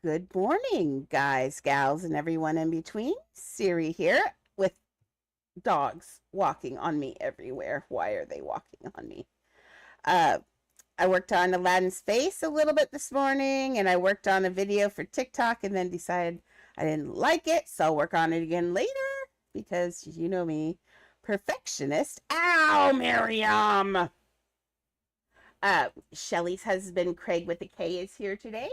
Good morning, guys, gals, and everyone in between. Siri here with dogs walking on me everywhere. Why are they walking on me? Uh, I worked on Aladdin's face a little bit this morning, and I worked on a video for TikTok and then decided I didn't like it, so I'll work on it again later because you know me, perfectionist. Ow, Miriam! Shelly's husband, Craig with a K, is here today.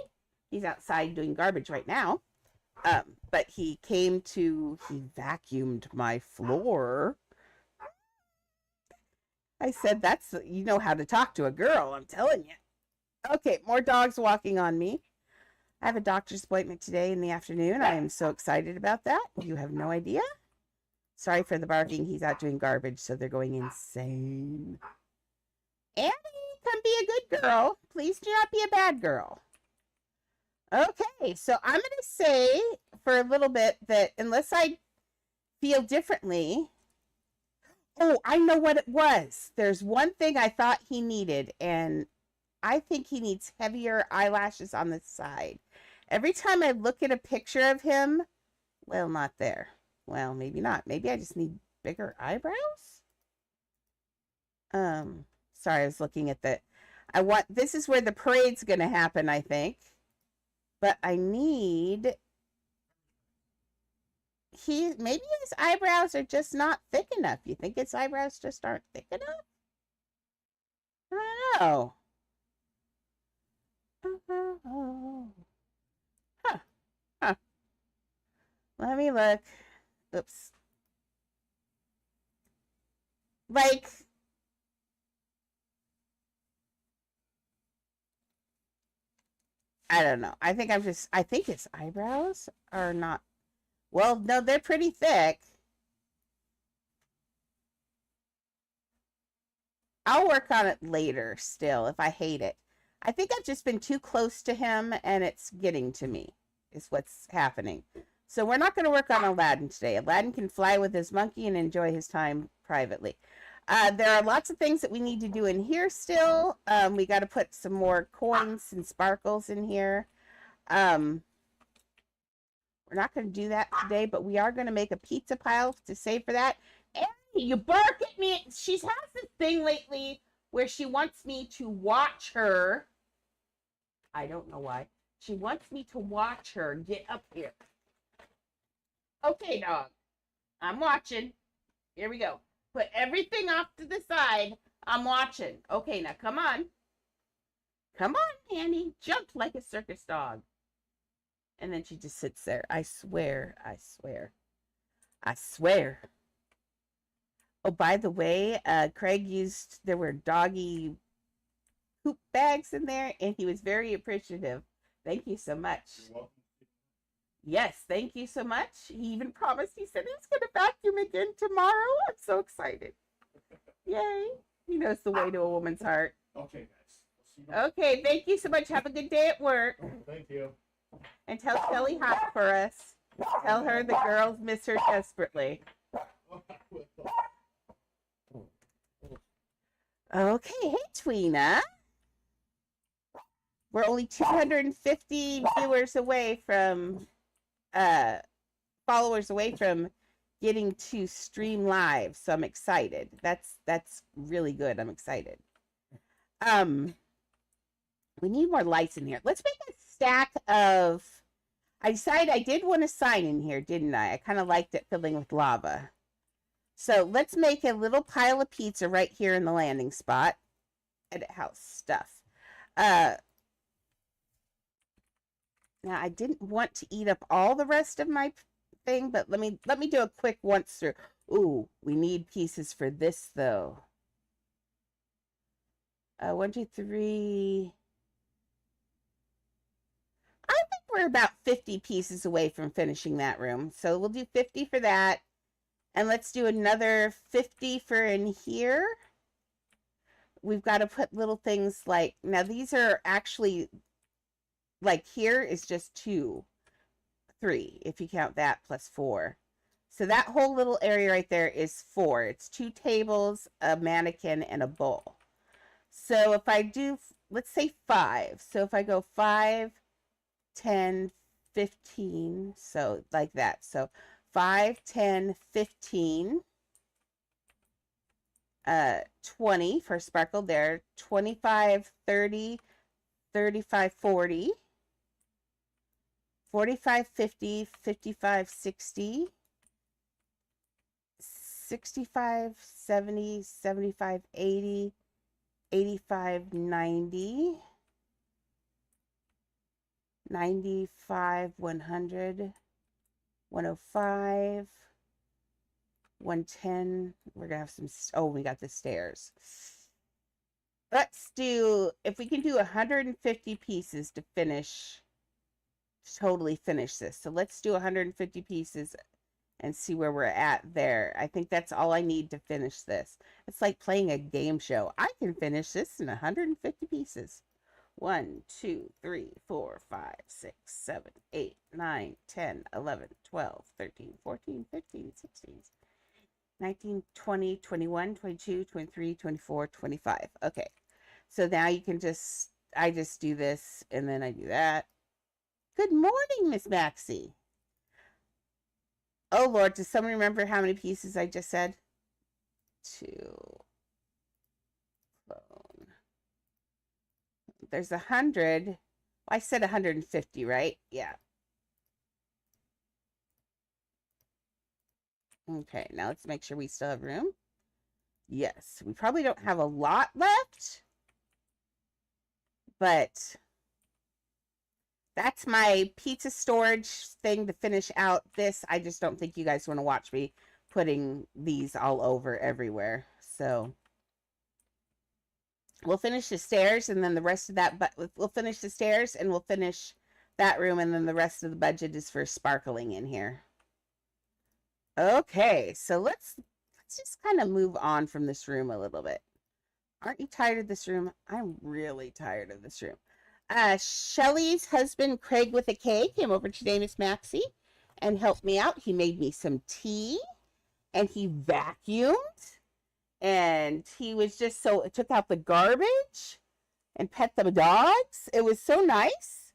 He's outside doing garbage right now. But he vacuumed my floor. I said, you know how to talk to a girl, I'm telling you. Okay, more dogs walking on me. I have a doctor's appointment today in the afternoon. I am so excited about that. You have no idea. Sorry for the barking. He's out doing garbage, so they're going insane. Annie, come be a good girl. Please do not be a bad girl. Okay, so I'm going to say for a little bit that unless I feel differently. Oh, I know what it was. There's one thing I thought he needed, and I think he needs heavier eyelashes on the side. Every time I look at a picture of him, well, not there. Well, maybe not. Maybe I just need bigger eyebrows? Sorry, I was looking at this is where the parade's going to happen, I think. But I need maybe his eyebrows are just not thick enough. You think his eyebrows just aren't thick enough? I don't know. Huh. Huh. Let me look. Oops. Like, I don't know. I think his eyebrows are not, well, no, they're pretty thick. I'll work on it later still if I hate it. I think I've just been too close to him and it's getting to me, is what's happening. So we're not going to work on Aladdin today. Aladdin can fly with his monkey and enjoy his time privately. There are lots of things that we need to do in here still. We got to put some more coins and sparkles in here. We're not going to do that today, but we are going to make a pizza pile to save for that. And you bark at me. She has this thing lately where she wants me to watch her. I don't know why. She wants me to watch her get up here. Okay, dog. I'm watching. Here we go. Put everything off to the side. I'm watching. Okay, now come on. Come on, Annie. Jump like a circus dog. And then she just sits there. I swear, I swear, I swear. Oh, by the way, Craig there were doggy poop bags in there, and he was very appreciative. Thank you so much. You're welcome. Yes, thank you so much. He even promised, he said he was going to vacuum again tomorrow. I'm so excited. Yay. He knows the way to a woman's heart. Okay, guys. Okay, thank you so much. Have a good day at work. Thank you. And tell Kelly hi for us. Tell her the girls miss her desperately. Okay, hey Tweena. We're only 250 viewers away from, followers away from getting to stream live, so I'm excited. That's really good. I'm excited. We need more lights in here. Let's make a stack of. I decided I did want a sign in here, didn't I? I kind of liked it filling with lava. So let's make a little pile of pizza right here in the landing spot. Edit house stuff. Now I didn't want to eat up all the rest of my thing, but let me do a quick once through. Ooh, we need pieces for this though. 1, 2, 3. I think we're about 50 pieces away from finishing that room. So we'll do 50 for that. And let's do another 50 for in here. We've got to put little things like, now these are actually, like here is just 2, 3, if you count that plus 4. So that whole little area right there is 4. It's 2 tables, a mannequin, and a bowl. So if I do, let's say 5. So if I go 5, 10, 15. So like that. So 5, 10, 15, 20 for sparkle there, 25, 30, 35, 40, 45, 50, 55, 60, 65, 70, 75, 80, 85, 90, 95, 100, 105, 110. We're gonna have some, oh, we got the stairs. Let's do, if we can do 150 pieces to finish, totally finish this. So let's do 150 pieces and see where we're at there. I think that's all I need to finish this. It's like playing a game show. I can finish this in 150 pieces. 1, 2, 3, 4, 5, 6, 7, 8, 9, 10, 11, 12, 13, 14, 15, 16, 19, 20, 21, 22, 23, 24, 25. Okay. So now you can just, I just do this and then I do that. Good morning, Miss Maxie. Oh, Lord, does someone remember how many pieces I just said? 2. Clone. There's 100. Well, I said 150, right? Yeah. Okay, now let's make sure we still have room. Yes, we probably don't have a lot left, but that's my pizza storage thing to finish out this. I just don't think you guys want to watch me putting these all over everywhere. So we'll finish the stairs and then the rest of that, but we'll finish the stairs and we'll finish that room and then the rest of the budget is for sparkling in here. Okay, so let's just kind of move on from this room a little bit. Aren't you tired of this room? I'm really tired of this room. Shelly's husband, Craig with a K, came over today, Miss Maxie, and helped me out. He made me some tea, and he vacuumed, and he was just so, took out the garbage and pet the dogs. It was so nice.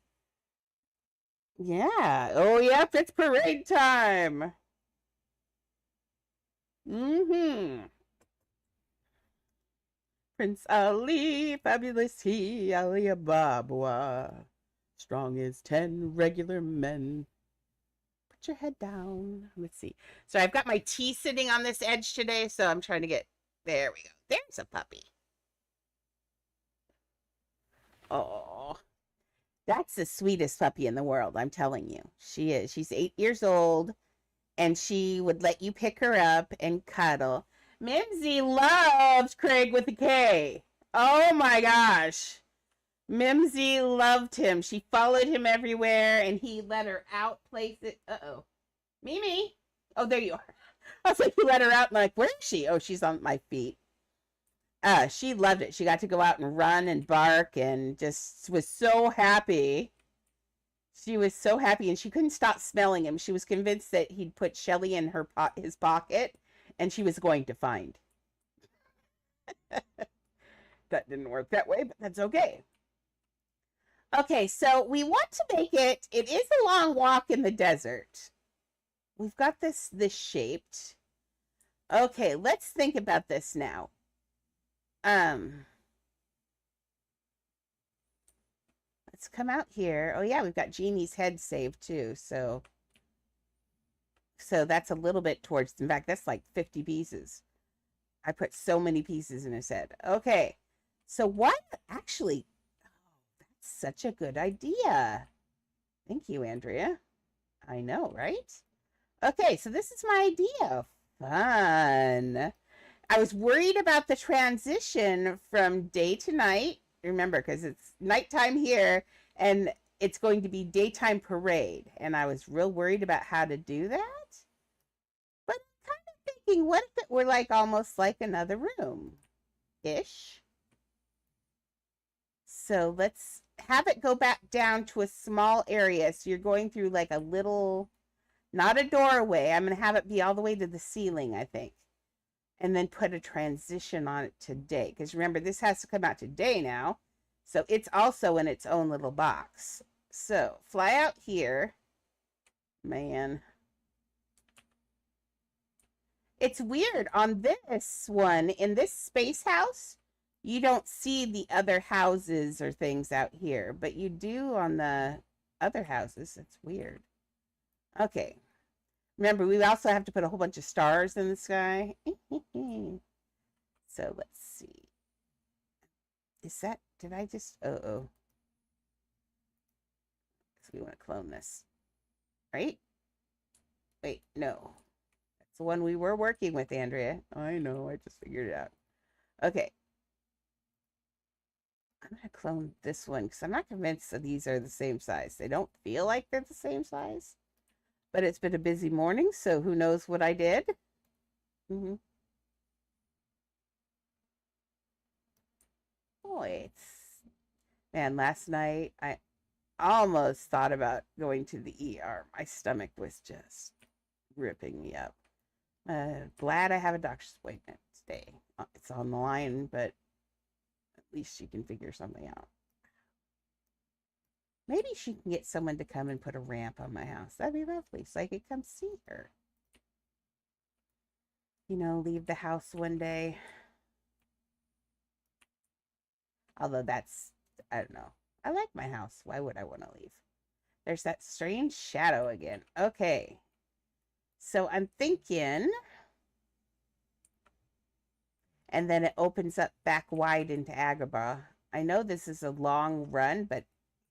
Yeah. Oh, yep, it's parade time. Prince Ali, fabulous he, Ali Ababa, strong as 10 regular men. Put your head down. Let's see. So I've got my tea sitting on this edge today, so I'm trying to get, there we go. There's a puppy. Oh, that's the sweetest puppy in the world, I'm telling you. She is. She's 8 years old, and she would let you pick her up and cuddle. Mimsy loved Craig with a K. Oh my gosh. Mimsy loved him. She followed him everywhere and he let her out places. Uh-oh. Mimi. Oh, there you are. I was like, you let her out and like, where is she? Oh, she's on my feet. She loved it. She got to go out and run and bark and just was so happy. She was so happy and she couldn't stop smelling him. She was convinced that he'd put Shelly in his pocket and she was going to find. That didn't work that way, but that's okay. Okay, so we want to make it, it is a long walk in the desert. We've got this shaped. Okay, let's think about this now. Let's come out here. Oh yeah, we've got Jeannie's head saved too, so that's a little bit towards, in fact, that's like 50 pieces. I put so many pieces in his head. Okay, so what, actually, oh, that's such a good idea. Thank you, Andrea. I know, right? Okay, so this is my idea. Fun. I was worried about the transition from day to night. Remember, because it's nighttime here, and it's going to be daytime parade. And I was real worried about how to do that. But I'm kind of thinking, what if it were like almost like another room-ish? So let's have it go back down to a small area. So you're going through like a little, not a doorway. I'm going to have it be all the way to the ceiling, I think. And then put a transition on it today. Because remember, this has to come out today now. So it's also in its own little box. So fly out here. Man. It's weird. On this one, in this space house, you don't see the other houses or things out here, but you do on the other houses. It's weird. Okay. Remember, we also have to put a whole bunch of stars in the sky. So let's see. Is that, did I just, oh. So we want to clone this, right? Wait, no. That's the one we were working with, Andrea. I know, I just figured it out. Okay. I'm going to clone this one because I'm not convinced that these are the same size. They don't feel like they're the same size. But it's been a busy morning, so who knows what I did. Boy, man, last night I almost thought about going to the ER. My stomach was just ripping me up. Glad I have a doctor's appointment today. It's on the line, but at least she can figure something out. Maybe she can get someone to come and put a ramp on my house. That'd be lovely, so I could come see her. You know, leave the house one day. Although that's, I don't know. I like my house. Why would I want to leave? There's that strange shadow again. Okay. So I'm thinking, and then it opens up back wide into Agrabah. I know this is a long run, but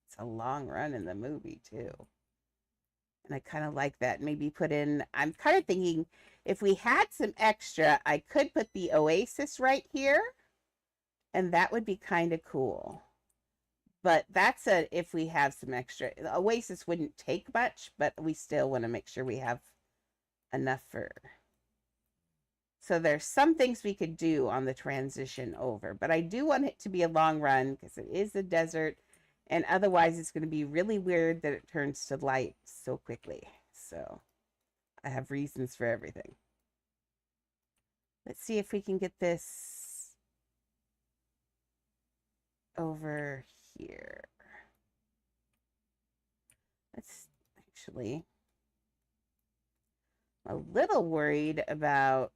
it's a long run in the movie too. And I kind of like that. Maybe put in, I'm kind of thinking if we had some extra, I could put the Oasis right here. And that would be kind of cool. But that's if we have some extra. The Oasis wouldn't take much, but we still want to make sure we have enough for. So there's some things we could do on the transition over, but I do want it to be a long run because it is a desert, and otherwise it's going to be really weird that it turns to light so quickly. So I have reasons for everything. Let's see if we can get this over here. That's actually a little worried about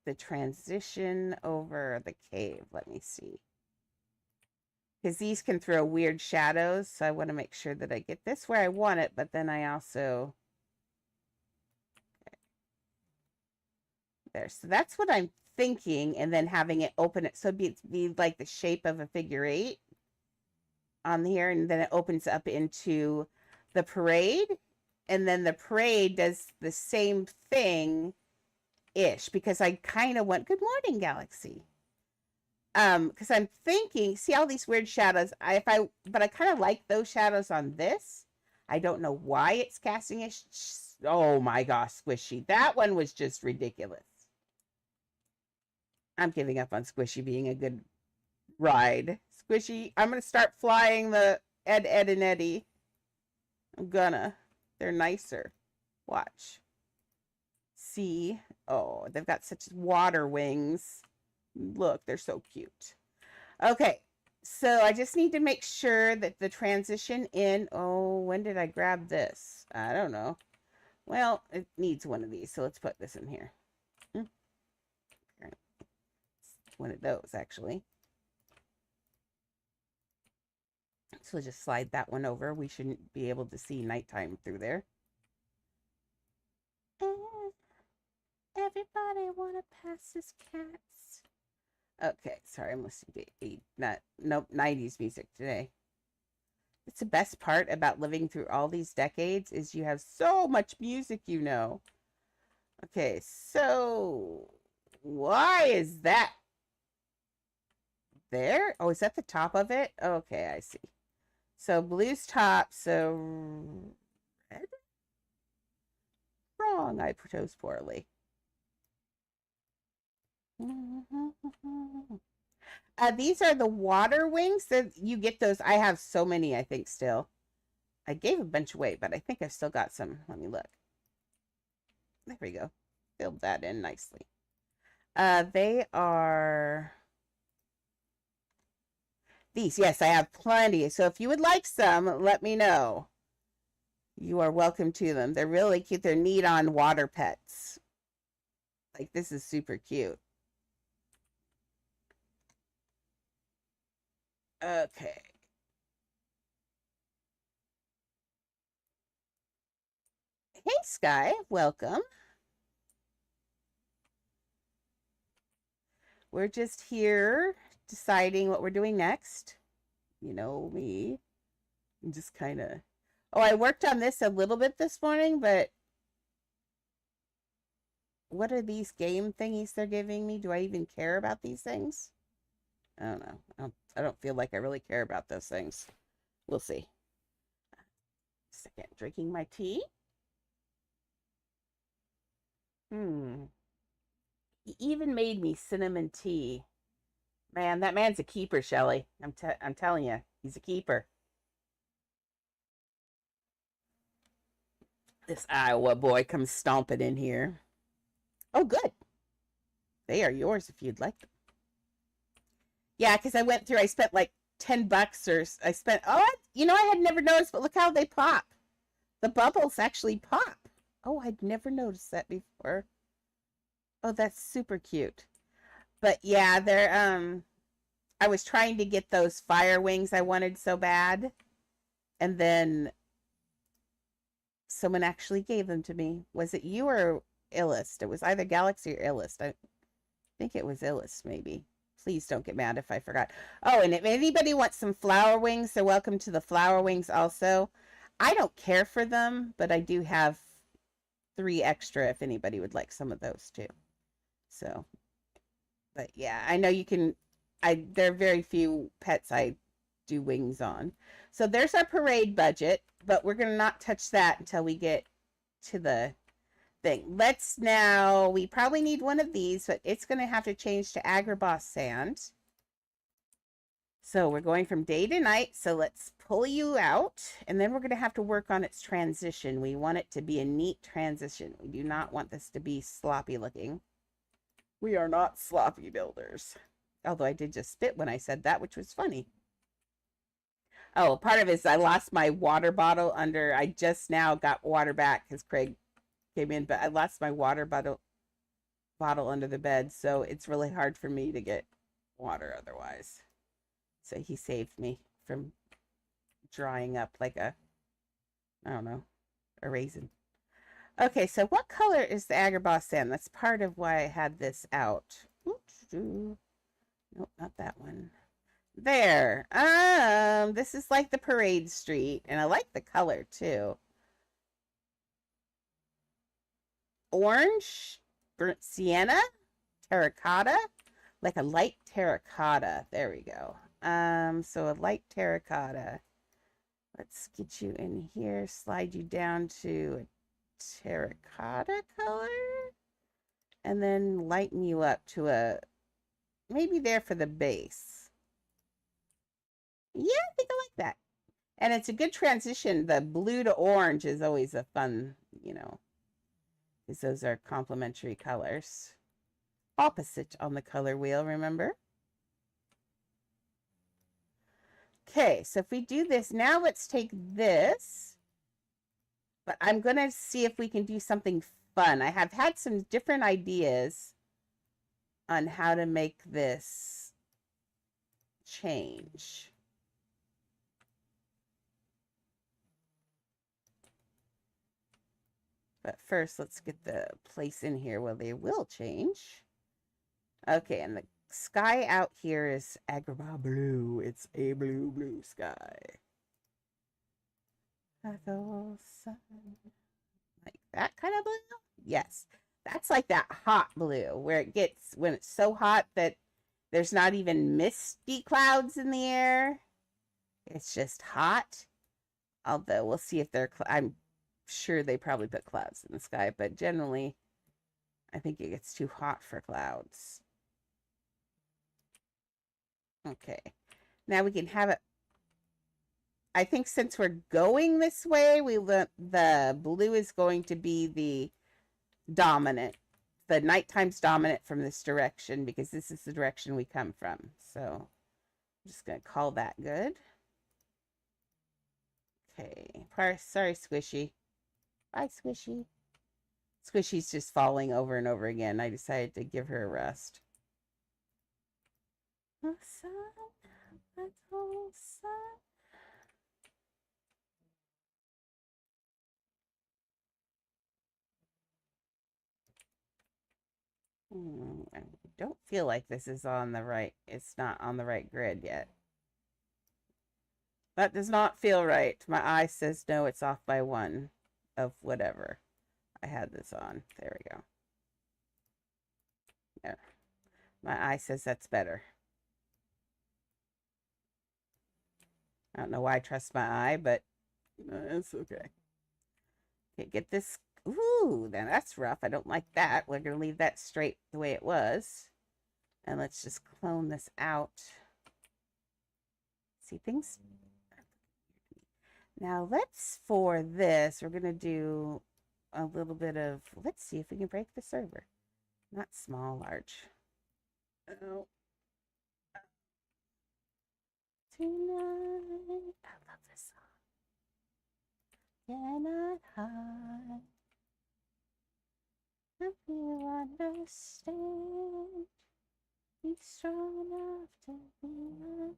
the transition over the cave. Let me see. Because these can throw weird shadows, so I want to make sure that I get this where I want it, but then I also... Okay. There, so that's what I'm thinking, and then having it open it, so it'd be like the shape of a figure 8 on here, and then it opens up into the parade, and then the parade does the same thing ish, because I kind of want, good morning, Galaxy. Because I'm thinking, see all these weird shadows. But I kind of like those shadows on this. I don't know why it's casting it. Oh my gosh, Squishy. That one was just ridiculous. I'm giving up on Squishy being a good ride. Squishy, I'm going to start flying the Ed, and Eddie. I'm gonna. They're nicer. Watch. See? Oh, they've got such water wings. Look, they're so cute. Okay, so I just need to make sure that the transition in... Oh, when did I grab this? I don't know. Well, it needs one of these, so let's put this in here. It's one of those, actually. So we'll just slide that one over. We shouldn't be able to see nighttime through there. Everybody want to pass his cats. Okay, sorry, I'm listening to 90s music today. It's the best part about living through all these decades is you have so much music, you know. Okay, so why is that there? Oh, is that the top of it? Okay, I see. So blue's top, so red? Wrong, I chose poorly. These are the water wings that you get those. I have so many, I think, still. I gave a bunch away, but I think I've still got some. Let me look. There we go. Filled that in nicely. They are These, yes, I have plenty. So if you would like some, let me know. You are welcome to them. They're really cute. They're neat on water pets. Like, this is super cute. Okay. Hey, Sky, welcome. We're just here deciding what we're doing next. You know me. I'm just kind of... Oh, I worked on this a little bit this morning, but what are these game thingies they're giving me? Do I even care about these things? I don't know. I don't feel like I really care about those things. We'll see. Second, drinking my tea. He even made me cinnamon tea. Man, that man's a keeper, Shelly. I'm telling you, he's a keeper. This Iowa boy comes stomping in here. Oh, good. They are yours if you'd like them. Yeah, because I went through, I spent like $10 or I spent, oh, I had never noticed, but look how they pop. The bubbles actually pop. Oh, I'd never noticed that before. Oh, that's super cute. But yeah, I was trying to get those fire wings I wanted so bad. And then someone actually gave them to me. Was it you or Illust? It was either Galaxy or Illust. I think it was Illust, maybe. Please don't get mad if I forgot. Oh, and if anybody wants some flower wings, they're welcome to the flower wings also. I don't care for them, but I do have 3 extra if anybody would like some of those too. So, but yeah, I know you can, there are very few pets I do wings on. So there's our parade budget, but we're going to not touch that until we get to the thing. We probably need one of these, but it's going to have to change to Agrabah sand. So we're going from day to night. So let's pull you out, and then we're going to have to work on its transition. We want it to be a neat transition. We do not want this to be sloppy looking. We are not sloppy builders. Although I did just spit when I said that, which was funny. Oh, part of it is I lost my water bottle under, I just now got water back because Craig came in, but I lost my water bottle under the bed, so it's really hard for me to get water otherwise. So he saved me from drying up like a, I don't know, a raisin. Okay, so what color is the Agrabah sand? That's part of why I had this out. Nope, not that one. There. This is like the parade street, and I like the color too. Orange, burnt sienna, terracotta, like a light terracotta. There we go. So a light terracotta. Let's get you in here, slide you down to a terracotta color, and then lighten you up to a, maybe there for the base. Yeah, I think I like that. And it's a good transition. The blue to orange is always a fun, because those are complementary colors. Opposite on the color wheel, remember? Okay, so if we do this, now let's take this. But I'm going to see if we can do something fun. I have had some different ideas on how to make this change. But first, let's get the place in here where they will change. Okay, and the sky out here is Agrabah blue. It's a blue sky. Like that kind of blue? Yes. That's like that hot blue where it gets, when it's so hot that there's not even misty clouds in the air. It's just hot. Although we'll see if I'm sure they probably put clouds in the sky, but generally I think it gets too hot for clouds. Okay, now we can have it. I think since we're going this way, the blue is going to be the dominant. The nighttime's dominant from this direction because this is the direction we come from. So just going to call that good. Okay. Sorry, Squishy. Bye, Squishy. Squishy's just falling over and over again. I decided to give her a rest. Oh, son. Little son. I don't feel like this is on the right. It's not on the right grid yet. That does not feel right. My eye says no, it's off by 1 of whatever I had this on. There we go. Yeah. My eye says that's better. I don't know why I trust my eye, but it's okay. Okay, get this. Ooh, then that's rough. I don't like that. We're going to leave that straight the way it was. And let's just clone this out. See things? Now let's, for this, we're going to do a little bit of, let's see if we can break the server. Not small, large. Oh. Tonight, I love this song. Cannot hide. If you understand, be strong enough to be loved.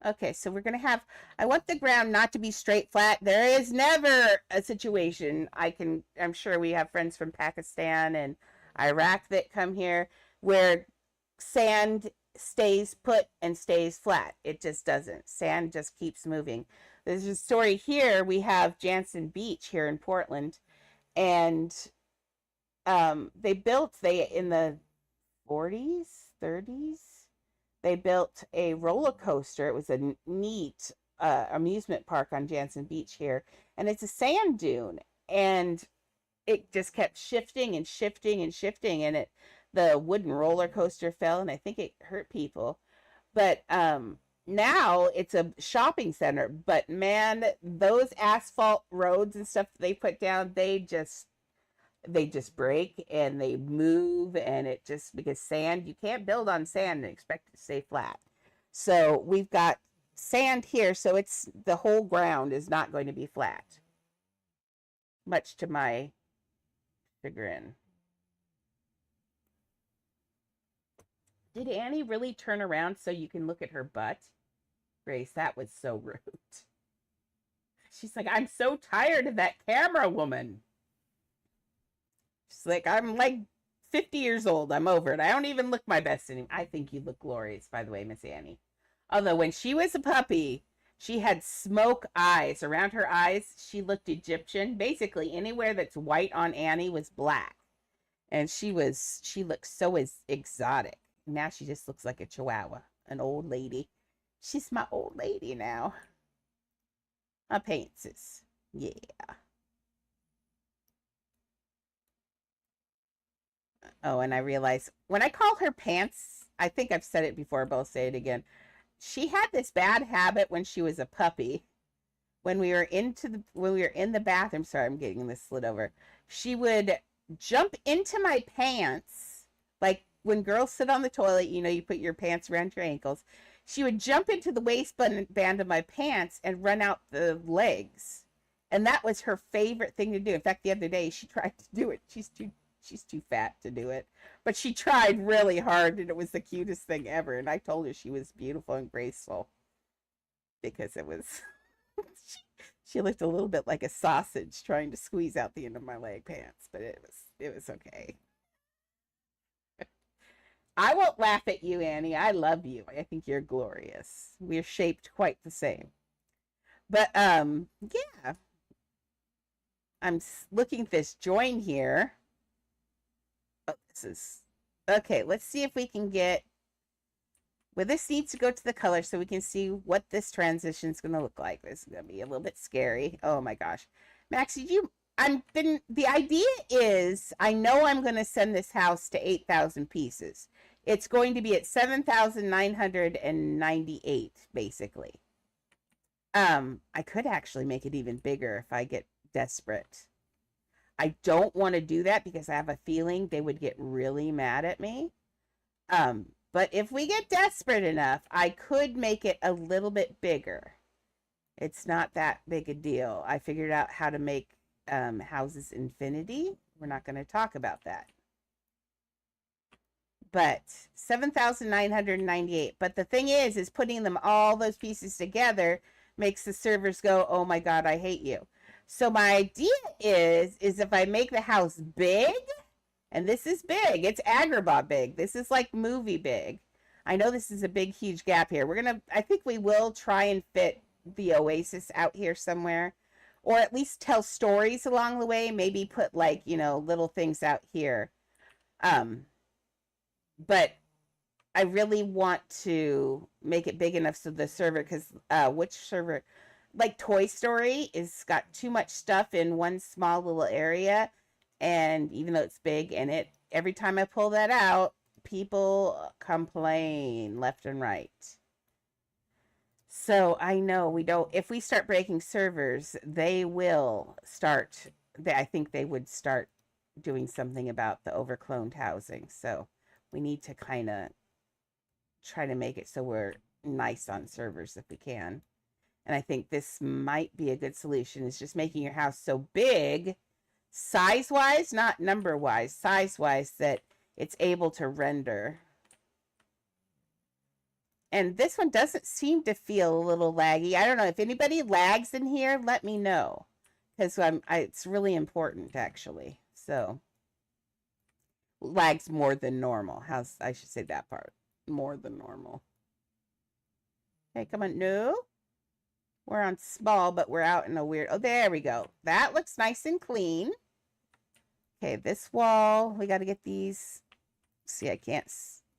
Okay, so we're going to have, I want the ground not to be straight flat. There is never a situation, I'm sure we have friends from Pakistan and Iraq that come here where sand stays put and stays flat. It just doesn't. Sand just keeps moving. There's a story here. We have Jansen Beach here in Portland, and they built, in the 40s, 30s, they built a roller coaster. It was a neat amusement park on Jansen Beach here, and it's a sand dune, and it just kept shifting and shifting and shifting, and the wooden roller coaster fell, and I think it hurt people. But now it's a shopping center. But man, those asphalt roads and stuff that they put down, they just break and they move, and it just, because sand, you can't build on sand and expect it to stay flat. So we've got sand here, so it's, the whole ground is not going to be flat, much to my chagrin. Did Annie really turn around so you can look at her butt? Grace, that was so rude. She's like, I'm so tired of that camera woman. She's like, I'm like 50 years old. I'm over it. I don't even look my best anymore. I think you look glorious, by the way, Miss Annie. Although when she was a puppy, she had smoke eyes. Around her eyes, she looked Egyptian. Basically, anywhere that's white on Annie was black. And she looked so exotic. Now she just looks like a chihuahua, an old lady. She's my old lady now. My pants is, yeah. Oh, and I realized when I call her pants, I think I've said it before, but I'll say it again. She had this bad habit when she was a puppy. When we were in the bathroom, sorry, I'm getting this slid over. She would jump into my pants, like when girls sit on the toilet, you put your pants around your ankles. She would jump into the waistband of my pants and run out the legs. And that was her favorite thing to do. In fact, the other day she tried to do it. She's too fat to do it. But she tried really hard, and it was the cutest thing ever. And I told her she was beautiful and graceful, because it was she looked a little bit like a sausage trying to squeeze out the end of my leg pants, but it was okay. I won't laugh at you, Annie. I love you. I think you're glorious. We're shaped quite the same. But yeah. I'm looking at this join here. Oh, this is okay. Let's see if we can get, well, this needs to go to the color so we can see what this transition is going to look like. This is going to be a little bit scary. Oh my gosh. Max, the idea is, I know I'm going to send this house to 8,000 pieces. It's going to be at 7,998, basically. I could actually make it even bigger if I get desperate. I don't want to do that because I have a feeling they would get really mad at me. But if we get desperate enough, I could make it a little bit bigger. It's not that big a deal. I figured out how to make houses infinity. We're not going to talk about that. But 7,998. But the thing is putting them all those pieces together makes the servers go, oh my God, I hate you. So my idea is if I make the house big, and this is big, it's Agrabah big. This is like movie big. I know this is a big, huge gap here. I think we will try and fit the oasis out here somewhere, or at least tell stories along the way. Maybe put like, little things out here. But I really want to make it big enough so the server, because which server, like Toy Story, is got too much stuff in one small little area, and even though it's big, and every time I pull that out, people complain left and right. So I know if we start breaking servers, they will start. I think they would start doing something about the overcloned housing. So we need to kind of try to make it so we're nice on servers if we can. And I think this might be a good solution, is just making your house so big, size-wise, not number-wise, size-wise, that it's able to render. And this one doesn't seem to feel a little laggy. I don't know. If anybody lags in here, let me know, because it's really important, actually. So lags more than normal. I should say that part. More than normal. Okay, come on. No. We're on small, but we're out in a weird... Oh, there we go. That looks nice and clean. Okay, this wall. We got to get these... See, I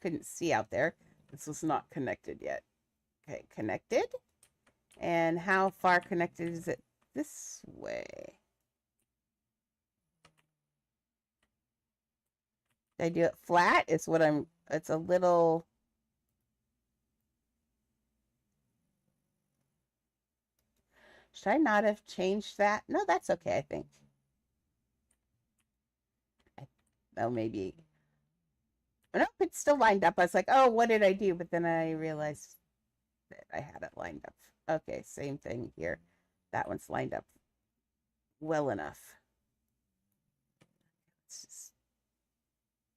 couldn't see out there. This was not connected yet. Okay, connected. And how far connected is it this way? Did I do it flat? It's a little... Should I not have changed that? No, that's okay, I think. Oh, maybe. No, it's still lined up. I was like, oh, what did I do? But then I realized that I had it lined up. Okay, same thing here. That one's lined up well enough.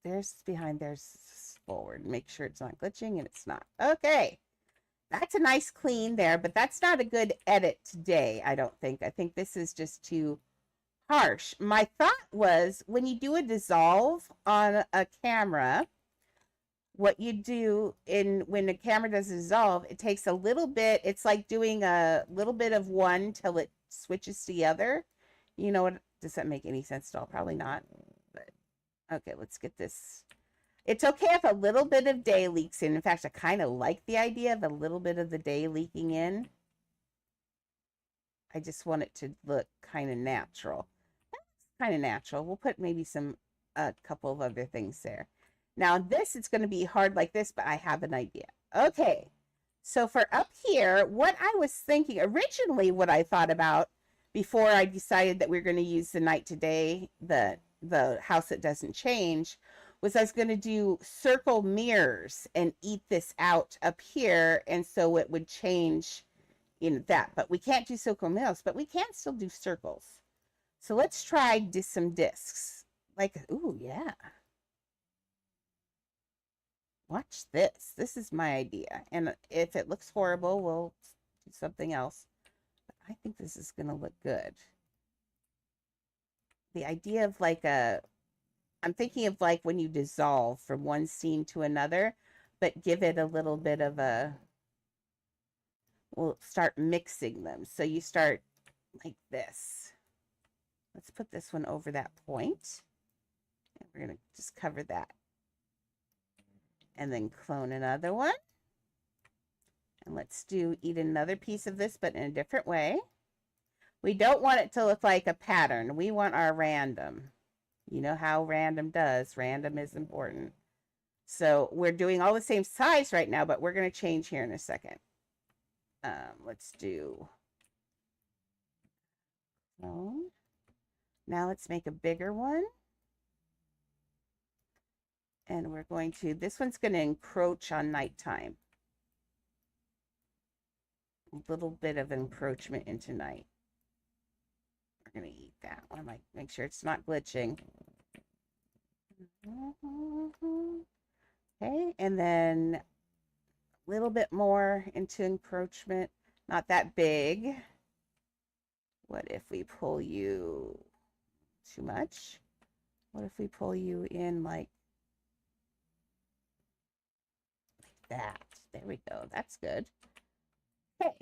There's behind, there's forward. Make sure it's not glitching, and it's not. Okay. That's a nice clean there, but that's not a good edit today, I don't think. I think this is just too harsh. My thought was, when you do a dissolve on a camera, what you do when the camera does a dissolve, it takes a little bit. It's like doing a little bit of one till it switches to the other. You know what? Does that make any sense at all? Probably not. But okay, let's get this. It's okay if a little bit of day leaks in. In fact, I kind of like the idea of a little bit of the day leaking in. I just want it to look kind of natural. That's kind of natural. We'll put maybe a couple of other things there. Now this, it's going to be hard like this, but I have an idea. Okay, so for up here, what I was thinking, originally what I thought about before I decided that we're going to use the night to day, the house that doesn't change, was I was going to do circle mirrors and eat this out up here, and so it would change in that. But we can't do circle mirrors, but we can still do circles. So let's try some discs. Like, ooh, yeah. Watch this. This is my idea. And if it looks horrible, we'll do something else. But I think this is going to look good. The idea of like I'm thinking of like when you dissolve from one scene to another, but give it a little bit of we'll start mixing them. So you start like this. Let's put this one over that point. And we're going to just cover that. And then clone another one. And let's eat another piece of this, but in a different way. We don't want it to look like a pattern. We want our random. You know how random does. Random is important. So we're doing all the same size right now, but we're going to change here in a second. Let's do clone. Now let's make a bigger one. And we're going to, this one's going to encroach on nighttime. A little bit of encroachment into night. We're going to eat that one. Make sure it's not glitching. Okay, and then a little bit more into encroachment. Not that big. What if we pull you too much? What if we pull you in like that? There we go. That's good. Okay,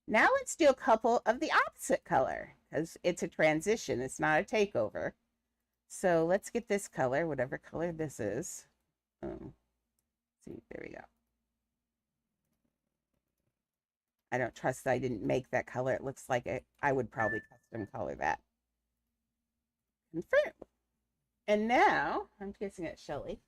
now let's do a couple of the opposite color because it's a transition. It's not a takeover. So let's get this color, whatever color this is. See, there we go. I don't trust that I didn't make that color. It looks like I would probably custom color that. Confirm. And now, I'm guessing it's Shelly.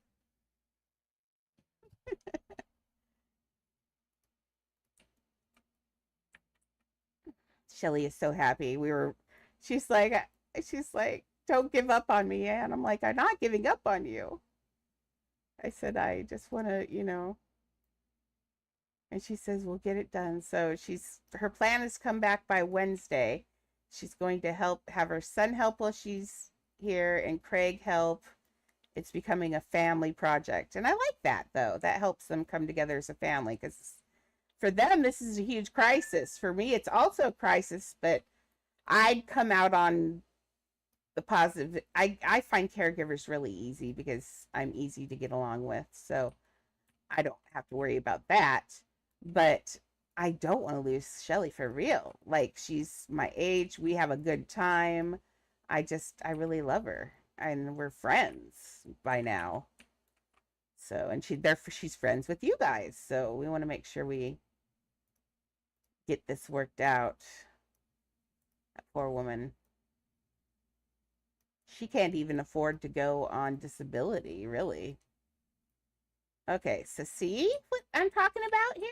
Shelly is so happy. She's like, don't give up on me, Anne. I'm like, I'm not giving up on you. I said, I just want to, and she says, we'll get it done. So her plan is to come back by Wednesday. She's going to have her son help while she's here and Craig help. It's becoming a family project. And I like that, though. That helps them come together as a family because for them, this is a huge crisis. For me, it's also a crisis, but I'd come out on the positive. I find caregivers really easy because I'm easy to get along with. So I don't have to worry about that. But I don't want to lose Shelly for real. Like, she's my age. We have a good time. I really love her. And we're friends by now. So, and she's friends with you guys. So we want to make sure we get this worked out. That poor woman. She can't even afford to go on disability, really. Okay, so see what I'm talking about here?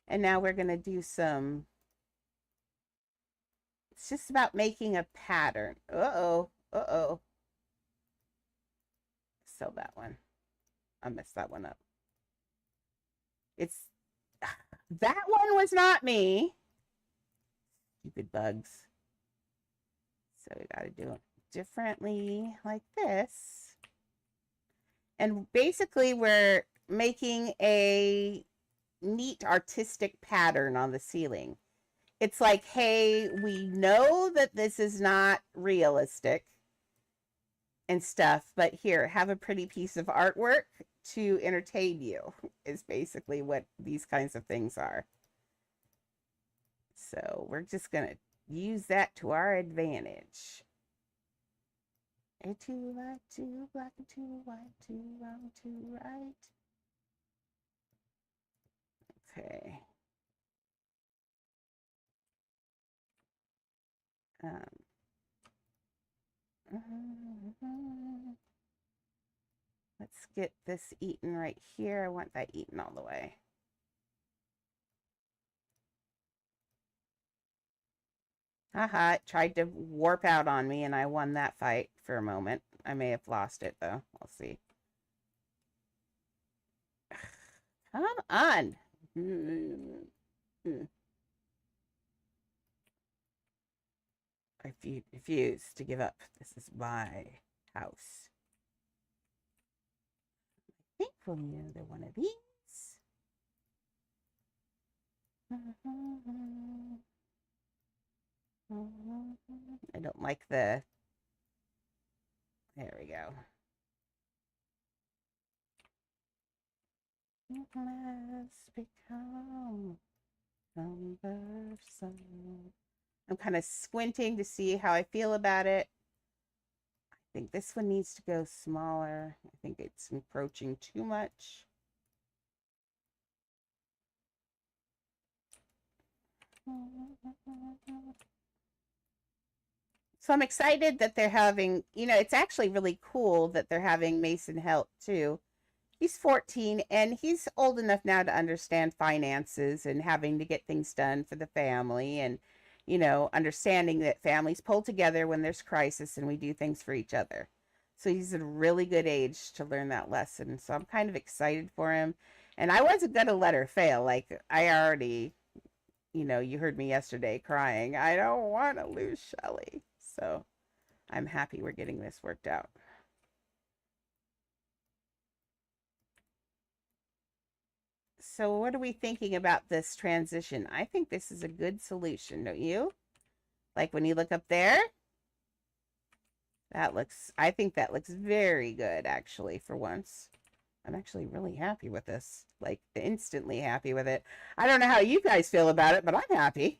And now we're going to do some, it's just about making a pattern. Uh-oh. Sell that one. I messed that one up. That one was not me. Stupid bugs. So we got to do it differently like this. And basically we're making a neat artistic pattern on the ceiling. It's like, hey, we know that this is not realistic and stuff, but here, have a pretty piece of artwork to entertain you is basically what these kinds of things are. So we're just going to use that to our advantage. A two, light, two, black, and two, white, two, wrong, two, right. Okay. Let's get this eaten right here. I want that eaten all the way. Haha, it tried to warp out on me and I won that fight for a moment. I may have lost it though. We'll see. Come on. I refuse to give up. This is my house. I think we'll need another one of these. I don't like the... There we go. Let's become cumbersome. I'm kind of squinting to see how I feel about it. I think this one needs to go smaller. I think it's encroaching too much. So I'm excited that they're having, it's actually really cool that they're having Mason help too. He's 14 and he's old enough now to understand finances and having to get things done for the family and understanding that families pull together when there's crisis and we do things for each other. So he's at a really good age to learn that lesson. So I'm kind of excited for him. And I wasn't going to let her fail. Like, I already, you heard me yesterday crying. I don't want to lose Shelly. So I'm happy we're getting this worked out. So what are we thinking about this transition? I think this is a good solution, don't you? Like when you look up there, I think that looks very good, actually, for once. I'm actually really happy with this, like instantly happy with it. I don't know how you guys feel about it, but I'm happy.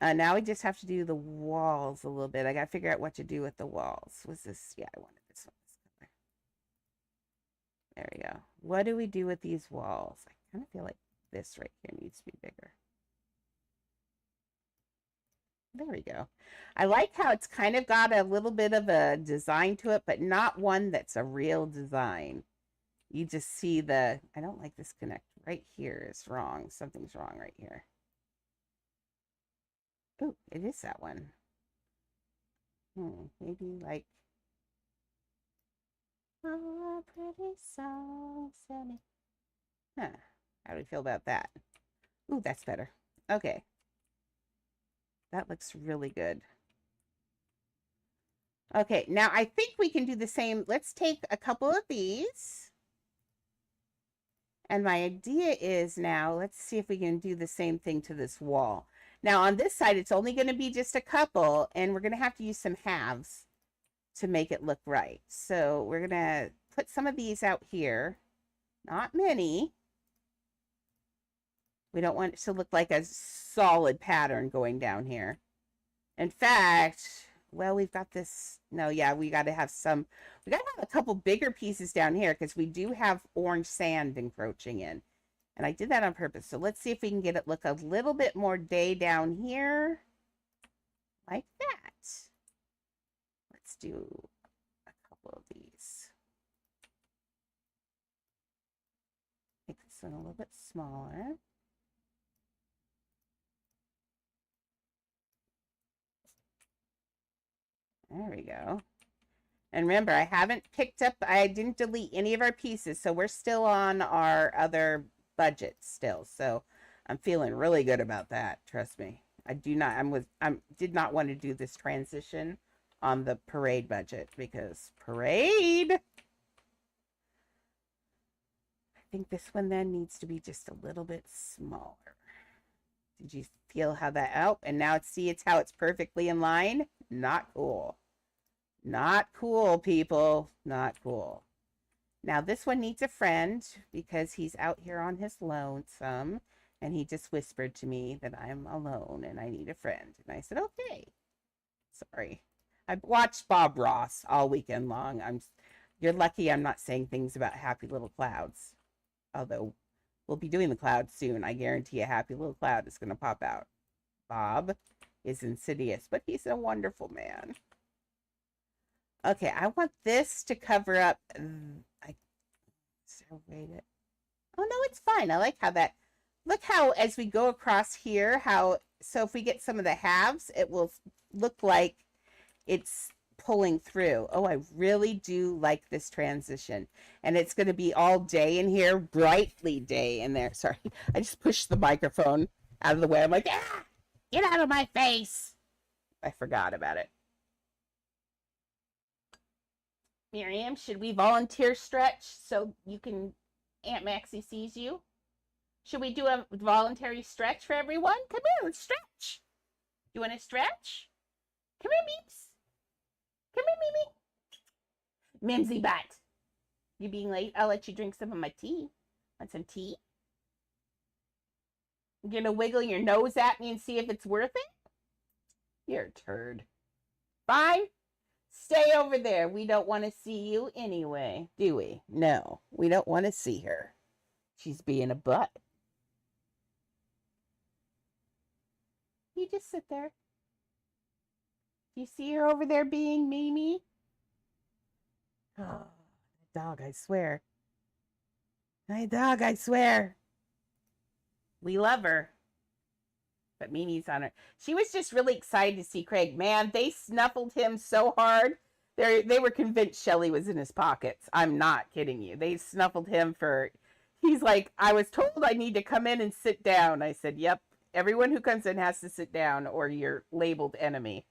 Now we just have to do the walls a little bit. I got to figure out what to do with the walls. Was this? Yeah, I wanted this one. There we go. What do we do with these walls? I kind of feel like this right here needs to be bigger. There we go. I like how it's kind of got a little bit of a design to it, but not one that's a real design. You just see I don't like this connect right here is wrong. Something's wrong right here. Oh, it is that one. Maybe like, oh, pretty song, Sammy. Huh. How do we feel about that? Ooh, that's better. Okay. That looks really good. Okay, now I think we can do the same. Let's take a couple of these. And my idea is now, let's see if we can do the same thing to this wall. Now on this side, it's only going to be just a couple, and we're going to have to use some halves to make it look right. So we're going to put some of these out here. Not many. We don't want it to look like a solid pattern going down here. In fact, well, we've got this. No, yeah, we got to have a couple bigger pieces down here because we do have orange sand encroaching in. And I did that on purpose. So let's see if we can get it look a little bit more day down here. Like that. Let's do a couple of these. Make this one a little bit smaller. There we go. And remember, I didn't delete any of our pieces, so we're still on our other budget still. So I'm feeling really good about that. Trust me. I did not want to do this transition on the parade budget because parade. I think this one then needs to be just a little bit smaller. Did you feel how that out? And now it's how it's perfectly in line. Not cool. Not cool, people. Not cool. Now this one needs a friend because he's out here on his lonesome, and he just whispered to me that I'm alone and I need a friend. And I said, okay. Sorry. I've watched Bob Ross all weekend long. You're lucky I'm not saying things about happy little clouds. Although we'll be doing the clouds soon. I guarantee a happy little cloud is going to pop out. Bob is insidious, but he's a wonderful man. Okay, I want this to cover up. Oh no, it's fine. I like how that. Look how as we go across here, so if we get some of the halves, it will look like it's pulling through. Oh, I really do like this transition. And it's going to be all day in here, brightly day in there. Sorry, I just pushed the microphone out of the way. I'm like, ah, get out of my face. I forgot about it. Miriam, should we volunteer stretch so Aunt Maxie sees you? Should we do a voluntary stretch for everyone? Come here, let's stretch. You want to stretch? Come here, Meeps. Come here, Mimi. Mimsy butt. You being late? I'll let you drink some of my tea. Want some tea? You're gonna wiggle your nose at me and see if it's worth it? You're a turd. Fine. Stay over there. We don't want to see you anyway, do we? No, we don't want to see her. She's being a butt. You just sit there. Do you see her over there being Mimi? Oh, dog, I swear. My dog, I swear. We love her. But Mimi's on her. She was just really excited to see Craig. Man, they snuffled him so hard They were convinced Shelly was in his pockets. I'm not kidding you. They snuffled him for. He's like, I was told I need to come in and sit down. I said, yep. Everyone who comes in has to sit down, or you're labeled enemy.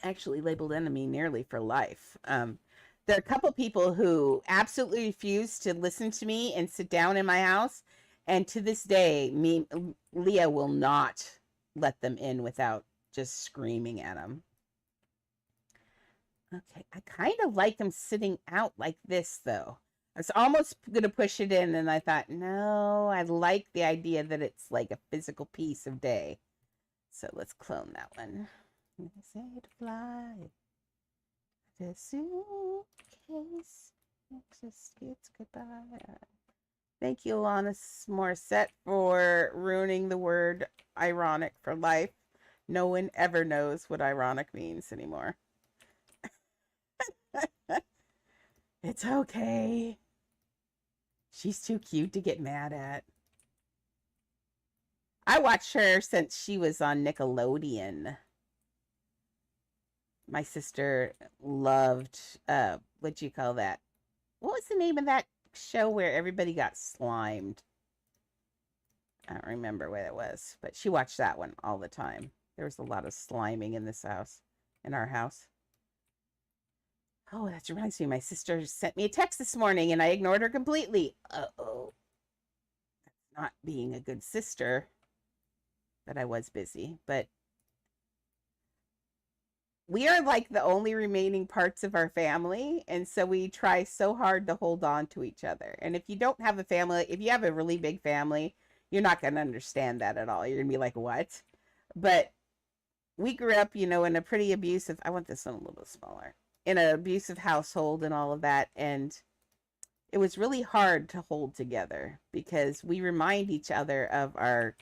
Actually, labeled enemy nearly for life. There are a couple people who absolutely refuse to listen to me and sit down in my house, and to this day, Leah will not let them in without just screaming at them. Okay, I kind of like them sitting out like this, though. I was almost going to push it in, and I thought, no, I like the idea that it's like a physical piece of day. So let's clone that one. Say to fly. The suitcase it's goodbye. Thank you, Alanis Morissette, for ruining the word ironic for life. No one ever knows what ironic means anymore. It's okay. She's too cute to get mad at. I watched her since she was on Nickelodeon. My sister loved, what do you call that? What was the name of that show where everybody got slimed? I don't remember what it was, but she watched that one all the time. There was a lot of sliming in this house, in our house. Oh, that reminds me. My sister sent me a text this morning and I ignored her completely. Uh-oh. That's not being a good sister. But I was busy. But we are like the only remaining parts of our family. And so we try so hard to hold on to each other. And if you don't have a family, if you have a really big family, you're not going to understand that at all. You're going to be like, what? But we grew up, in a pretty abusive, I want this one a little bit smaller, in an abusive household and all of that. And it was really hard to hold together because we remind each other of our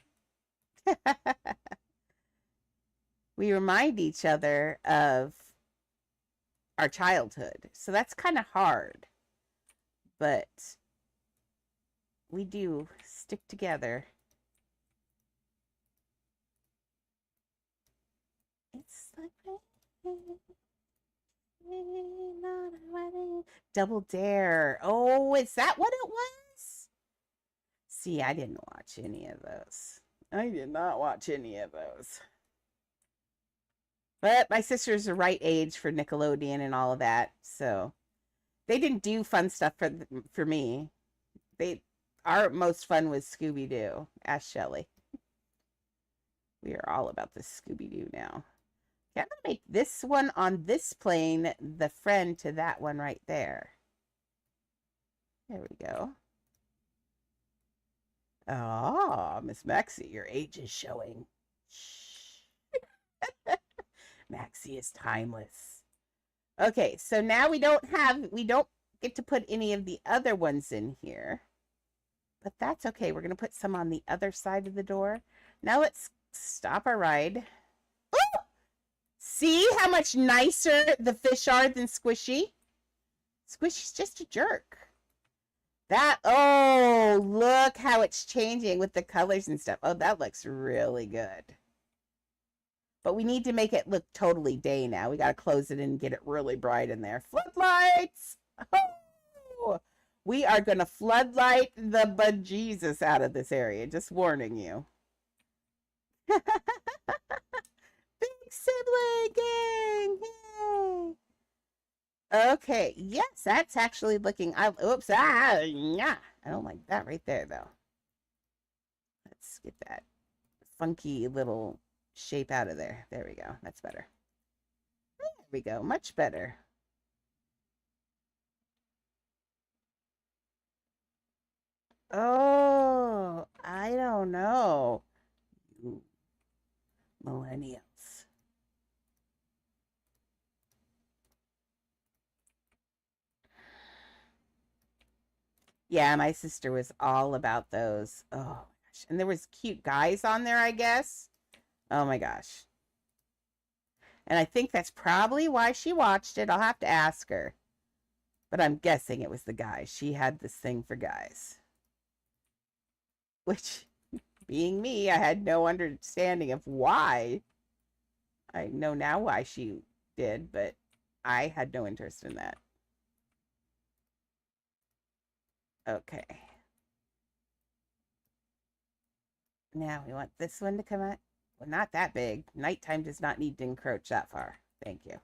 we remind each other of our childhood. So that's kind of hard. But we do stick together. It's like Double Dare. Oh, is that what it was? See, I didn't watch any of those. I did not watch any of those. But my sister's the right age for Nickelodeon and all of that, so they didn't do fun stuff for me. Our most fun was Scooby-Doo. Ask Shelly. We are all about the Scooby-Doo now. Okay, I'm gonna make this one on this plane the friend to that one right there. There we go. Oh, Miss Maxie, your age is showing. Shh. Maxie is timeless. Okay, so now we don't get to put any of the other ones in here. But that's okay. We're going to put some on the other side of the door. Now let's stop our ride. Ooh! See how much nicer the fish are than Squishy? Squishy's just a jerk. Oh, look how it's changing with the colors and stuff. Oh, that looks really good. But we need to make it look totally day now. We got to close it and get it really bright in there. Floodlights! Oh! We are going to floodlight the bejesus out of this area. Just warning you. Big sibling gang! Yay! Okay, yes, that's actually looking. Yeah, I don't like that right there, though. Let's get that funky little shape out of there. There we go. That's better. There we go. Much better. Oh, I don't know. Millennials. Yeah, my sister was all about those. Oh my gosh. And there was cute guys on there, I guess. Oh my gosh. And I think that's probably why she watched it. I'll have to ask her. But I'm guessing it was the guys. She had this thing for guys. Which, being me, I had no understanding of why. I know now why she did, but I had no interest in that. Okay. Now we want this one to come out. Well, not that big. Nighttime does not need to encroach that far. Thank you.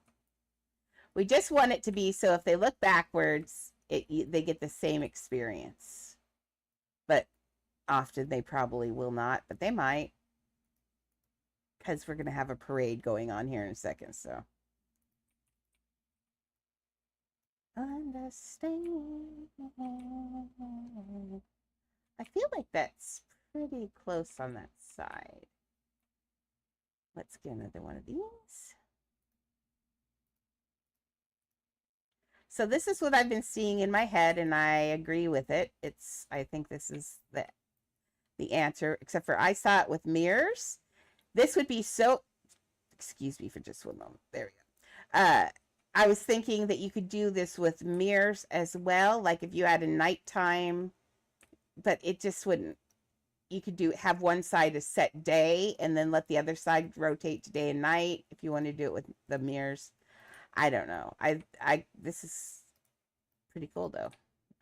We just want it to be so if they look backwards, they get the same experience. But often they probably will not, but they might. Because we're going to have a parade going on here in a second, so. Understand. I feel like that's pretty close on that side. Let's get another one of these. So this is what I've been seeing in my head, and I agree with it. I think this is the answer, except for I saw it with mirrors. This would be so, excuse me for just one moment. There we go. I was thinking that you could do this with mirrors as well, like if you had a nighttime, but it just wouldn't. You could have one side a set day and then let the other side rotate to day and night if you want to do it with the mirrors. I don't know. This is pretty cool though.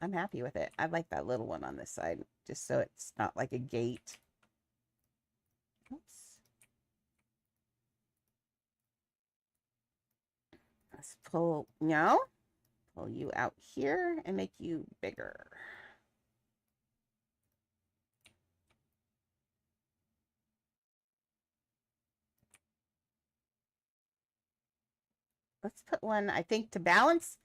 I'm happy with it. I like that little one on this side, just so it's not like a gate. Oops. Let's pull you out here and make you bigger. Let's put one, I think, to balance.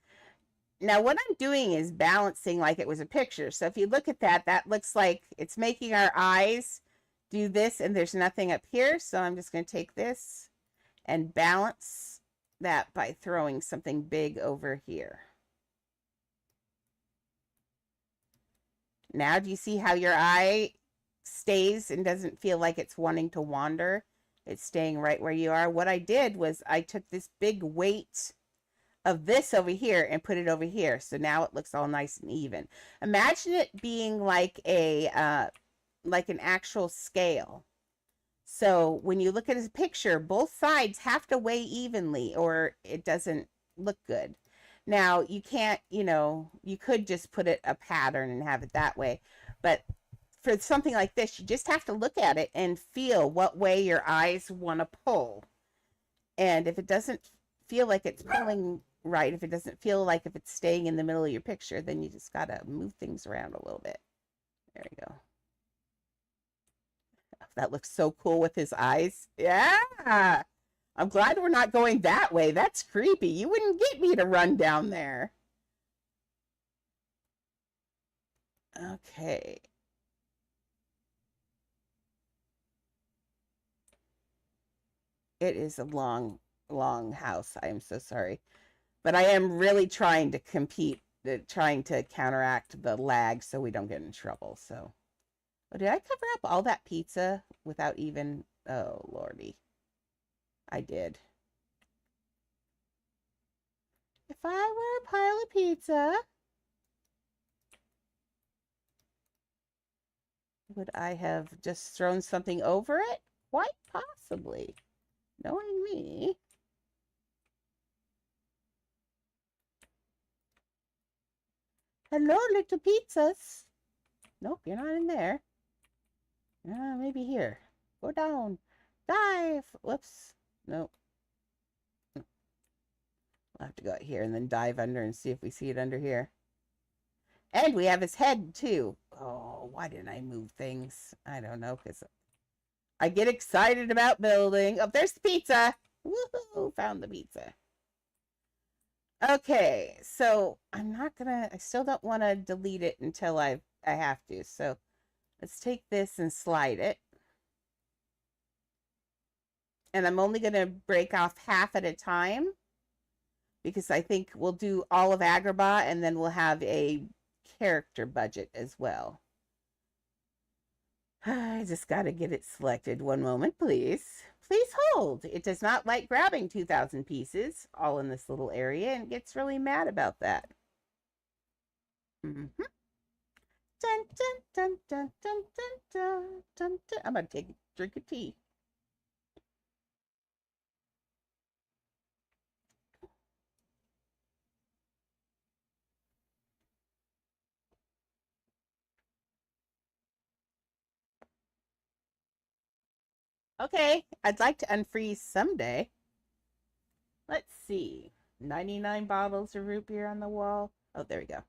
Now, what I'm doing is balancing like it was a picture. So if you look at that, that looks like it's making our eyes do this, and there's nothing up here. So I'm just going to take this and balance that by throwing something big over here. Now, do you see how your eye stays and doesn't feel like it's wanting to wander? It's staying right where you are. What I did was I took this big weight of this over here and put it over here. So now it looks all nice and even. Imagine it being like like an actual scale. So when you look at a picture, both sides have to weigh evenly or it doesn't look good. Now you can't, you could just put it a pattern and have it that way. But for something like this, you just have to look at it and feel what way your eyes want to pull. And if it doesn't feel like it's pulling right, if it doesn't feel like if it's staying in the middle of your picture, then you just got to move things around a little bit. There you go. That looks so cool with his eyes. Yeah. I'm glad we're not going that way. That's creepy. You wouldn't get me to run down there. Okay. It is a long, long house. I am so sorry. But I am really trying to compete, trying to counteract the lag so we don't get in trouble. So, oh, did I cover up all that pizza without even, oh, Lordy. I did. If I were a pile of pizza, would I have just thrown something over it? Quite possibly. Knowing me. Hello, little pizzas. Nope, you're not in there. Maybe here. Go down. Dive. Whoops. Nope. We'll have to go out here and then dive under and see if we see it under here. And we have his head, too. Oh, why didn't I move things? I don't know, because I get excited about building. Oh, there's the pizza. Woohoo! Found the pizza. Okay, so I still don't want to delete it until I have to. So let's take this and slide it. And I'm only going to break off half at a time because I think we'll do all of Agrabah and then we'll have a character budget as well. I just got to get it selected. One moment, please. Please hold. It does not like grabbing 2,000 pieces all in this little area and gets really mad about that. Mm-hmm. Dun, dun, dun, dun, dun, dun, dun, dun, dun. I'm going to take a drink of tea. Okay, I'd like to unfreeze someday. Let's see. 99 bottles of root beer on the wall. Oh, there we go.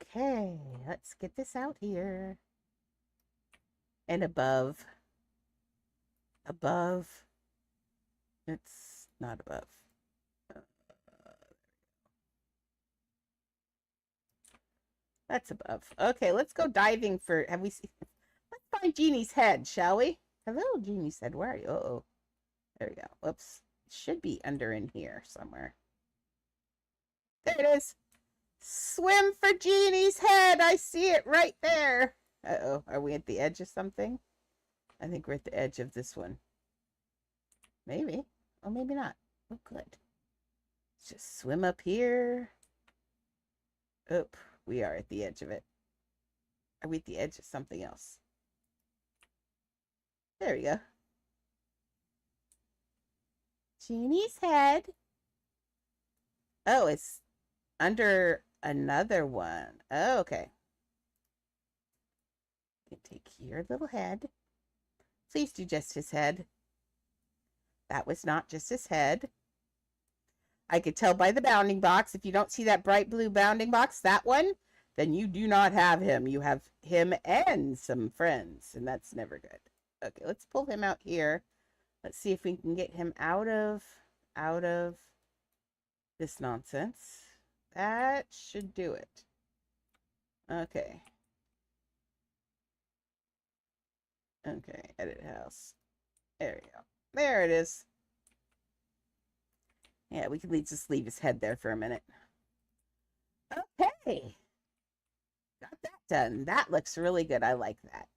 Okay, let's get this out here. And above. Above. It's not above. That's above. Okay, let's go diving for. Have we seen? Let's find Jeannie's head, shall we? Hello, Jeannie's head. Where are you? Oh, there we go. Whoops. It should be under in here somewhere. There it is. Swim for Jeannie's head. I see it right there. Uh-oh. Are we at the edge of something? I think we're at the edge of this one. Maybe. Oh, maybe not. Oh, good. Let's just swim up here. Oop. We are at the edge of it. Are we at the edge of something else? There we go. Jeannie's head. Oh, it's under another one. Oh, okay. Take your little head. Please do just his head. That was not just his head. I could tell by the bounding box. If you don't see that bright blue bounding box, that one, then you do not have him. You have him and some friends, and that's never good. Okay, let's pull him out here. Let's see if we can get him out of this nonsense. That should do it. Okay. Okay, edit house. There we go. There it is. Yeah, we can just leave his head there for a minute. Okay. Got that done. That looks really good. I like that.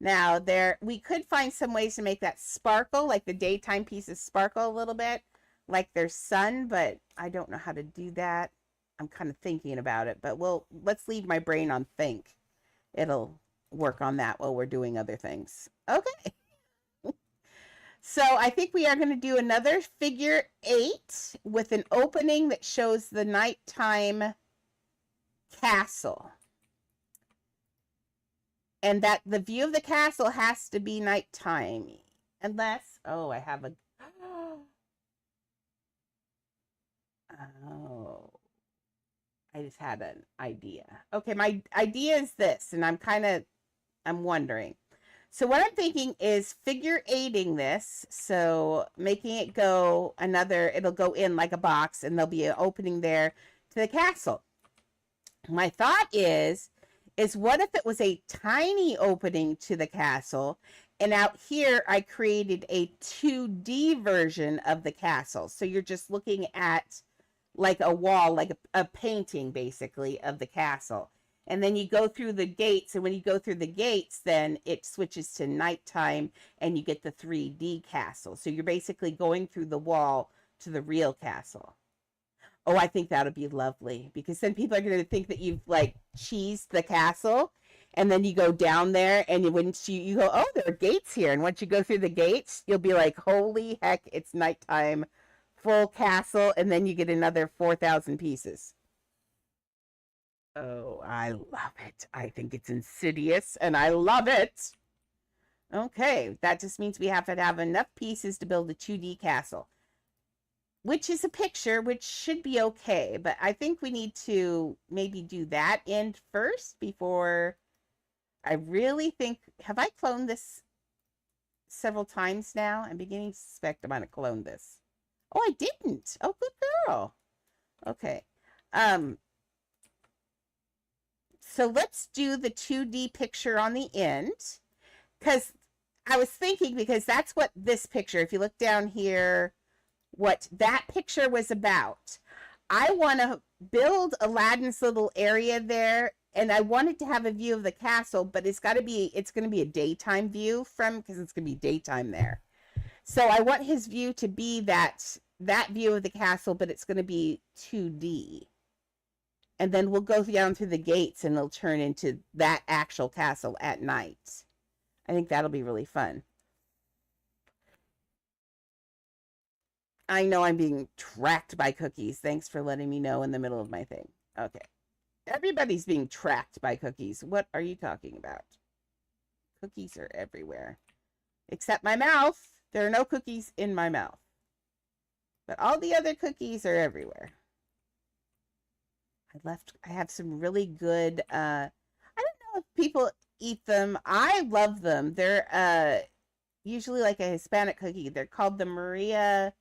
Now, we could find some ways to make that sparkle, like the daytime pieces sparkle a little bit, like there's sun, but I don't know how to do that. I'm kind of thinking about it, but let's leave my brain on think. It'll work on that while we're doing other things. Okay. So I think we are going to do another figure 8 with an opening that shows the nighttime castle. And that the view of the castle has to be nighttime. Unless, oh, I have a, oh, I just had an idea. Okay, my idea is this, and I'm wondering. So what I'm thinking is figure 8ing this, so making it go it'll go in like a box, and there'll be an opening there to the castle. My thought is what if it was a tiny opening to the castle, and out here I created a 2D version of the castle. So you're just looking at like a wall, like a painting basically of the castle. And then you go through the gates, and when you go through the gates, then it switches to nighttime, and you get the 3D castle. So you're basically going through the wall to the real castle. Oh, I think that would be lovely, because then people are going to think that you've like cheesed the castle, and then you go down there, and you go, oh, there are gates here. And once you go through the gates, you'll be like, holy heck, it's nighttime, full castle, and then you get another 4,000 pieces. Oh, I love it. I think it's insidious, and I love it. Okay, that just means we have to have enough pieces to build a 2D castle, which is a picture, which should be okay. But I think we need to maybe do that end first before I really think, have I cloned this several times now? I'm beginning to suspect I'm going to clone this. Oh, I didn't. Oh, good girl. Okay. So let's do the 2D picture on the end, because I was thinking, because that's what this picture, if you look down here, what that picture was about. I want to build Aladdin's little area there, and I wanted to have a view of the castle, but it's going to be a daytime view because it's going to be daytime there. So I want his view to be that view of the castle, but it's going to be 2D. And then we'll go down through the gates, and it'll turn into that actual castle at night. I think that'll be really fun. I know I'm being tracked by cookies. Thanks for letting me know in the middle of my thing. Okay. Everybody's being tracked by cookies. What are you talking about? cookies are everywhere. Except my mouth. There are no cookies in my mouth. But all the other cookies are everywhere. I have some really good, I don't know if people eat them. I love them. They're usually like a Hispanic cookie. They're called the Maria.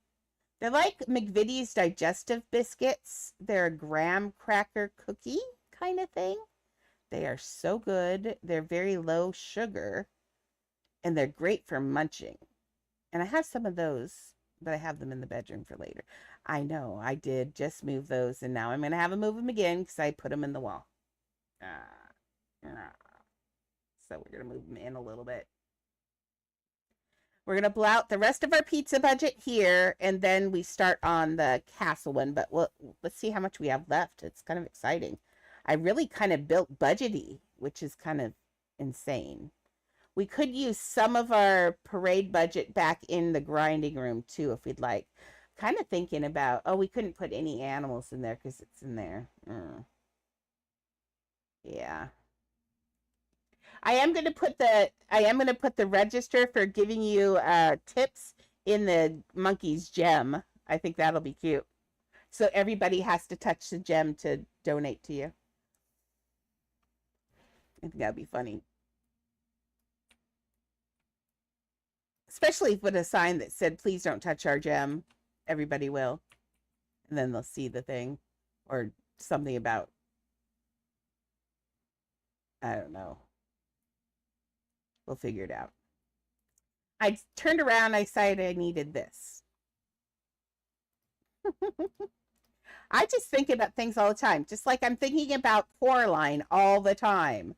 They're like McVitie's digestive biscuits. They're a graham cracker cookie kind of thing. They are so good. They're very low sugar, and they're great for munching. And I have some of those, but I have them in the bedroom for later. I know, I did just move those, and now I'm going to have to move them again because I put them in the wall. So we're going to move them in a little bit. We're going to blow out the rest of our pizza budget here, and then we start on the castle one. But let's see how much we have left. It's kind of exciting. I really kind of built budgety, which is kind of insane. We could use some of our parade budget back in the grinding room, too, if we'd like. Kind of thinking about, oh, we couldn't put any animals in there because it's in there. Yeah. I am going to put the register for giving you tips in the monkey's gem. I think that'll be cute. So everybody has to touch the gem to donate to you. I think that'd be funny. Especially with a sign that said, please don't touch our gem. Everybody will. And then they'll see the thing. Or something about, I don't know. We'll figure it out. I turned around. I decided I needed this. I just think about things all the time. Just like I'm thinking about Coraline all the time.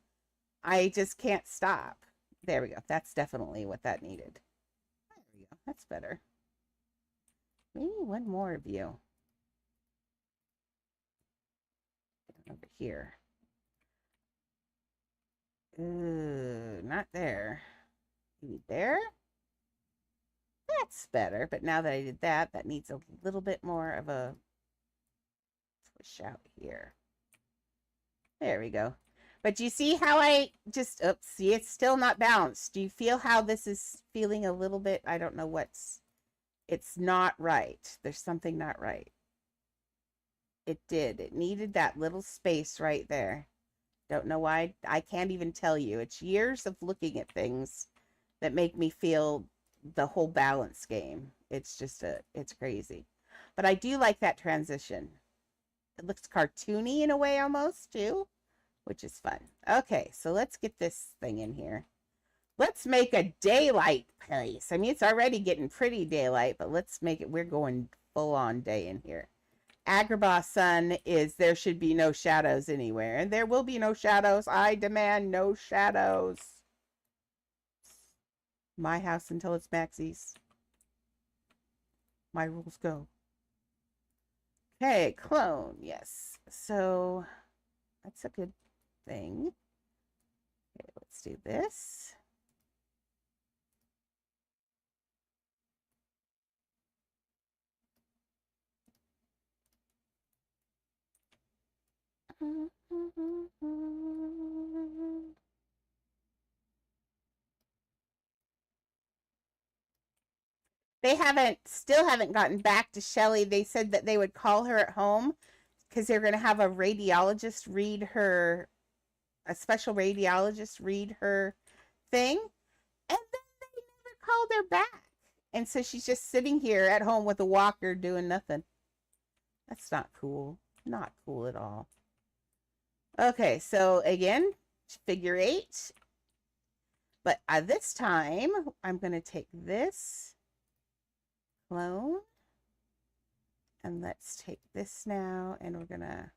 I just can't stop. There we go. That's definitely what that needed. There we go. That's better. Maybe one more of you. Over here. Ooh, not there. Maybe there? That's better. But now that I did that, that needs a little bit more of a push out here. There we go. But do you see how I just, oops, see, it's still not balanced. Do you feel how this is feeling a little bit? I don't know it's not right. There's something not right. It did. It needed that little space right there. Don't know why. I can't even tell you. It's years of looking at things that make me feel the whole balance game. It's just it's crazy. But I do like that transition. It looks cartoony in a way almost too, which is fun. Okay, so let's get this thing in here. Let's make a daylight place. I mean, it's already getting pretty daylight, but let's make it, we're going full on day in here. Agrabah Sun is there should be no shadows anywhere. And there will be no shadows. I demand no shadows. My house until it's Maxie's. My rules go. Okay, clone. Yes. So that's a good thing. Okay, let's do this. They still haven't gotten back to Shelly. They said that they would call her at home because they're going to have a radiologist read her, a special radiologist read her thing. And then they never called her back. And so she's just sitting here at home with a walker doing nothing. That's not cool. Not cool at all. Okay, so again, figure 8. But this time, I'm going to take this clone. And let's take this now, and we're going to...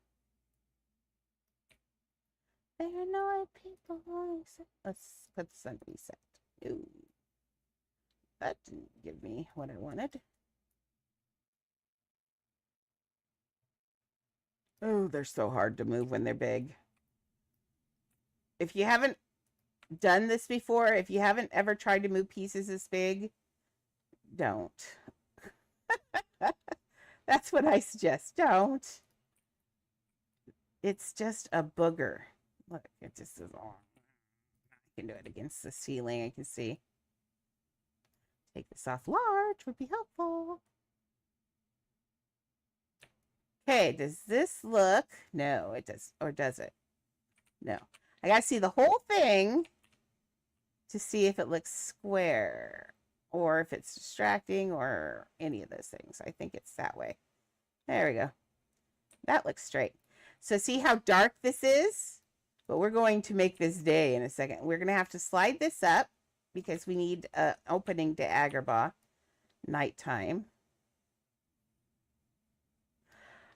There are no people. Let's put the sun reset. Ooh. That didn't give me what I wanted. Oh, they're so hard to move when they're big. If you haven't done this before, if you haven't ever tried to move pieces this big, don't. That's what I suggest. Don't. It's just a booger. Look, it just is all. can do it against the ceiling. I can see. Take this off large would be helpful. Okay, does this look? No, it does. Or does it? No. I got to see the whole thing to see if it looks square or if it's distracting or any of those things. I think it's that way. There we go. That looks straight. So see how dark this is? But we're going to make this day in a second. We're going to have to slide this up because we need an opening to Agrabah. Nighttime.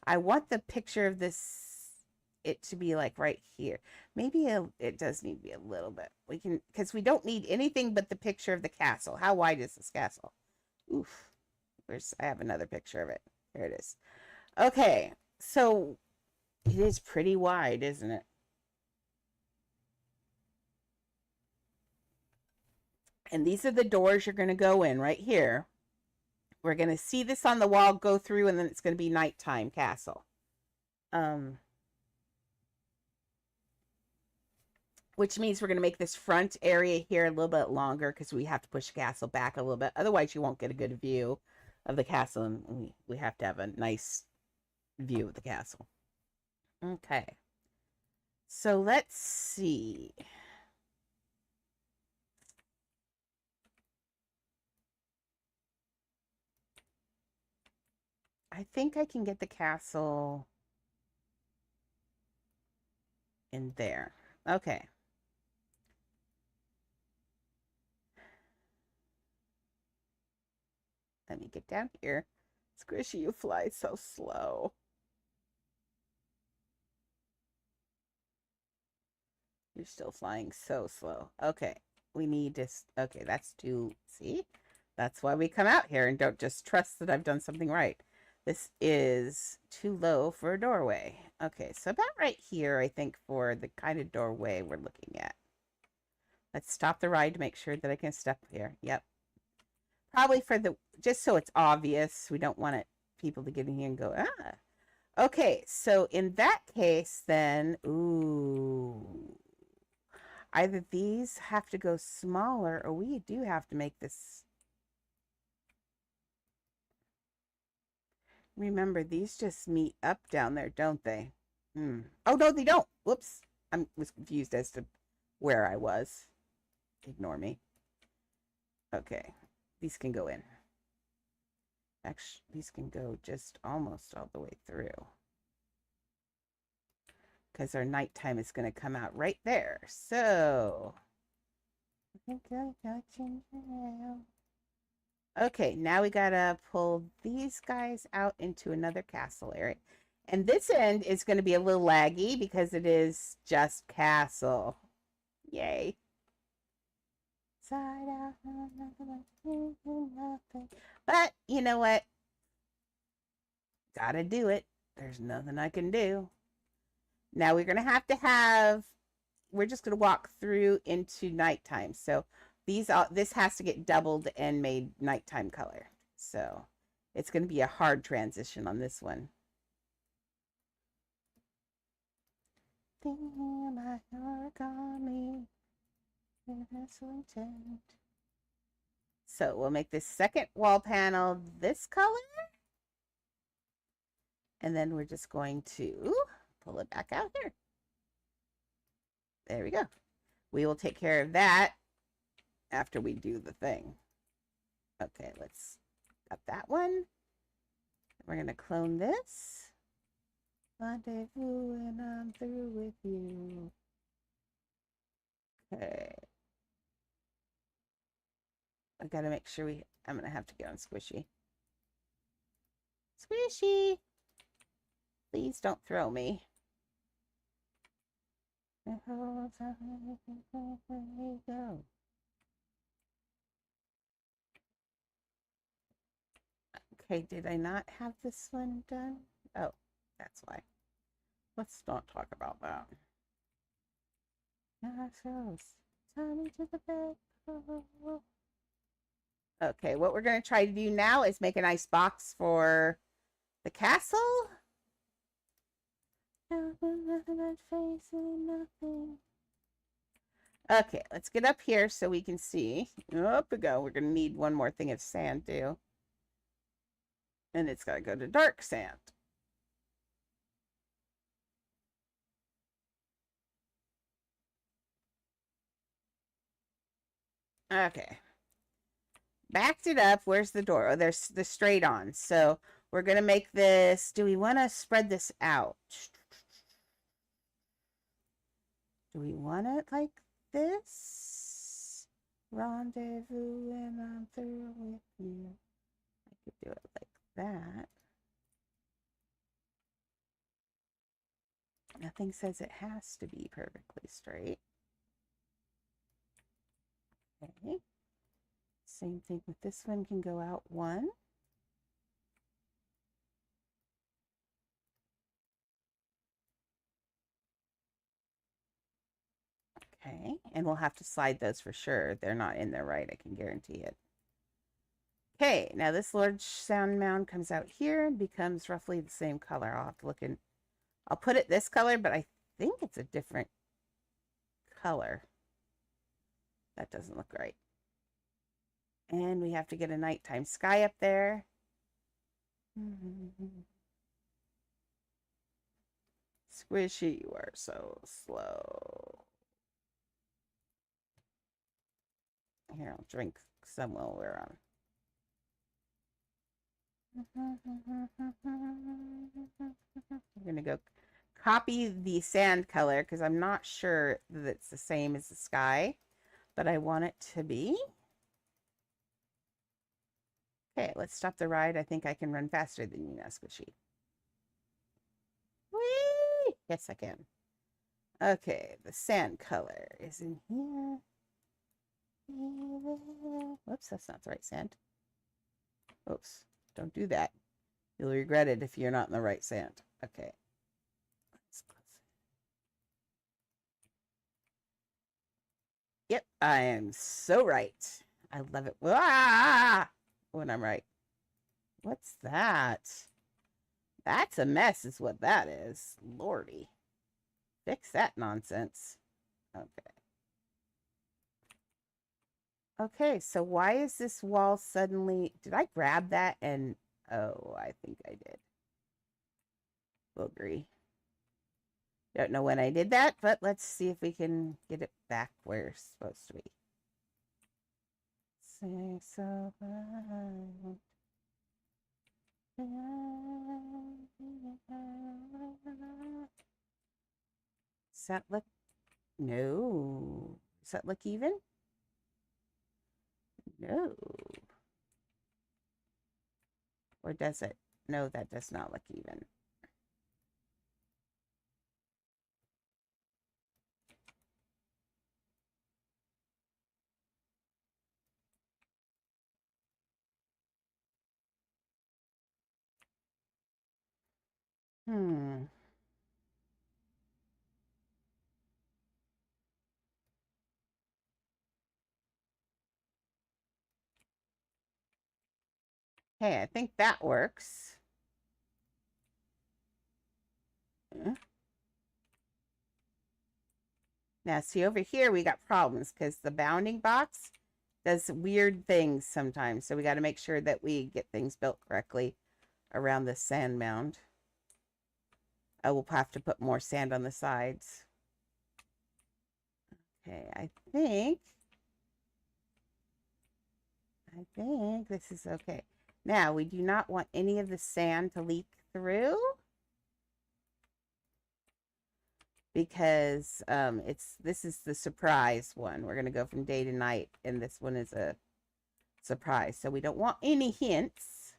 I want the picture of it to be like right here. Maybe it does need to be a little bit. We can, because we don't need anything but the picture of the castle. How wide is this castle? Oof. I have another picture of it. There it is. Okay, so it is pretty wide, isn't it? And these are the doors you're going to go in right here. We're going to see this on the wall go through, and then it's going to be nighttime castle. Which means we're going to make this front area here a little bit longer because we have to push the castle back a little bit. Otherwise, you won't get a good view of the castle, and we have to have a nice view of the castle. Okay. So let's see. I think I can get the castle in there. Okay. Let me get down here. Squishy, you fly so slow. You're still flying so slow. Okay. We need to... Okay, that's too... See? That's why we come out here and don't just trust that I've done something right. This is too low for a doorway. Okay, so about right here, I think, for the kind of doorway we're looking at. Let's stop the ride to make sure that I can step here. Yep. Probably for the, just so it's obvious. We don't want people to get in here and go, ah. Okay, so in that case, then, ooh. Either these have to go smaller, or we do have to make this. Remember, these just meet up down there, don't they? Oh, no, they don't. Whoops. I was confused as to where I was. Ignore me. Okay. These can go in. Actually, these can go just almost all the way through. Because our nighttime is going to come out right there. So, okay, now we got to pull these guys out into another castle area. And this end is going to be a little laggy because it is just castle. Yay. Side out, nothing. But you know what? Gotta do it. There's nothing I can do. Now we're going to have, we're just going to walk through into nighttime. So this has to get doubled and made nighttime color. So it's going to be a hard transition on this one. My origami. So we'll make this second wall panel this color. And then we're just going to pull it back out here. There we go. We will take care of that after we do the thing. Okay, let's got that one. We're going to clone this. Rendezvous and I'm through with you. Okay. I gotta make sure I'm gonna have to get on Squishy. Squishy! Please don't throw me. There you go. Okay, did I not have this one done? Oh, that's why. Let's not talk about that. Time to the bed. Okay, what we're going to try to do now is make a nice box for the castle. Nothing but facing nothing. Okay, let's get up here so we can see. Up we go. We're going to need one more thing of sand too. And it's got to go to dark sand. Okay. Backed it up. Where's the door? Oh, there's the straight on. So we're going to make this. Do we want to spread this out? Do we want it like this? Rendezvous and I'm through with you. I could do it like that. Nothing says it has to be perfectly straight. Okay. Same thing with this one, can go out one. Okay, and we'll have to slide those for sure. They're not in there right, I can guarantee it. Okay, now this large sound mound comes out here and becomes roughly the same color. I'll have to look in. I'll put it this color, but I think it's a different color. That doesn't look right. And we have to get a nighttime sky up there. Squishy, you are so slow. Here, I'll drink some while we're on. I'm going to go copy the sand color because I'm not sure that it's the same as the sky, but I want it to be. Okay, let's stop the ride. I think I can run faster than you now, Squishy. Whee! Yes, I can. Okay, the sand color is in here. Whoops, that's not the right sand. Oops, don't do that. You'll regret it if you're not in the right sand. Okay. Yep, I am so right. I love it. Ah! When I'm right. What's that? That's a mess is what that is. Lordy. Fix that nonsense. Okay. Okay, so why is this wall suddenly... Did I grab that and... Oh, I think I did. Boogery. Don't know when I did that, but let's see if we can get it back where it's supposed to be. Say so loud. Does that look... No. Does that look even? No. Or does it? No, that does not look even. Hmm. Hey, I think that works. Now, see over here, we got problems because the bounding box does weird things sometimes. So we got to make sure that we get things built correctly around the sand mound. I will have to put more sand on the sides. Okay, I think this is okay. Now, we do not want any of the sand to leak through because this is the surprise one. We're going to go from day to night, and this one is a surprise. So we don't want any hints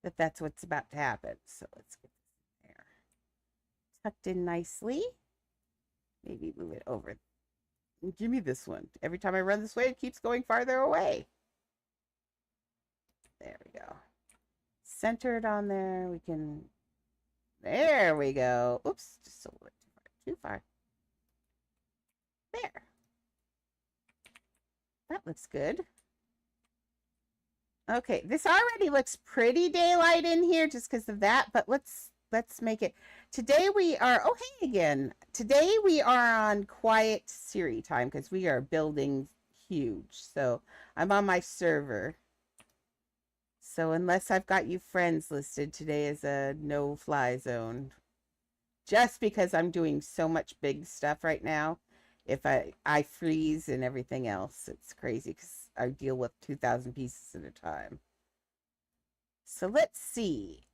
that that's what's about to happen. So let's get this there. Tucked in nicely. Maybe move it over. Give me this one. Every time I run this way, it keeps going farther away. There we go. Centered on there. We can... There we go. Oops, just a little bit too far. There. That looks good. Okay, this already looks pretty daylight in here just because of that, but let's let's make it. Today we are, oh, hey again. Today we are on quiet Siri time because we are building huge. So I'm on my server. So unless I've got you friends listed, today is a no-fly zone. Just because I'm doing so much big stuff right now. If I freeze and everything else, it's crazy because I deal with 2,000 pieces at a time. So let's see.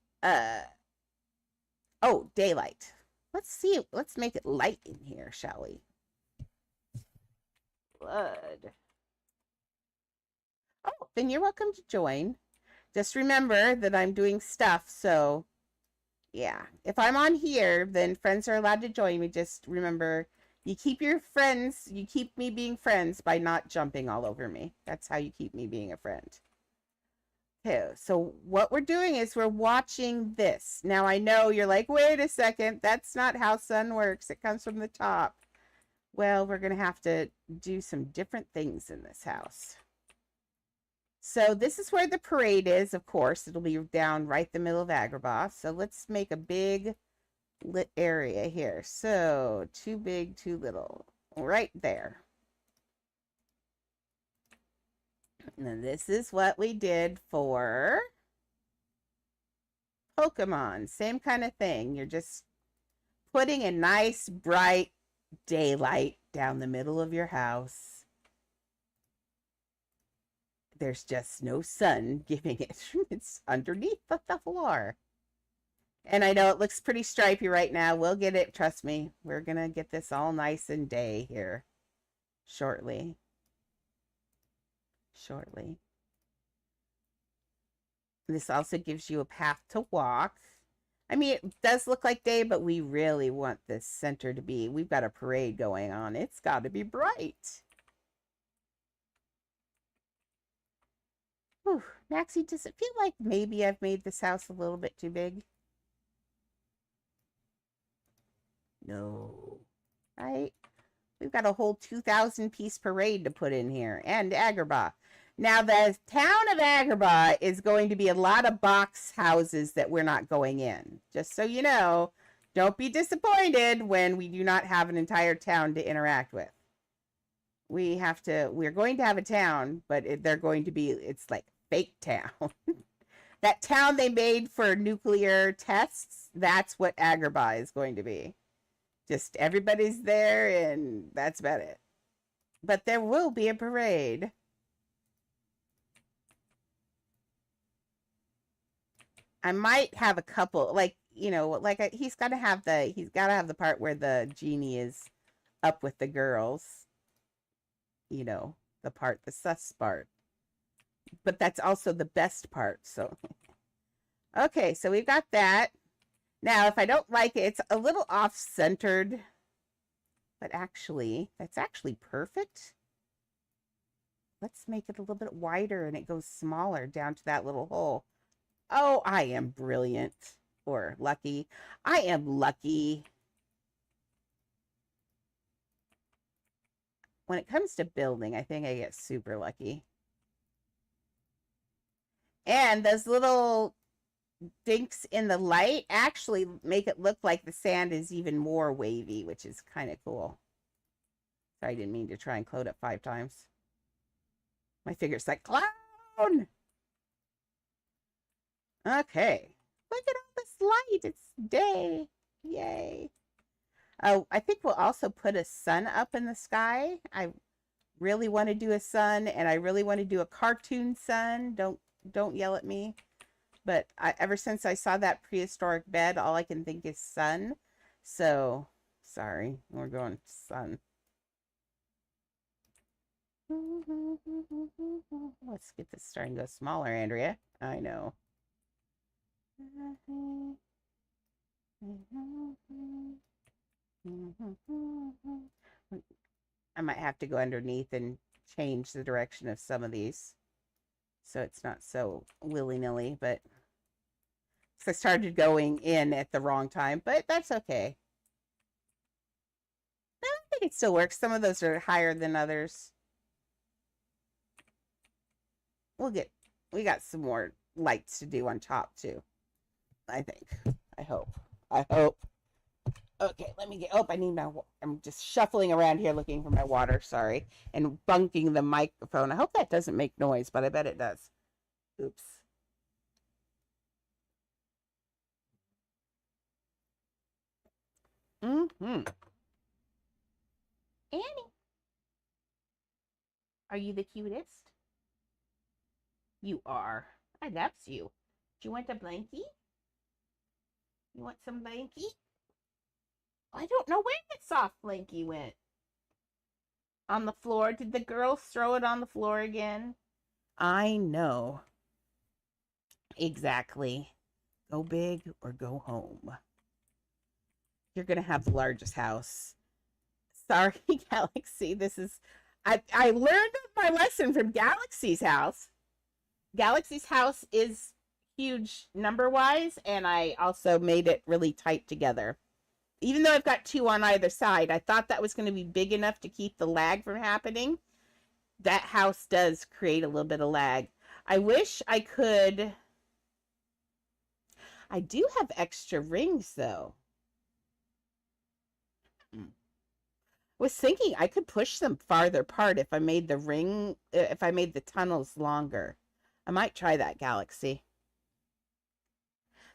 Oh, daylight. Let's see. Let's make it light in here, shall we? Blood. Oh, then you're welcome to join. Just remember that I'm doing stuff, so yeah. If I'm on here, then friends are allowed to join me. Just remember, you keep your friends, you keep me being friends by not jumping all over me. That's how you keep me being a friend. Okay, so what we're doing is we're watching this. Now I know you're like, wait a second, that's not how sun works. It comes from the top. Well, we're going to have to do some different things in this house. So this is where the parade is, of course. It'll be down right the middle of Agrabah. So let's make a big lit area here. So too big, too little. Right there. And then this is what we did for Pokemon. Same kind of thing. You're just putting a nice bright daylight down the middle of your house. There's just no sun giving it. It's underneath the floor. And I know it looks pretty stripy right now. We'll get it. Trust me. We're going to get this all nice and day here shortly. This also gives you a path to walk. I mean, it does look like day, but we really want this center to be, we've got a parade going on. It's got to be bright. Whew. Maxie, does it feel like maybe I've made this house a little bit too big? No. Right? We've got a whole 2,000 piece parade to put in here, and Agrabah. Now, the town of Agrabah is going to be a lot of box houses that we're not going in. Just so you know, don't be disappointed when we do not have an entire town to interact with. We're going to have a town, but they're going to be, it's like fake town. That town they made for nuclear tests, that's what Agrabah is going to be. Just everybody's there and that's about it. But there will be a parade. I might have a couple, like, you know, like he's got to have the part where the genie is up with the girls. You know, the sus part. But that's also the best part, so. Okay, so we've got that. Now, if I don't like it, it's a little off-centered. But actually, that's actually perfect. Let's make it a little bit wider and it goes smaller down to that little hole. Oh, I am brilliant. Or lucky. I am lucky. When it comes to building, I think I get super lucky. And those little dinks in the light actually make it look like the sand is even more wavy, which is kind of cool. Sorry, I didn't mean to try and clone it 5 times. My finger's like, clown! Okay. Look at all this light. It's day. Yay. Oh, I think we'll also put a sun up in the sky. I really want to do a sun, and I really want to do a cartoon sun. Don't yell at me. But ever since I saw that prehistoric bed, all I can think is sun. So, sorry. We're going sun. Let's get this starting to go smaller, Andrea. I know. I might have to go underneath and change the direction of some of these so it's not so willy-nilly, but I started going in at the wrong time, but that's okay. I think it still works. Some of those are higher than others. We got some more lights to do on top too. I I hope. I hope. Okay, let me get. Oh, I need my. I'm just shuffling around here looking for my water. Sorry, and bunking the microphone. I hope that doesn't make noise, but I bet it does. Oops. Mm-hmm. Annie, are you the cutest? You are. I loves you. Do you want a blankie? You want some blankie? I don't know where that soft blankie went. On the floor? Did the girls throw it on the floor again? I know. Exactly. Go big or go home. You're going to have the largest house. Sorry, Galaxy. This is. I learned my lesson from Galaxy's house. Galaxy's house is huge number wise, and I also made it really tight together. Even though I've got two on either side, I thought that was going to be big enough to keep the lag from happening. That house does create a little bit of lag. I wish I could. I do have extra rings though. Was thinking I could push them farther apart if I made the tunnels longer. I might try that, Galaxy.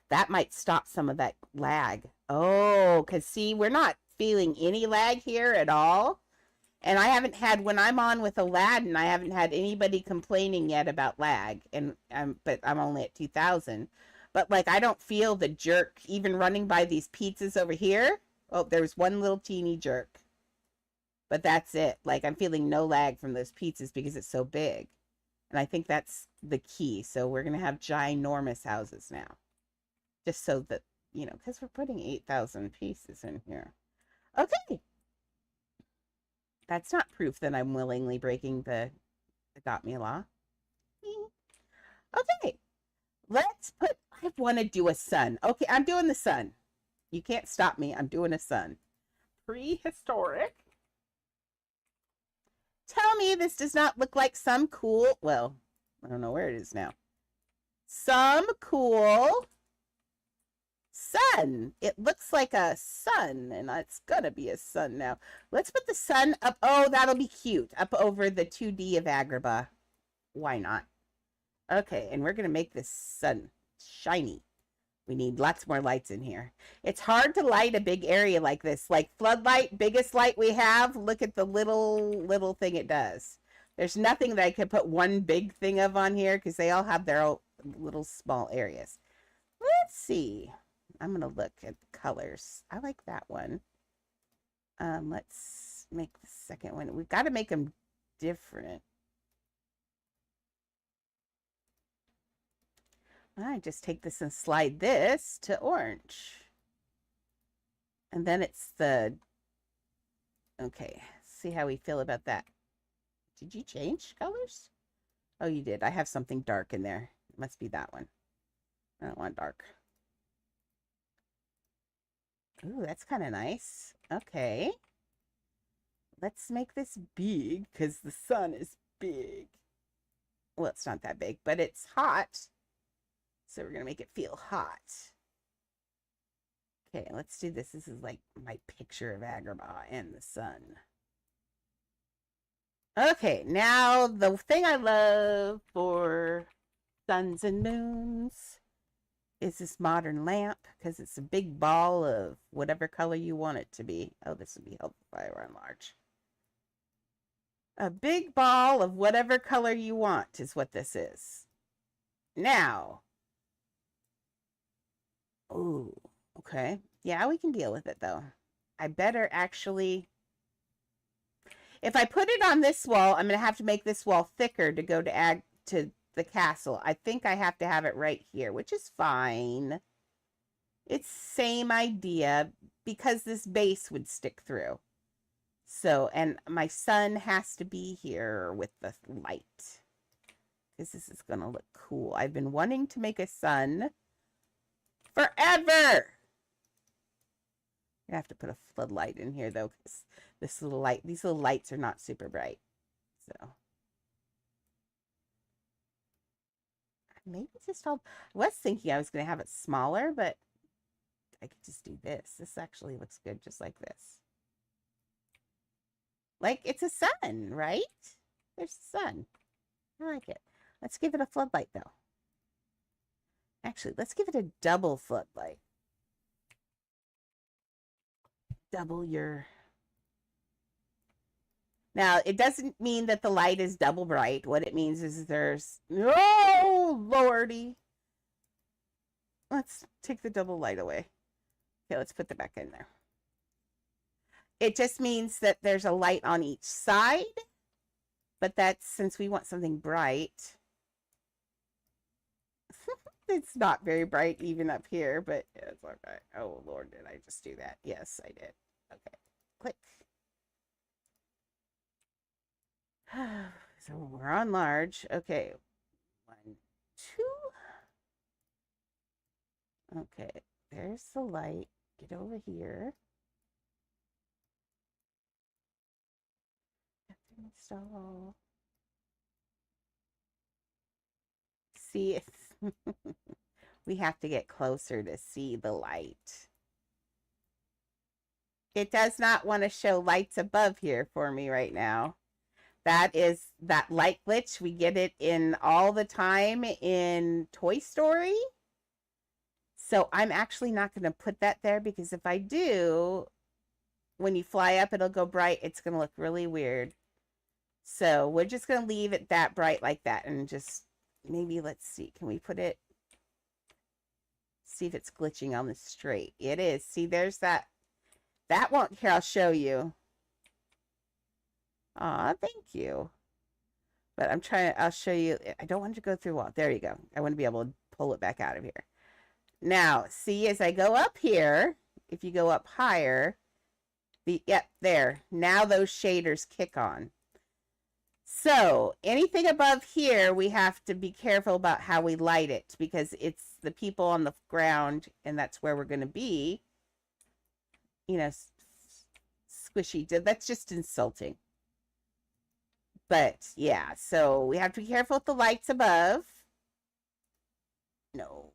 That might stop some of that lag. Oh, because see, we're not feeling any lag here at all. And I haven't had, when I'm on with Aladdin, I haven't had anybody complaining yet about lag. But I'm only at 2,000. But like, I don't feel the jerk even running by these pizzas over here. Oh, there's one little teeny jerk. But that's it. Like, I'm feeling no lag from those pizzas because it's so big. And I think that's the key. So we're going to have ginormous houses now. Just so that, because we're putting 8,000 pieces in here. Okay. That's not proof that I'm willingly breaking the Adopt Me law. Okay. I want to do a sun. Okay, I'm doing the sun. You can't stop me. I'm doing a sun. Prehistoric. Tell me this does not look like some cool, well, I don't know where it is now. Some cool sun. It looks like a sun, and it's gonna be a sun now. Let's put the sun up. Oh, that'll be cute. Up over the 2D of Agrabah. Why not? Okay, and we're gonna make this sun shiny. We need lots more lights in here. It's hard to light a big area like this. Like floodlight, biggest light we have. Look at the little thing it does. There's nothing that I could put one big thing of on here because they all have their own little small areas. Let's see. I'm going to look at the colors. I like that one. Let's make the second one. We've got to make them different. I just take this and slide this to orange. And then it's okay, see how we feel about that. Did you change colors? Oh, you did. I have something dark in there. It must be that one. I don't want dark. Ooh, that's kind of nice. Okay. Let's make this big because the sun is big. Well, it's not that big, but it's hot. So we're going to make it feel hot. Okay, let's do this. This is like my picture of Agrabah and the sun. Okay, now the thing I love for suns and moons is this modern lamp because it's a big ball of whatever color you want it to be. Oh, this would be helpful if I were large. A big ball of whatever color you want is what this is. Now, oh, okay. Yeah, we can deal with it though. I better actually, if I put it on this wall, I'm going to have to make this wall thicker to go to the castle. I think I have to have it right here, which is fine. It's same idea because this base would stick through. So, and my sun has to be here with the light because this is going to look cool. I've been wanting to make a sun forever. I have to put a floodlight in here though, because these little lights are not super bright. So maybe just I was thinking I was going to have it smaller, but I could just do this. This actually looks good just like this. Like it's a sun, right? There's the sun. I like it. Let's give it a floodlight though. Actually, let's give it a double floodlight. Double your... Now, it doesn't mean that the light is double bright. What it means is there's... Oh, Lordy. Let's take the double light away. Okay, let's put that back in there. It just means that there's a light on each side. But that's since we want something bright. It's not very bright even up here, but it's okay. Oh, Lord, did I just do that? Yes, I did. Okay, click. So we're on large. Okay, 1, 2. Okay, there's the light. Get over here. Install. See, it's we have to get closer to see the light. It does not want to show lights above here for me right now. That is that light glitch. We get it in all the time in Toy Story. So I'm actually not going to put that there because if I do, when you fly up, it'll go bright. It's going to look really weird. So we're just going to leave it that bright like that and just maybe, let's see, can we put it, see if it's glitching on the straight. It is. See, there's that won't, here, I'll show you. Aw, thank you. But I'm trying, I'll show you. I don't want to go through all. There you go. I want to be able to pull it back out of here. Now, see, as I go up here, if you go up higher, yep, there. Now those shaders kick on. So anything above here, we have to be careful about how we light it because it's the people on the ground and that's where we're going to be. You know, squishy. That's just insulting. But yeah, so we have to be careful with the lights above. No.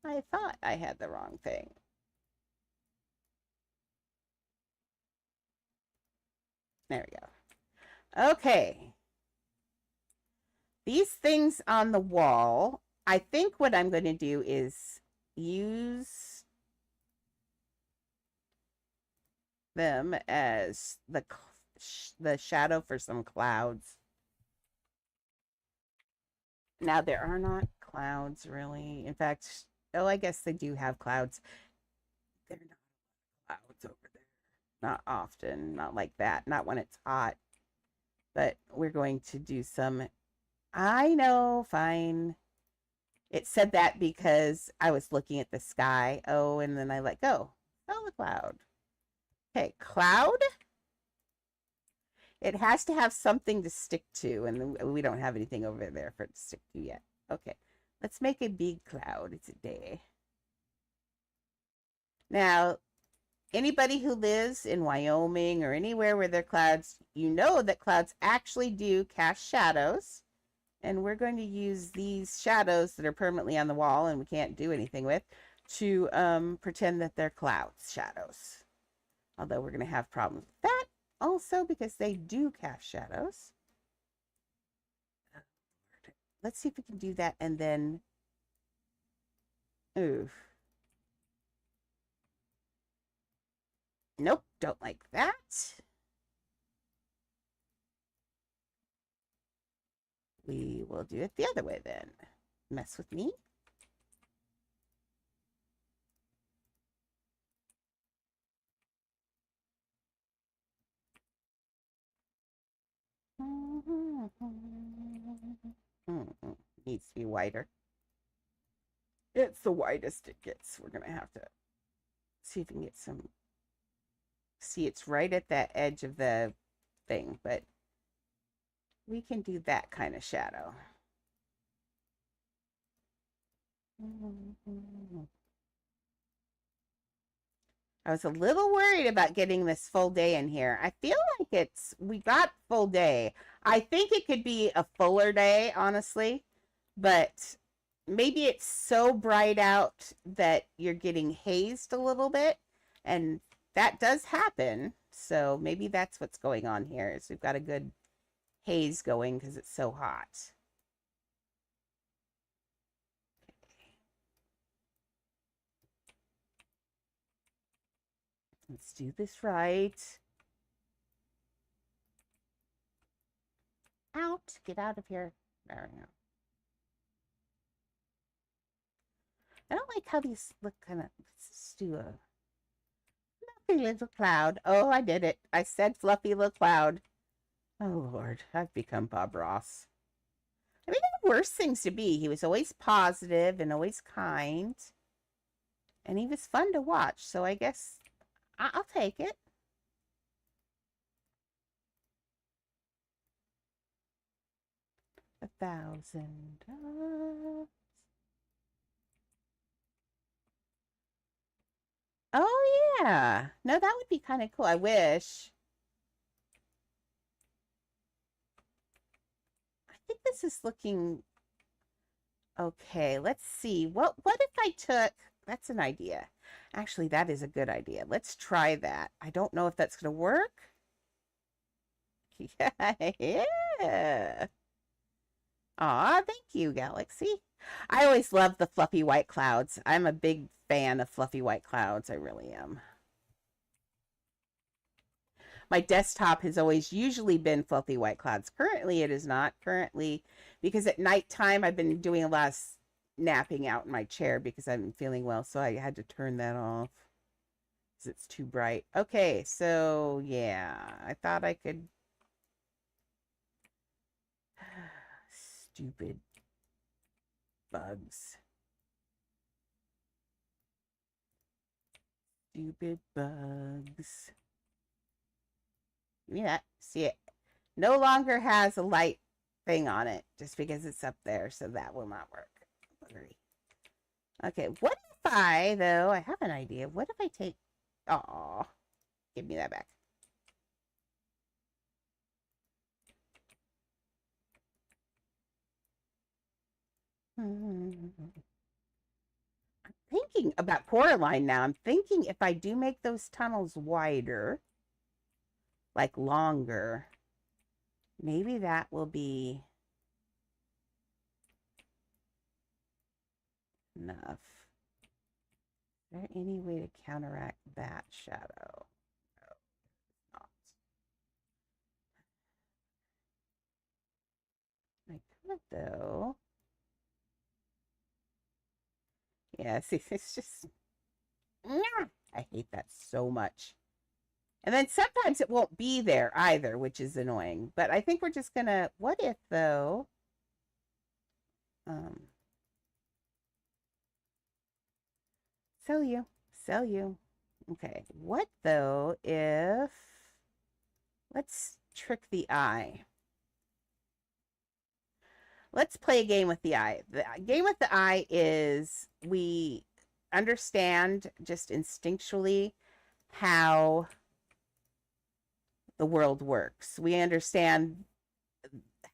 I thought I had the wrong thing. There we go. Okay. These things on the wall, I think what I'm going to do is use them as the shadow for some clouds. Now, there are not clouds, really. In fact, oh, I guess they do have clouds. They're not clouds over there. Not often. Not like that. Not when it's hot. But we're going to do some... I know, fine. It said that because I was looking at the sky. Oh, and then I let go. Oh, the cloud. Okay, cloud. It has to have something to stick to, and we don't have anything over there for it to stick to yet. Okay, let's make a big cloud today. Now, anybody who lives in Wyoming or anywhere where there are clouds, you know that clouds actually do cast shadows. And we're going to use these shadows that are permanently on the wall and we can't do anything with to pretend that they're clouds shadows. Although we're going to have problems with that also because they do cast shadows. Let's see if we can do that and then... Oof. Nope, don't like that. We will do it the other way then. Mess with me. Needs to be wider. It's the widest it gets. We're going to have to see if we can get some... See, it's right at that edge of the thing, but we can do that kind of shadow. I was a little worried about getting this full day in here. I feel like we got full day. I think it could be a fuller day, honestly, but maybe it's so bright out that you're getting hazed a little bit, and that does happen. So maybe that's what's going on here, is we've got a good haze going because it's so hot. Let's do this right. Out. Get out of here. There we go. I don't like how these look kind of. Let's do a fluffy little cloud. Oh, I did it. I said fluffy little cloud. Oh, Lord. I've become Bob Ross. I mean, there are worse things to be. He was always positive and always kind. And he was fun to watch. So I guess I'll take it. $1,000. Oh, yeah. No, that would be kind of cool. I wish. I think this is looking okay. Let's see. What if I took, that's an idea. Actually, that is a good idea. Let's try that. I don't know if that's going to work. Yeah. Aw, thank you, Galaxy. I always love the fluffy white clouds. I'm a big fan of fluffy white clouds. I really am. My desktop has always usually been fluffy white clouds. Currently, it is not. Currently, because at nighttime, I've been doing a lot of napping out in my chair because I'm feeling well, so I had to turn that off because it's too bright. Okay, so yeah, I thought I could. Stupid bugs. Stupid bugs. Yeah, see it. No longer has a light thing on it just because it's up there, so that will not work. Okay, what if I, though, I have an idea. What if I take, oh, give me that back. I'm thinking about Coraline now. I'm thinking if I do make those tunnels wider, like longer, maybe that will be enough. Is there any way to counteract that shadow? No, not. I could, though. Yeah, see, it's just, I hate that so much. And then sometimes it won't be there either, which is annoying. But I think we're just gonna, what if though, um, sell you, sell you. Okay, what though if, let's trick the eye. Let's play a game with the eye. The game with the eye is we understand just instinctually how the world works. We understand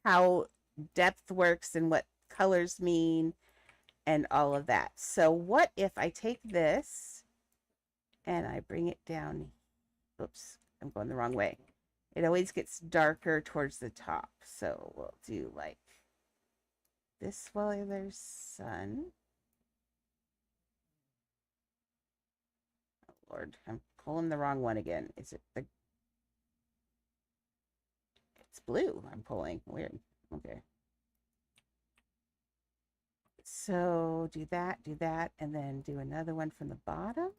how depth works and what colors mean and all of that. So what if I take this and I bring it down? Oops, I'm going the wrong way. It always gets darker towards the top. So we'll do like this while there's sun. Oh, Lord, I'm pulling the wrong one again. Is it the... It's blue I'm pulling. Weird. Okay. So do that, and then do another one from the bottom.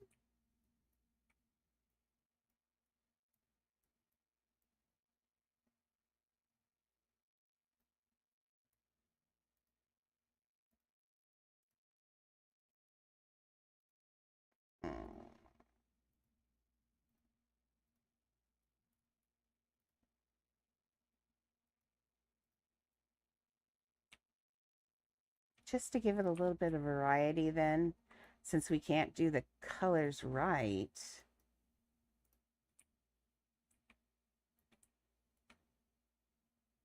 Just to give it a little bit of variety then, since we can't do the colors right.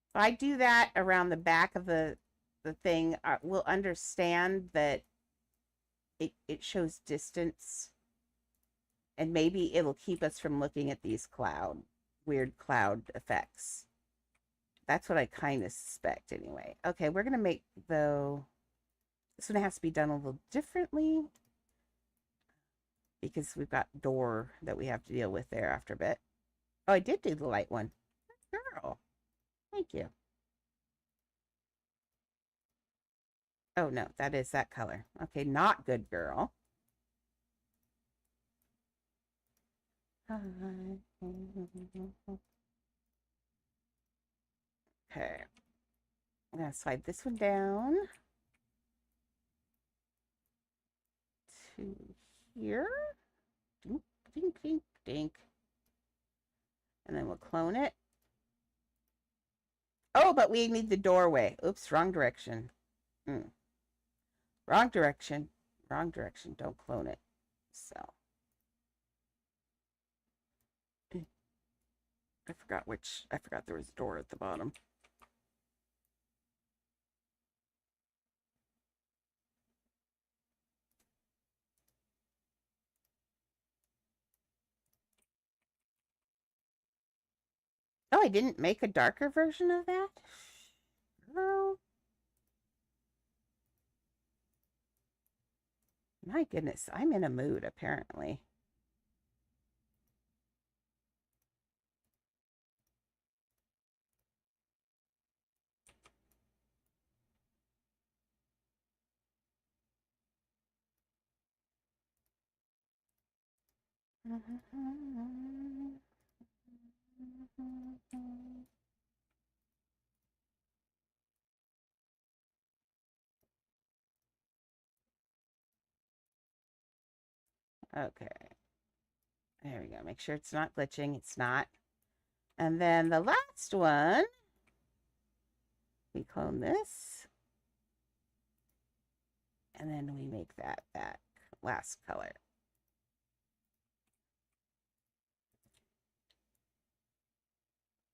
If I do that around the back of the the thing, we'll understand that it shows distance, and maybe it'll keep us from looking at these weird cloud effects. That's what I kind of suspect anyway. Okay, we're going to make, though, this one has to be done a little differently because we've got door that we have to deal with there after a bit. Oh, I did do the light one. Girl, thank you. Oh, no, that is that color. Okay, not good girl. Okay. I'm going to slide this one down to here. Dink, dink, dink, dink. And then we'll clone it. Oh, but we need the doorway. Oops, wrong direction. Wrong direction. Wrong direction. Don't clone it. So. I forgot there was a door at the bottom. Oh, I didn't make a darker version of that? Girl. My goodness, I'm in a mood, apparently. Okay. There we go. Make sure it's not glitching. It's not. And then the last one, we clone this. And then we make that last color.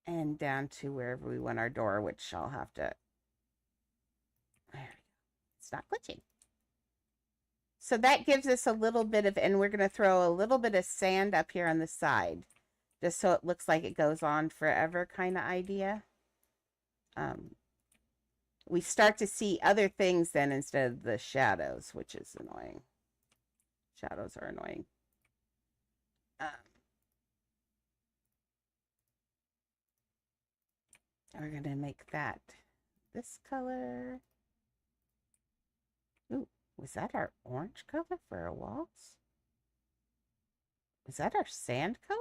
And down to wherever we want our door, which I'll have to, there we go. It's not glitching. So that gives us a little bit of, and we're going to throw a little bit of sand up here on the side, just so it looks like it goes on forever kind of idea. We start to see other things then instead of the shadows, which is annoying. Shadows are annoying. We're going to make that this color. Ooh, was that our orange color for our walls? Was that our sand color?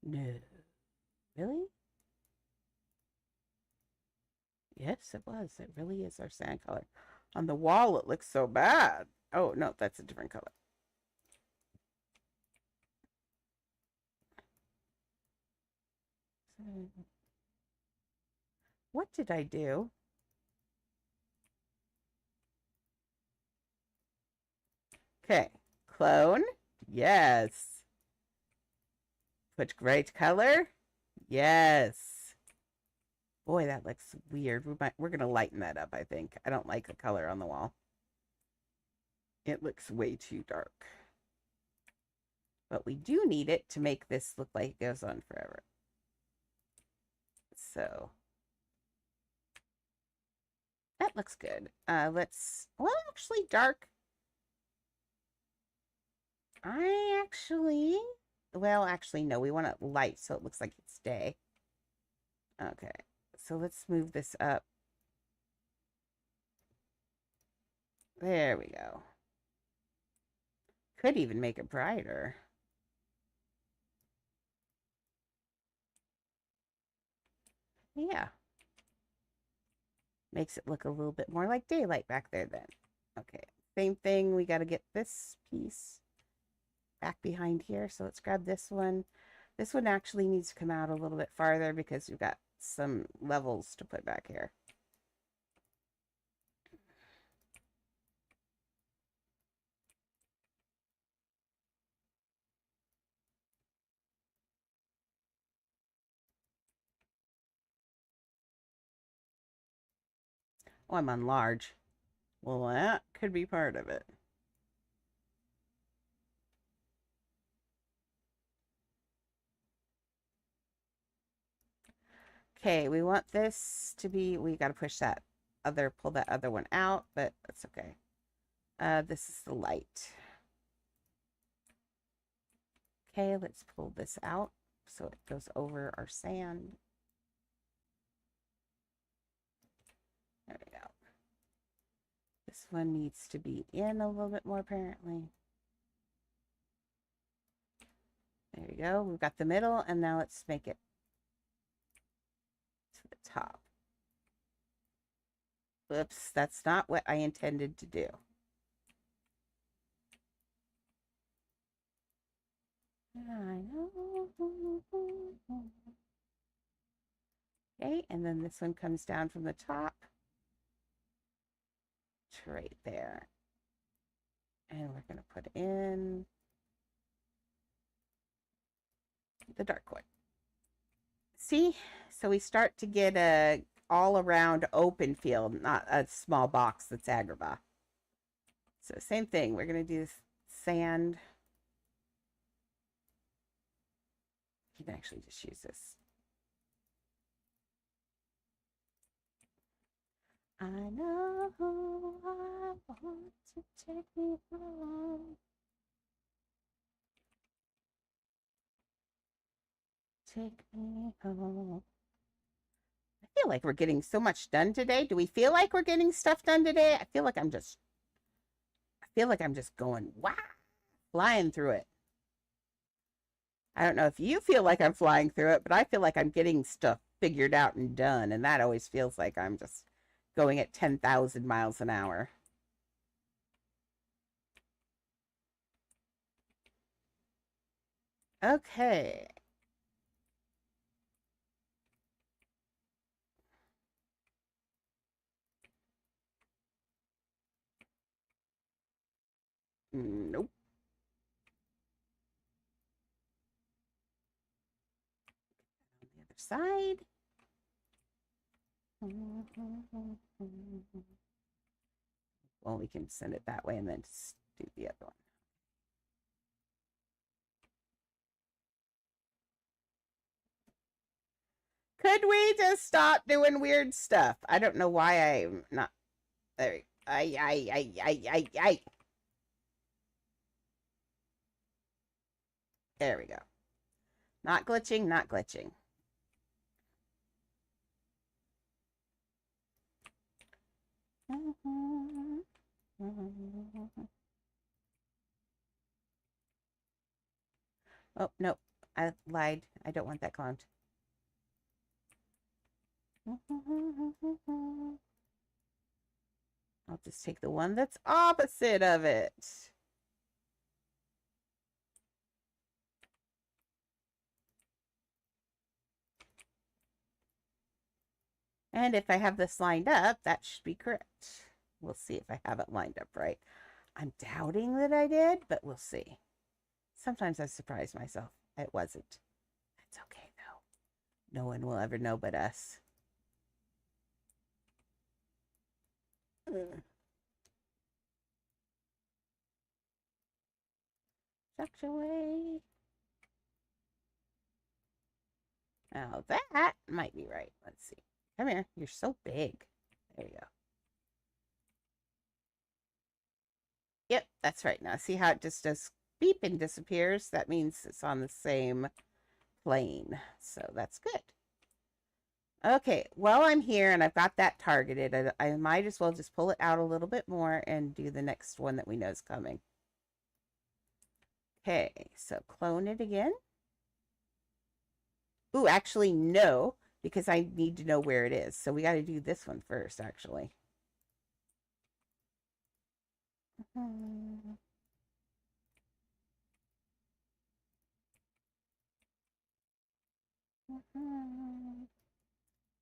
No. Really? Yes, it was. It really is our sand color. On the wall, it looks so bad. Oh, no, that's a different color. What did I do? Okay, clone. Yes. Put great color. Yes. Boy, that looks weird. We're gonna lighten that up, I think. I don't like the color on the wall. It looks way too dark. But we do need it to make this look like it goes on forever. So that looks good. Well, actually, dark. Actually, no, we want it light so it looks like it's day. Okay, so let's move this up. There we go. Could even make it brighter. Yeah. Makes it look a little bit more like daylight back there then. Okay, same thing. We got to get this piece back behind here. So let's grab this one. This one actually needs to come out a little bit farther because we've got some levels to put back here. Oh, I'm on large. Well, that could be part of it. Okay, we want this to be, we got to pull that other one out, but that's okay. This is the light. Okay, let's pull this out so it goes over our sand. There we go. This one needs to be in a little bit more apparently. There we go. We've got the middle, and now let's make it to the top. Whoops, that's not what I intended to do. I know. Okay, and then this one comes down from the top to right there. And we're going to put in the dark one. See? So we start to get a all around open field, not a small box that's Agrabah. So same thing. We're going to do sand. You can actually just use this. I know I want to take me home. Take me home. I feel like we're getting so much done today. Do we feel like we're getting stuff done today? I feel like I'm just going, wow, flying through it. I don't know if you feel like I'm flying through it, but I feel like I'm getting stuff figured out and done. And that always feels like I'm just going at 10,000 miles an hour. Okay. Nope. On the other side. Well, we can send it that way and then just do the other one. Could we just stop doing weird stuff? I don't know why I'm not. There. I. There we go. Not glitching, not glitching. Oh, no. I lied. I don't want that clowned. I'll just take the one that's opposite of it. And if I have this lined up, that should be correct. We'll see if I have it lined up right. I'm doubting that I did, but we'll see. Sometimes I surprise myself. It wasn't. That's okay, though. No one will ever know but us. Tucked away. Now that might be right. Let's see. Come here. You're so big. There you go. Yep, that's right. Now see how it just does beep and disappears? That means it's on the same plane. So that's good. Okay, while I'm here and I've got that targeted, I might as well just pull it out a little bit more and do the next one that we know is coming. Okay, so clone it again. Ooh, actually, no, because I need to know where it is. So we got to do this one first, actually.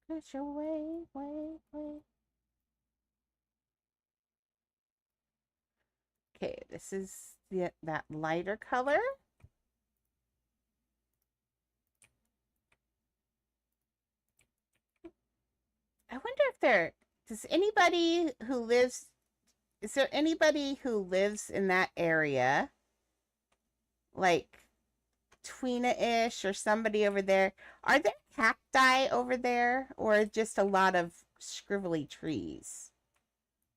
Push away, wait. Okay, this is that lighter color. I wonder if Does anybody who lives, is there anybody who lives in that area? Like Tweena-ish or somebody over there? Are there cacti over there or just a lot of scribbly trees?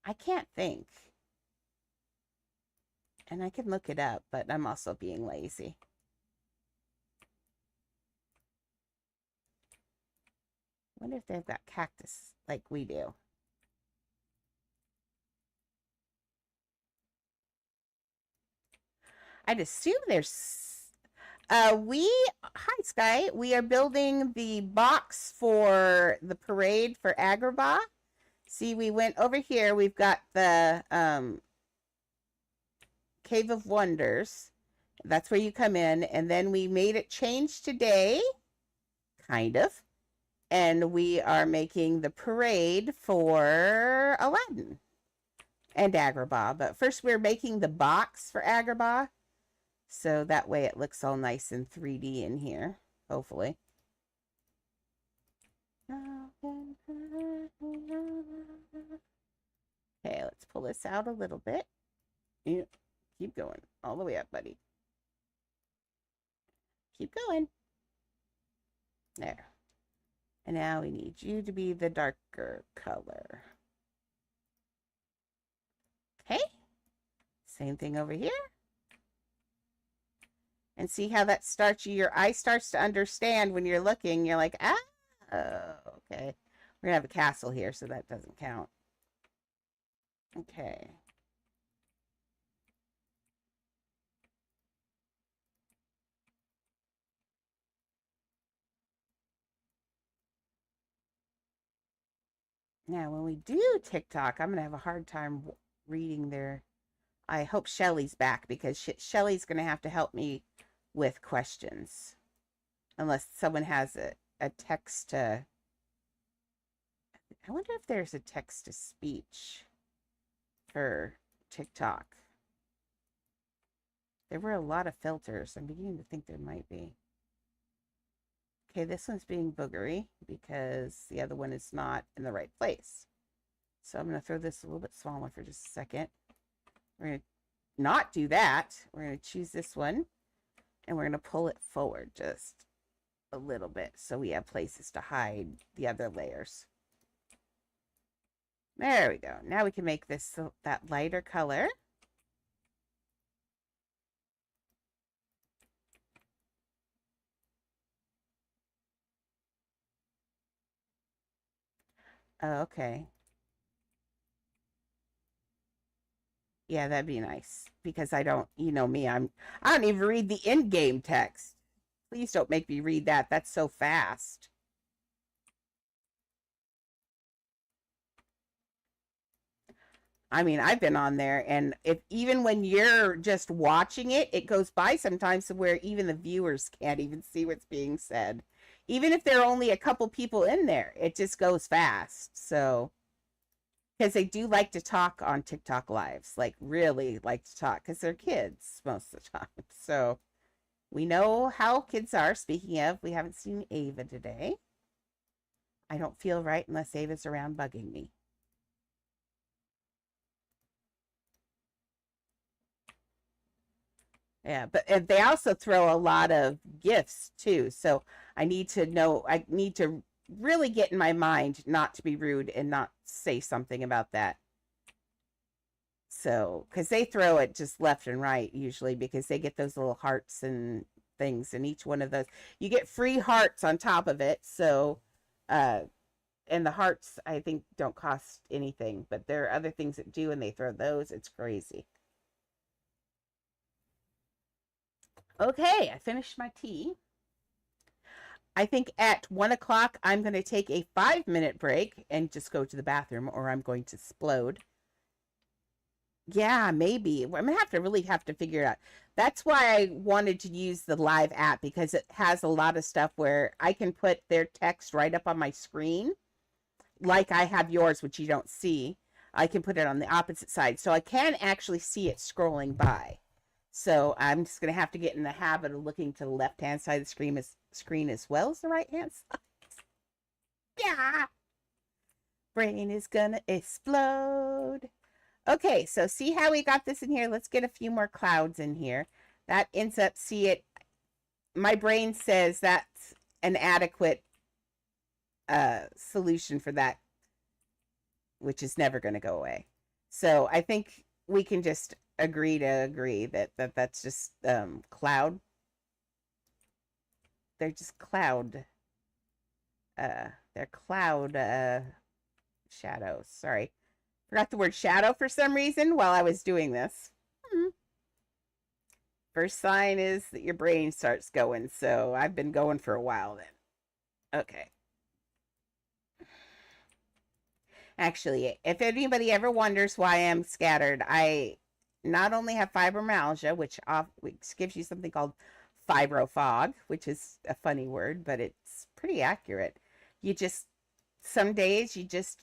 I can't think. And I can look it up, but I'm also being lazy. Wonder if they've got cactus like we do. I'd assume there's hi Sky, we are building the box for the parade for Agrabah. See, we went over here, we've got the Cave of Wonders. That's where you come in, and then we made it change today, kind of. And we are making the parade for Aladdin and Agrabah. But first we're making the box for Agrabah. So that way it looks all nice and 3D in here, hopefully. Okay, let's pull this out a little bit. Yeah, keep going. All the way up, buddy. Keep going. There. And now we need you to be the darker color. Okay. Same thing over here. And see how that starts, your eye starts to understand when you're looking. You're like, ah, oh, okay. We're going to have a castle here, so that doesn't count. Okay. Now, when we do TikTok, I'm going to have a hard time reading their... I hope Shelly's back, because Shelly's going to have to help me with questions. Unless someone has a text to... I wonder if there's a text to speech for TikTok. There were a lot of filters. I'm beginning to think there might be. Okay, this one's being boogery because the other one is not in the right place. So I'm going to throw this a little bit smaller for just a second. We're going to not do that. We're going to choose this one, and we're going to pull it forward just a little bit so we have places to hide the other layers. There we go. Now we can make this that lighter color. Oh, okay. Yeah, that'd be nice, because I don't, you know me, I don't even read the in-game text. Please don't make me read that. That's so fast. I mean, I've been on there, and if even when you're just watching it, it goes by sometimes to where even the viewers can't even see what's being said. Even if there are only a couple people in there, it just goes fast. So, because they do like to talk on TikTok lives, like really like to talk, because they're kids most of the time. So we know how kids are. Speaking of, we haven't seen Ava today. I don't feel right unless Ava's around bugging me. Yeah, but they also throw a lot of gifts too. So I need to know, I need to really get in my mind not to be rude and not say something about that. So, because they throw it just left and right usually, because they get those little hearts and things, and each one of those, you get free hearts on top of it. So, and the hearts, I think, don't cost anything, but there are other things that do, and they throw those. It's crazy. Okay, I finished my tea. I think at 1 o'clock, I'm going to take a 5-minute break and just go to the bathroom, or I'm going to explode. Yeah, maybe. I'm going to really have to figure it out. That's why I wanted to use the live app, because it has a lot of stuff where I can put their text right up on my screen, like I have yours, which you don't see. I can put it on the opposite side, so I can actually see it scrolling by. So I'm just going to have to get in the habit of looking to the left-hand side of the screen as well as the right-hand side. Yeah. Brain is gonna explode. Okay, so see how we got this in here? Let's get a few more clouds in here. That ends up, see it, my brain says that's an adequate solution for that, which is never going to go away. So I think we can just agree to agree that's just cloud. They're just cloud. They're cloud shadows. Sorry. Forgot the word shadow for some reason while I was doing this. First sign is that your brain starts going. So I've been going for a while then. Okay. Actually, if anybody ever wonders why I'm scattered, I not only have fibromyalgia, which gives you something called fibrofog, which is a funny word, but it's pretty accurate. You just, some days you just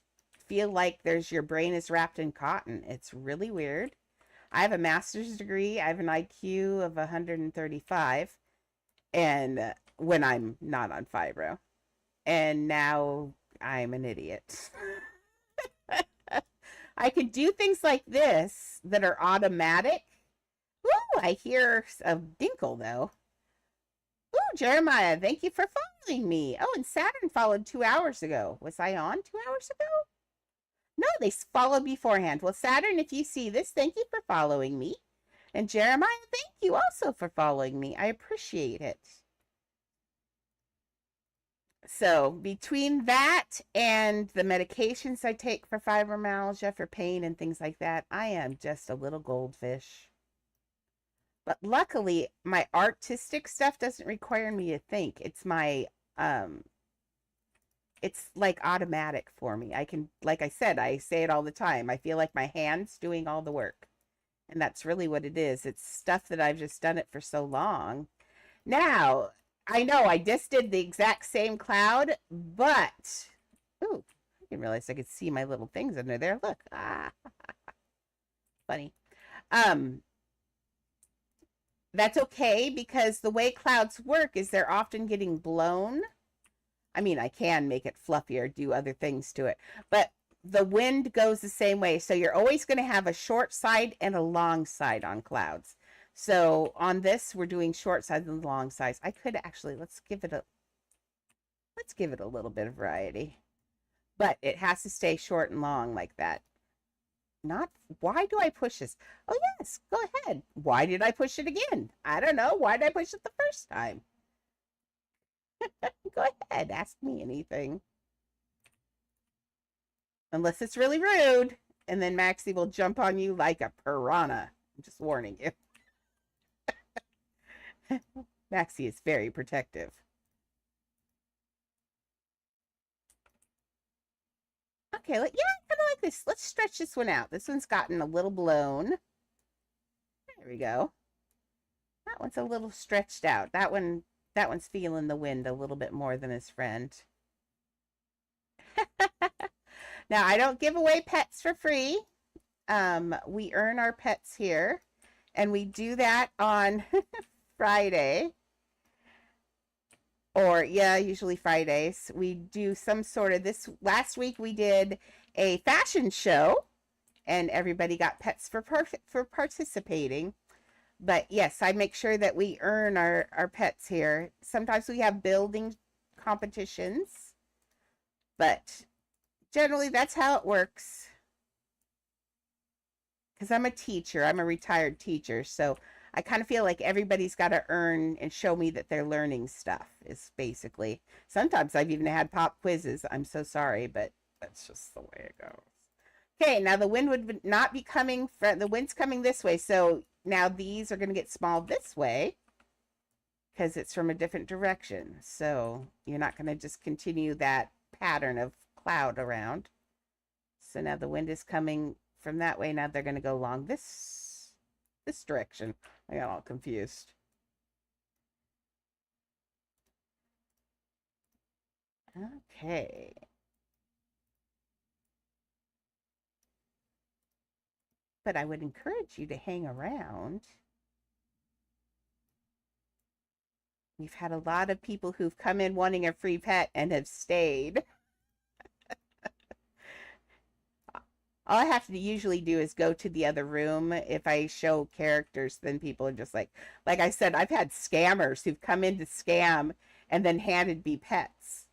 feel like your brain is wrapped in cotton. It's really weird. I have a master's degree. I have an IQ of 135, and when I'm not on fibro, and now I'm an idiot. I can do things like this that are automatic. Ooh, I hear a dinkle though. Ooh, Jeremiah, thank you for following me. Oh, and Saturn followed 2 hours ago. Was I on 2 hours ago? No, they followed beforehand. Well, Saturn, if you see this, thank you for following me. And Jeremiah, thank you also for following me. I appreciate it. So between that and the medications I take for fibromyalgia, for pain and things like that, I am just a little goldfish. But luckily, my artistic stuff doesn't require me to think. It's my, it's like automatic for me. I can, like I said, I say it all the time. I feel like my hand's doing all the work. And that's really what it is. It's stuff that I've just done it for so long. Now, I know I just did the exact same cloud, but, ooh, I didn't realize I could see my little things under there. Look, funny. That's okay because the way clouds work is they're often getting blown. I mean, I can make it fluffier, do other things to it, but the wind goes the same way. So you're always going to have a short side and a long side on clouds. So on this, we're doing short sides and long sides. I could actually, let's give it a little bit of variety, but it has to stay short and long like that. Not, why do I push this? Oh yes, go ahead. Why did I push it again? I don't know. Why did I push it the first time? Go ahead, ask me anything. Unless it's really rude, and then Maxie will jump on you like a piranha. I'm just warning you. Maxie is very protective. Okay, yeah, I kind of like this. Let's stretch this one out. This one's gotten a little blown. There we go. That one's a little stretched out. That one's feeling the wind a little bit more than his friend. Now, I don't give away pets for free. We earn our pets here, and we do that on Friday. Or, yeah, usually Fridays. We do some sort of this. Last week we did a fashion show, and everybody got pets for participating. But yes, I make sure that we earn our pets here. Sometimes we have building competitions, but generally that's how it works. Because I'm a teacher, I'm a retired teacher, so I kind of feel like everybody's got to earn and show me that they're learning stuff, is basically. Sometimes I've even had pop quizzes. I'm so sorry, but that's just the way it goes. Okay, now the wind would not be coming from, the wind's coming this way, so now these are going to get small this way because it's from a different direction. So you're not going to just continue that pattern of cloud around. So now the wind is coming from that way. Now they're going to go along this direction. I got all confused. Okay. But I would encourage you to hang around. We've had a lot of people who've come in wanting a free pet and have stayed. All I have to usually do is go to the other room. If I show characters, then people are just like I said, I've had scammers who've come in to scam and then handed me pets,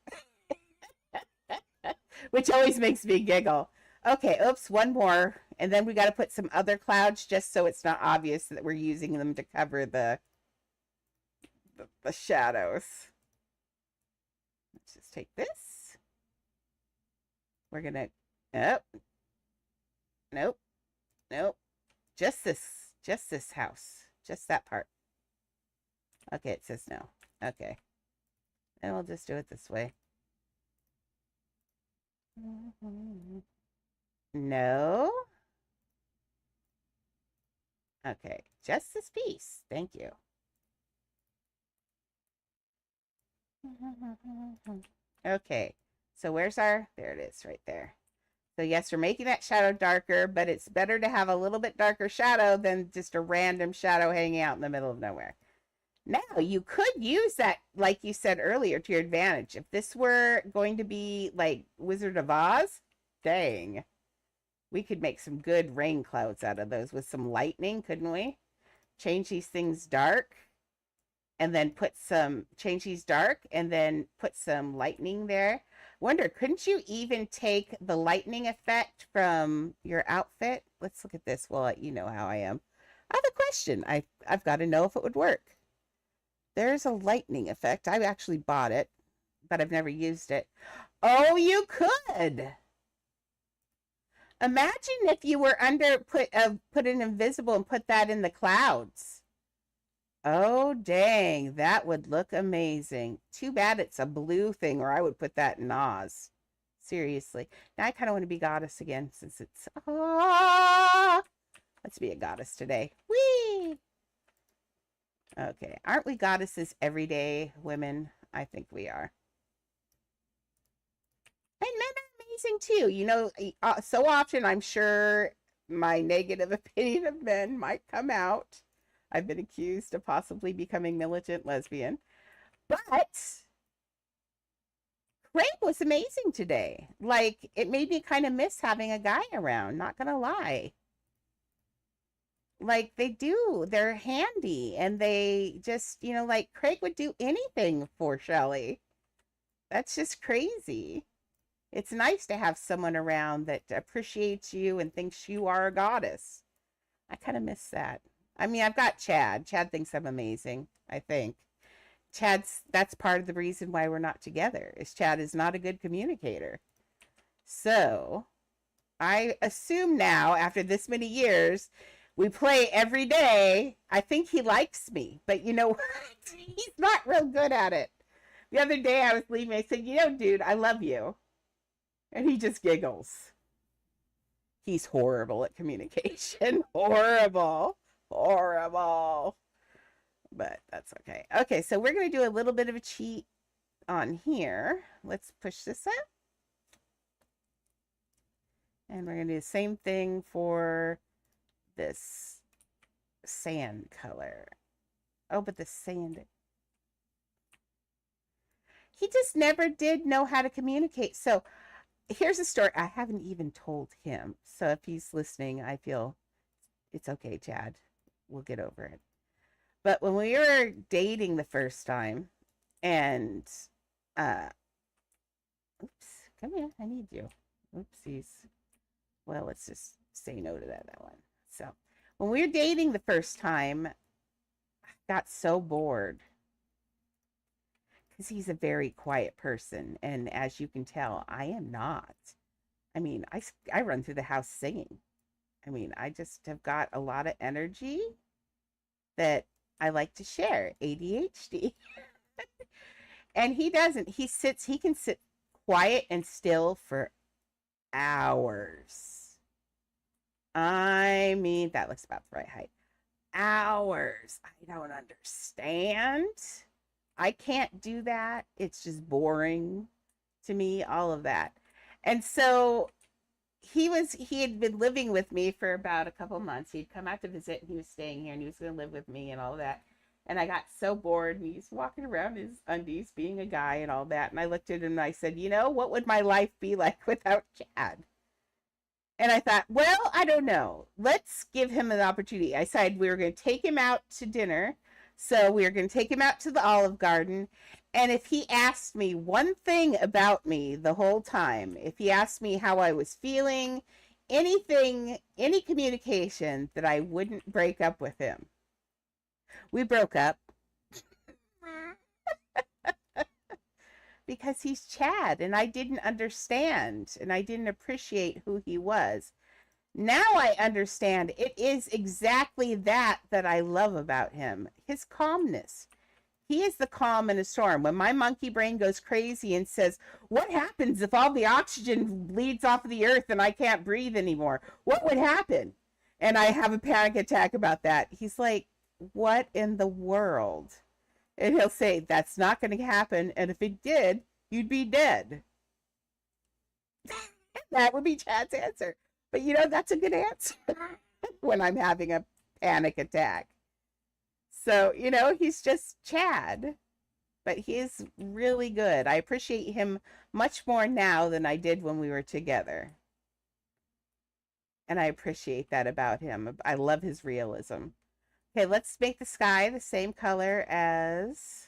which always makes me giggle. Okay, oops, one more. And then we got to put some other clouds just so it's not obvious that we're using them to cover the shadows. Let's just take this. We're going to, oh, nope, nope. Just this house. Just that part. Okay, it says no. Okay. And we'll just do it this way. No. Okay, just this piece. Thank you. Okay, so where's our, there it is right there. So yes, we're making that shadow darker, but it's better to have a little bit darker shadow than just a random shadow hanging out in the middle of nowhere. Now, you could use that, like you said earlier, to your advantage. If this were going to be like Wizard of Oz, dang. We could make some good rain clouds out of those with some lightning, couldn't we? Change these things dark and then change these dark and then put some lightning there. Wonder, couldn't you even take the lightning effect from your outfit? Let's look at this. Well, you know how I am. I have a question. I've got to know if it would work. There's a lightning effect. I actually bought it, but I've never used it. Oh, you could. Imagine if you were put an invisible and put that in the clouds. Oh, dang. That would look amazing. Too bad it's a blue thing, or I would put that in Oz. Seriously. Now I kind of want to be goddess again since it's... Let's be a goddess today. Whee! Okay. Aren't we goddesses every day, women? I think we are. And men are amazing too. You know, so often I'm sure my negative opinion of men might come out. I've been accused of possibly becoming militant lesbian. But Craig was amazing today. Like, it made me kind of miss having a guy around, not gonna lie. Like, they're handy, and they just, you know, like, Craig would do anything for Shelley. That's just crazy. It's nice to have someone around that appreciates you and thinks you are a goddess. I kind of miss that. I mean, I've got Chad. Chad thinks I'm amazing, I think. That's part of the reason why we're not together, is Chad is not a good communicator. So, I assume now, after this many years, we play every day. I think he likes me, but you know what? He's not real good at it. The other day I was leaving, I said, you know, dude, I love you. And he just giggles. He's horrible at communication. Horrible. Horrible. But that's okay. Okay, so we're going to do a little bit of a cheat on here. Let's push this up. And we're going to do the same thing for this sand color. Oh, but the sand... He just never did know how to communicate. So here's a story. I haven't even told him. So if he's listening, I feel it's okay, Chad. We'll get over it. But when we were dating the first time, and oops, come here, I need you. Oopsies. Well, let's just say no to that one. So when we were dating the first time, I got so bored. Because he's a very quiet person. And as you can tell, I am not. I mean, I run through the house singing. I mean, I just have got a lot of energy that I like to share. ADHD. And he doesn't. He can sit quiet and still for hours. I mean, that looks about the right height. Hours. I don't understand. I can't do that. It's just boring to me, all of that. And so he had been living with me for about a couple months. He'd come out to visit, and he was staying here, and he was going to live with me and all of that. And I got so bored, and he's walking around in his undies being a guy and all that. And I looked at him and I said, you know, what would my life be like without Chad? And I thought, well, I don't know. Let's give him an opportunity. I decided we were going to take him out to dinner. So we were going to take him out to the Olive Garden. And if he asked me one thing about me the whole time, if he asked me how I was feeling, anything, any communication, that I wouldn't break up with him. We broke up because he's Chad and I didn't understand and I didn't appreciate who he was. Now I understand it is exactly that I love about him, his calmness. He is the calm in a storm. When my monkey brain goes crazy and says, what happens if all the oxygen bleeds off of the earth and I can't breathe anymore? What would happen? And I have a panic attack about that. He's like, what in the world? And he'll say, that's not going to happen. And if it did, you'd be dead. That would be Chad's answer. But you know, that's a good answer when I'm having a panic attack. So, you know, he's just Chad, but he is really good. I appreciate him much more now than I did when we were together. And I appreciate that about him. I love his realism. Okay, let's make the sky the same color as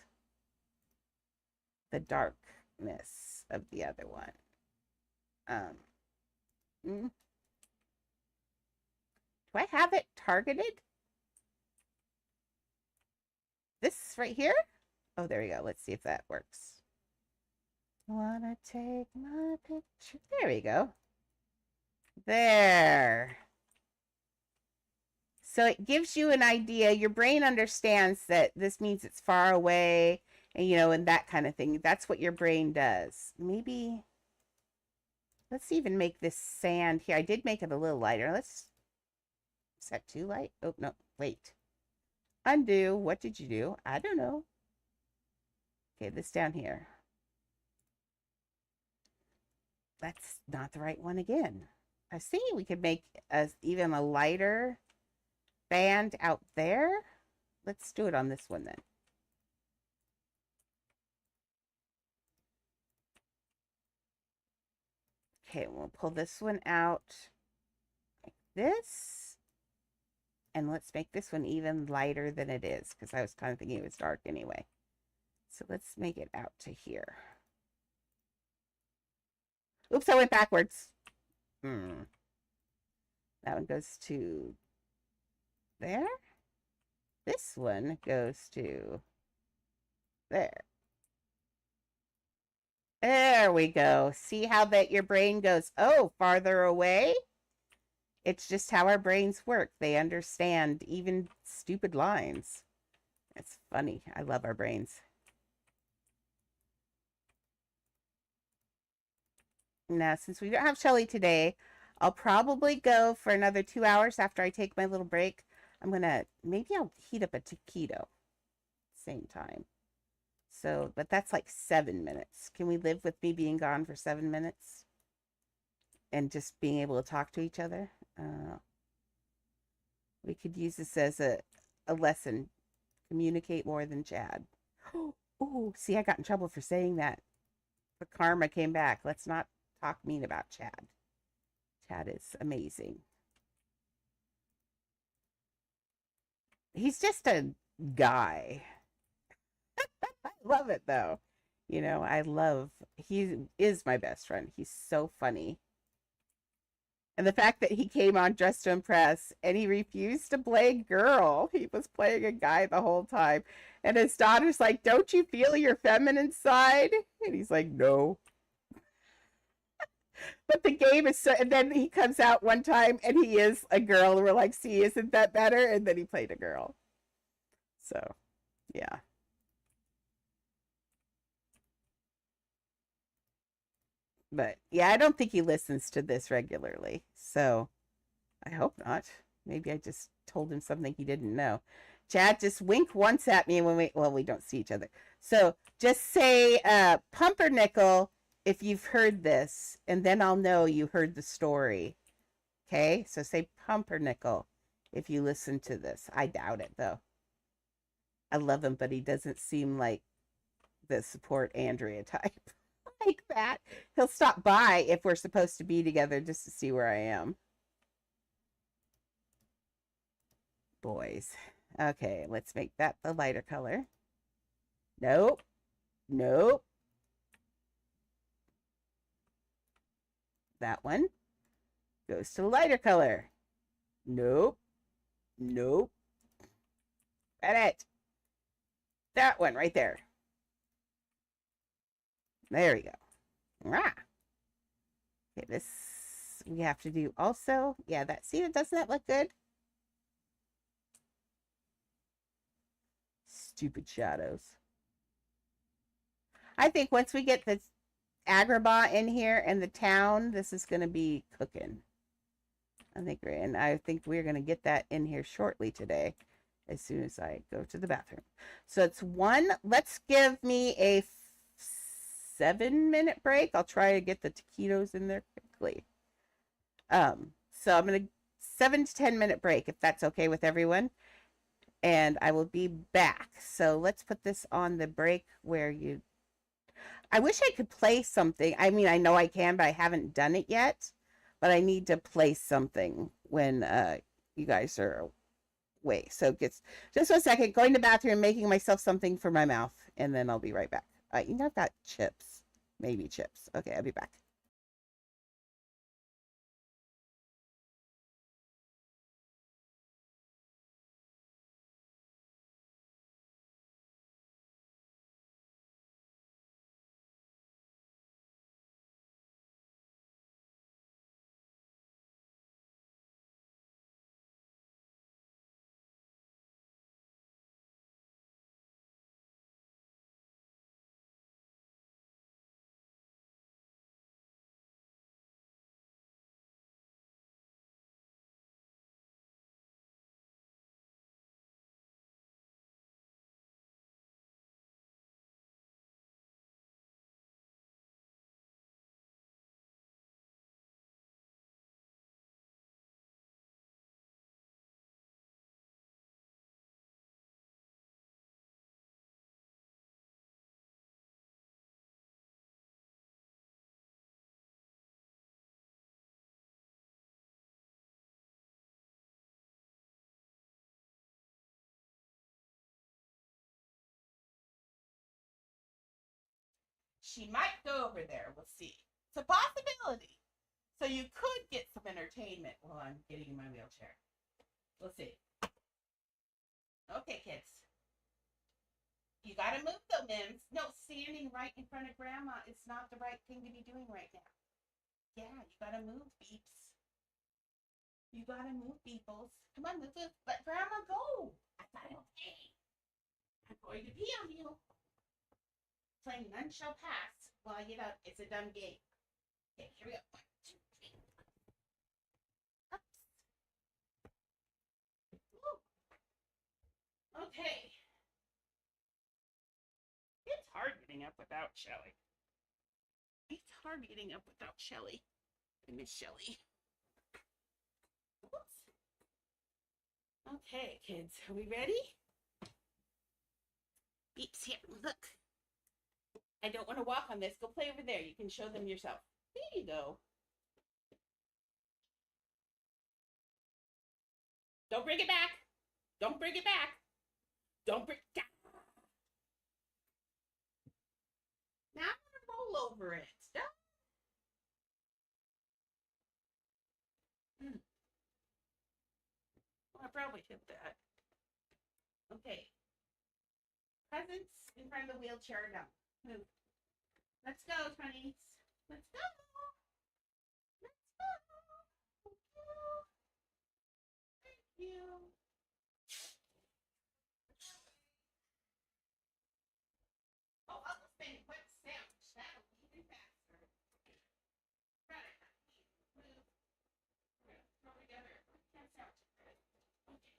the darkness of the other one. Do I have it targeted? This right here? Oh, there we go. Let's see if that works. Wanna take my picture? There we go. There. So it gives you an idea. Your brain understands that this means it's far away and, you know, and that kind of thing. That's what your brain does. Maybe, let's even make this sand here. I did make it a little lighter. Is that too light? Oh, no, wait. Undo. What did you do? I don't know. Okay, this down here. That's not the right one again. I was thinking we could make even a lighter band out there. Let's do it on this one then. Okay, we'll pull this one out like this. And let's make this one even lighter than it is, because I was kind of thinking it was dark anyway. So let's make it out to here. Oops, I went backwards. That one goes to there. This one goes to there. There we go. See how that your brain goes, oh, farther away? It's just how our brains work. They understand even stupid lines. It's funny. I love our brains. Now, since we don't have Shelly today, I'll probably go for another 2 hours after I take my little break. Maybe I'll heat up a taquito same time. So, but that's like 7 minutes. Can we live with me being gone for 7 minutes? And just being able to talk to each other? We could use this as a lesson. Communicate more than Chad. Oh, see, I got in trouble for saying that. The karma came back. Let's not talk mean about Chad. Chad is amazing. He's just a guy. I love it though. You know, he is my best friend. He's so funny. And the fact that he came on Dressed to Impress and he refused to play girl. He was playing a guy the whole time. And his daughter's like, don't you feel your feminine side? And he's like, no. But the game is so, and then he comes out one time and he is a girl. And we're like, see, isn't that better? And then he played a girl. So, yeah. But yeah, I don't think he listens to this regularly. So I hope not. Maybe I just told him something he didn't know. Chad, just wink once at me when we don't see each other. So just say pumpernickel if you've heard this, and then I'll know you heard the story. Okay? So say pumpernickel if you listen to this. I doubt it though. I love him, but he doesn't seem like the support Andrea type. like that. He'll stop by if we're supposed to be together just to see where I am. Boys. Okay, let's make that the lighter color. Nope. Nope. That one goes to the lighter color. Nope. Nope. Edit. That one right there. There we go. Ah. Okay, this we have to do also. Yeah, that, see, doesn't that look good? Stupid shadows. I think once we get the Agrabah in here and the town, this is going to be cooking. I think we're going to get that in here shortly today as soon as I go to the bathroom. So it's one. Let's give me a 7-minute break. I'll try to get the taquitos in there quickly. So I'm going to 7 to 10-minute break if that's okay with everyone. And I will be back. So let's put this on the break where you... I wish I could play something. I mean, I know I can, but I haven't done it yet. But I need to play something when you guys are away. So just 1 second. Going to the bathroom, making myself something for my mouth. And then I'll be right back. You know, I've got chips. Maybe chips. Okay, I'll be back. She might go over there. We'll see. It's a possibility. So you could get some entertainment while I'm getting in my wheelchair. We'll see. Okay, kids. You gotta move though, Mims. No, standing right in front of Grandma is not the right thing to be doing right now. Yeah, you gotta move, Beeps. You gotta move, Beeples. Come on, move. Let Grandma go. I thought, okay. I'm going to pee on you. Playing None Shall Pass while I get up. It's a dumb game. Okay, here we go. 1, 2, 3. Ups. Woo. Okay. It's hard getting up without Shelly. It's hard getting up without Shelly. I miss Shelly. Oops. Okay, kids, are we ready? Beeps here. Look. I don't want to walk on this. Go play over there. You can show them yourself. There you go. Don't bring it back. Don't bring it back. Don't bring it. Now I'm going to roll over it. Stop. Well, I probably did that. Okay. Presents in front of the wheelchair. Now, move. Let's go, 20s. Let's go. Let's go. Thank you. Oh, I'll just make a quick sandwich. That'll be even faster. Right. Move. We're going to throw together. Can't sandwich it. Okay.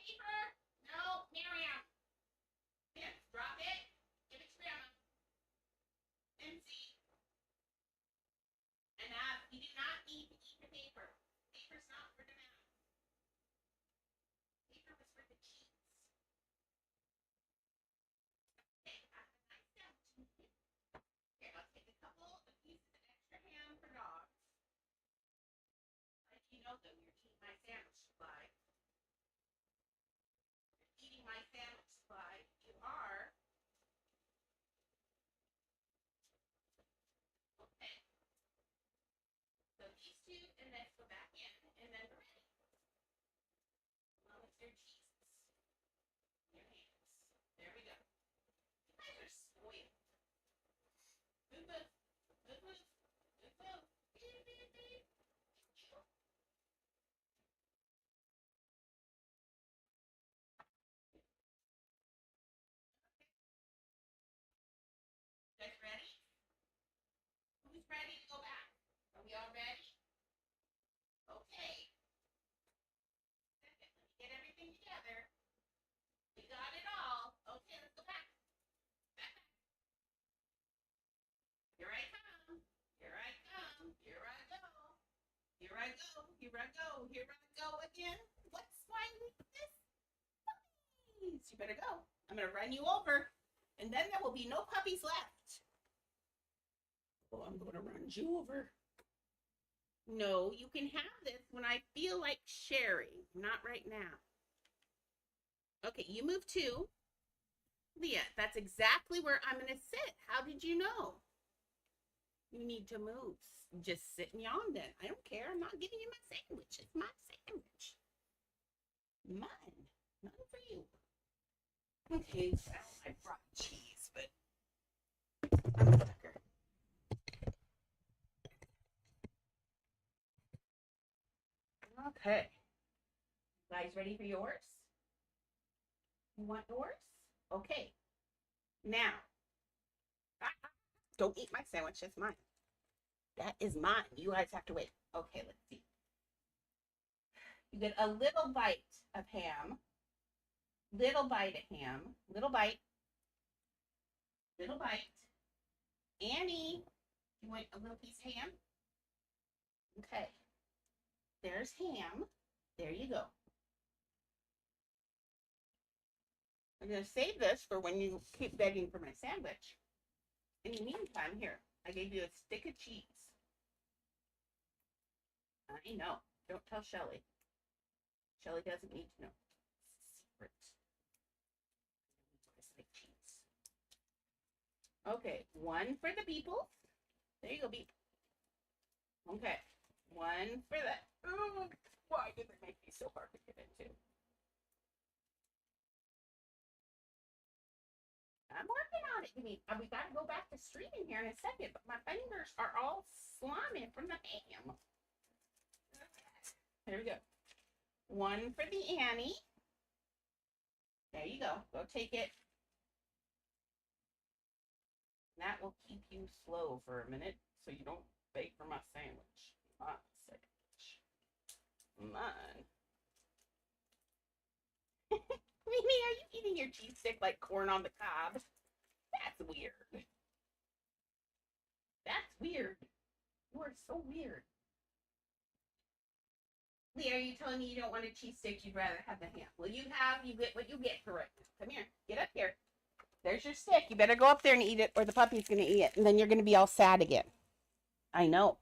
paper. No, Miriam. Here, drop it. Give it to Grandma. Empty. Enough. You do not need to eat the paper. Paper's not for the mouth. Paper was for the cheeks. Okay, have a nice sandwich. Here, I'll take a couple of pieces of extra ham for dogs. If you know though, you're eating my sandwich supply. You're eating my sandwich supply. You are. Okay. So these two, and let's go back in, and then we're ready. Along with your cheeses. Your hands. There we go. You guys are spoiled. Move, move. Move, move. Move, move. Beep, beep, beep. You guys ready? Who's ready to go back? Are we all ready? Okay. Second, let me get everything together. We got it all. Okay, let's go back. Back, back. Here I come. Here I come. Here I go. Here I go. Here I go. Here I go again. What's why with this? Puppies. You better go. I'm gonna run you over, and then there will be no puppies left. Oh, I'm gonna run you over. No, you can have this when I feel like sharing, not right now. Okay, you move too. Leah, that's exactly where I'm going to sit. How did you know? You need to move. Just sit and yawn then. I don't care. I'm not giving you my sandwich. It's my sandwich. Mine. None for you. Okay, well, I brought cheese, but I'm a sucker. Okay. You guys ready for yours? You want yours? Okay. Now, don't eat my sandwich. It's mine. That is mine. You guys have to wait. Okay, let's see. You get a little bite of ham. Little bite of ham. Little bite. Little bite. Annie, you want a little piece of ham? Okay. There's ham. There you go. I'm going to save this for when you keep begging for my sandwich. In the meantime, here, I gave you a stick of cheese. I know. Don't tell Shelly. Shelly doesn't need to know. Secret. It's like cheese. Okay, one for the people. There you go, beep. Okay, one for that. Oh, why did it make me so hard to get into? I'm working on it. We got to go back to streaming here in a second, but my fingers are all slimy from the ham. There we go. One for the Annie. There you go. Go take it. That will keep you slow for a minute so you don't beg for my sandwich. My sandwich. Mine. Mimi, are you eating your cheese stick like corn on the cob? That's weird. That's weird. You are so weird. Leah, are you telling me you don't want a cheese stick? You'd rather have the ham. Well, you get what you get for right now. Come here. Get up here. There's your stick. You better go up there and eat it, or the puppy's going to eat it, and then you're going to be all sad again. I know.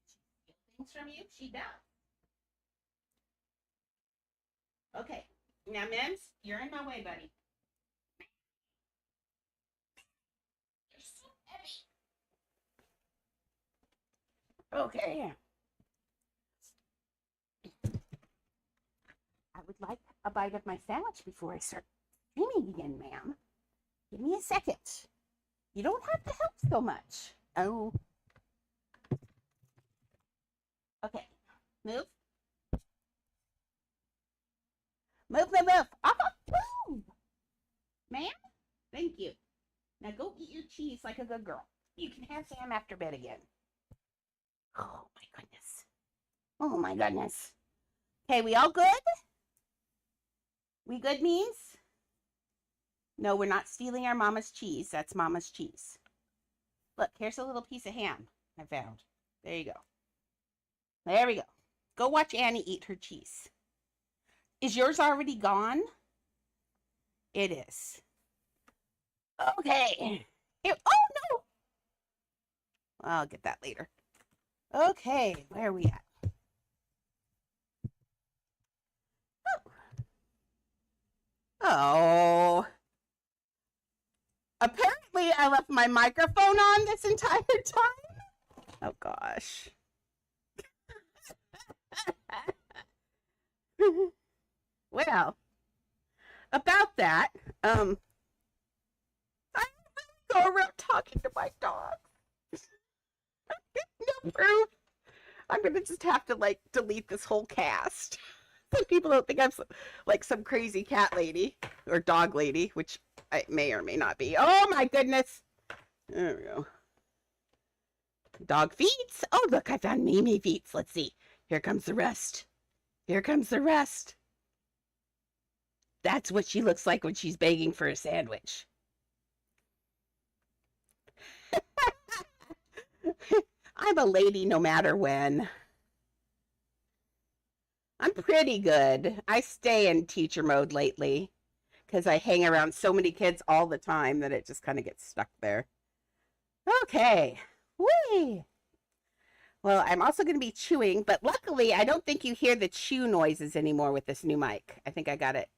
She steals things from you? She does. Okay. Now, Mims, you're in my way, buddy. You're so heavy. Okay. I would like a bite of my sandwich before I start streaming again, ma'am. Give me a second. You don't have to help so much. Oh. Okay. Move. Move, move, move. Move. Ma'am? Thank you. Now go eat your cheese like a good girl. You can have Sam after bed again. Oh, my goodness. Oh, my goodness. Okay, we all good? We good, Means? No, we're not stealing our mama's cheese. That's mama's cheese. Look, here's a little piece of ham I found. There you go. There we go. Go watch Annie eat her cheese. Is yours already gone? It is. Okay. Here, oh, no. I'll get that later. Okay, where are we at? Oh. Apparently, I left my microphone on this entire time. Oh, gosh. Well, about that, I go around talking to my dog. No proof. I'm gonna just have to like delete this whole cast. So people don't think I'm like some crazy cat lady or dog lady, which I may or may not be. Oh my goodness. There we go. Dog feet. Oh, look, I found Mimi feet. Let's see. Here comes the rest. Here comes the rest. That's what she looks like when she's begging for a sandwich. I'm a lady no matter when. I'm pretty good. I stay in teacher mode lately because I hang around so many kids all the time that it just kind of gets stuck there. Okay. Whee! Well, I'm also going to be chewing, but luckily I don't think you hear the chew noises anymore with this new mic. I think I got it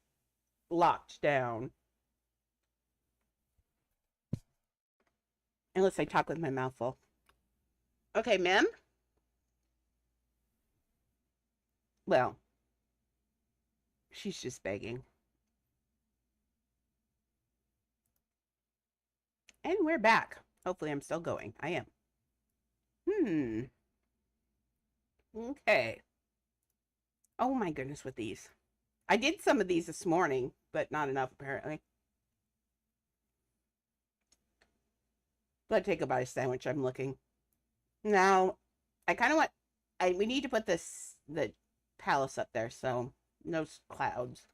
locked down. Unless I talk with my mouth full. Okay, Mem? Well, she's just begging. And we're back. Hopefully I'm still going. I am. Okay. Oh my goodness with these. I did some of these this morning, but not enough apparently. But take a bite of sandwich. I'm looking. Now, I kind of want... we need to put the palace up there, so no clouds.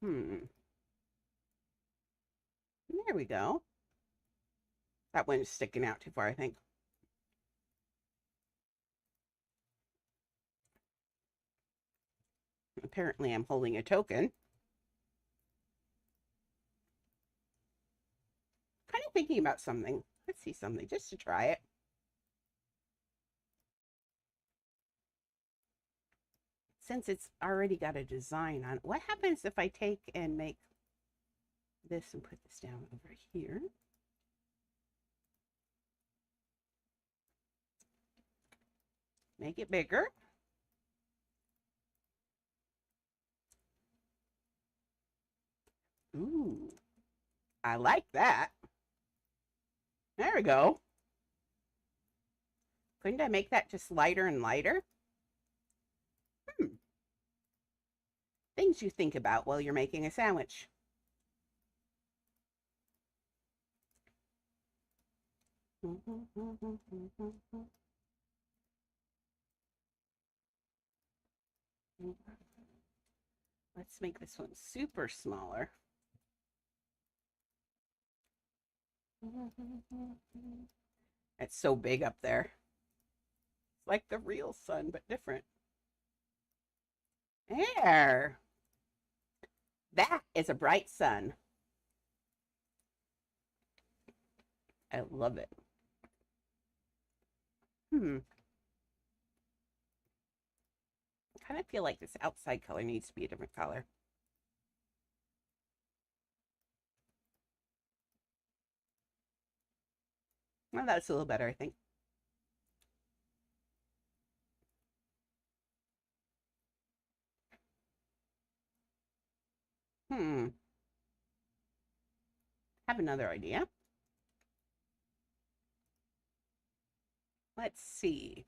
There we go. That one's sticking out too far, I think. Apparently, I'm holding a token. Kind of thinking about something. Let's see something, just to try it. Since it's already got a design on it, what happens if I take and make this and put this down over here? Make it bigger. Ooh, I like that. There we go. Couldn't I make that just lighter and lighter? Things you think about while you're making a sandwich. Let's make this one super smaller. It's so big up there. It's like the real sun, but different. There. That is a bright sun. I love it. I kind of feel like this outside color needs to be a different color. Well, that's a little better, I think. Have another idea. Let's see.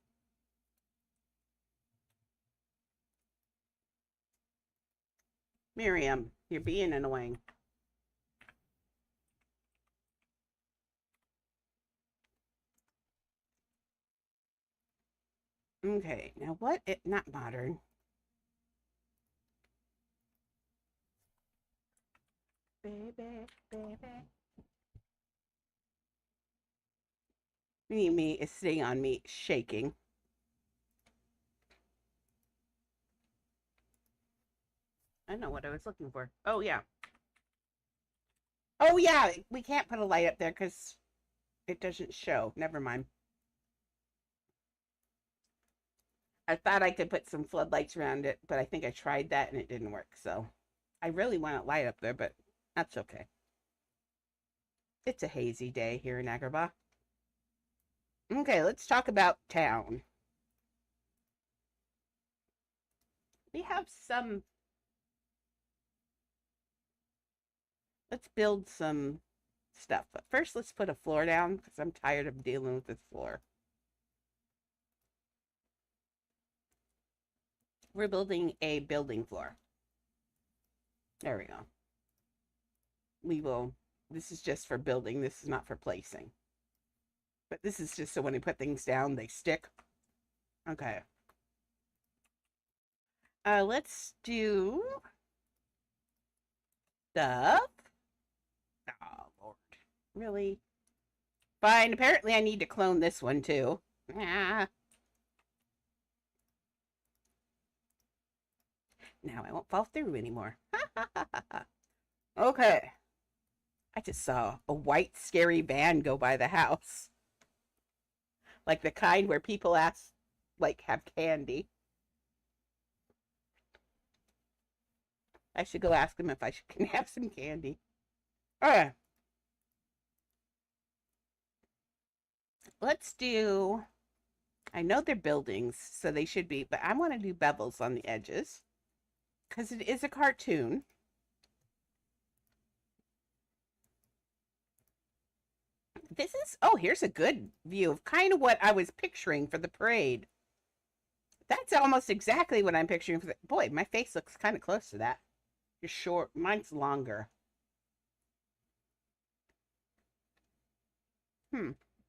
Miriam, you're being annoying. Okay, now what? Not modern. baby, baby. Me is sitting on me, shaking. I know what I was looking for. Oh, yeah. Oh, yeah. We can't put a light up there because it doesn't show. Never mind. I thought I could put some floodlights around it, but I think I tried that and it didn't work. So I really want it light up there, but that's okay. It's a hazy day here in Agrabah. Okay, let's talk about town. We have some. Let's build some stuff. But first, let's put a floor down because I'm tired of dealing with this floor. We're building a building floor. There we go. We will. This is just for building. This is not for placing. But this is just so when you put things down, they stick. Okay. Let's do stuff. Oh, Lord. Really? Fine. Apparently, I need to clone this one, too. Ah. Now I won't fall through anymore. Okay. I just saw a white, scary van go by the house. Like the kind where people ask, like, have candy. I should go ask them if can have some candy. All right. Let's do. I know they're buildings, so they should be, but I want to do bevels on the edges because it is a cartoon. This is, oh, here's a good view of kind of what I was picturing for the parade. That's almost exactly what I'm picturing for the, boy, my face looks kind of close to that. You're short, mine's longer.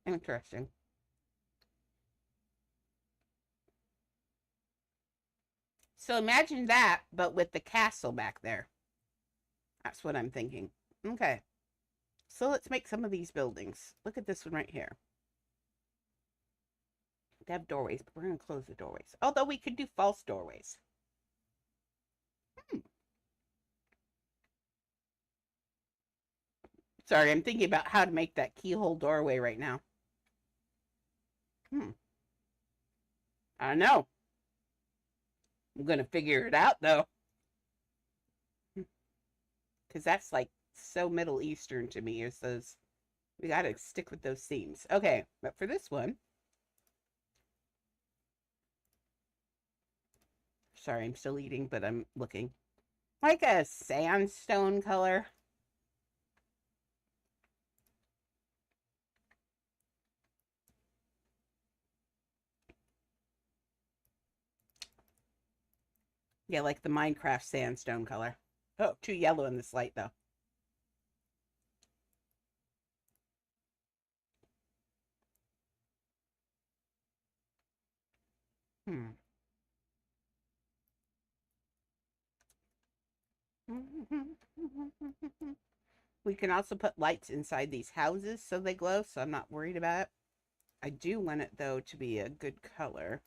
Interesting. So imagine that, but with the castle back there. That's what I'm thinking. Okay. So let's make some of these buildings. Look at this one right here. They have doorways, but we're going to close the doorways. Although we could do false doorways. Sorry, I'm thinking about how to make that keyhole doorway right now. I don't know. I'm going to figure it out, though. Because that's like so Middle Eastern to me. Is those, we got to stick with those themes. Okay, but for this one, sorry, I'm still eating, but I'm looking. Like a sandstone color. Yeah, like the Minecraft sandstone color. Oh, too yellow in this light, though. Hmm. We can also put lights inside these houses so they glow, so I'm not worried about it. I do want it, though, to be a good color.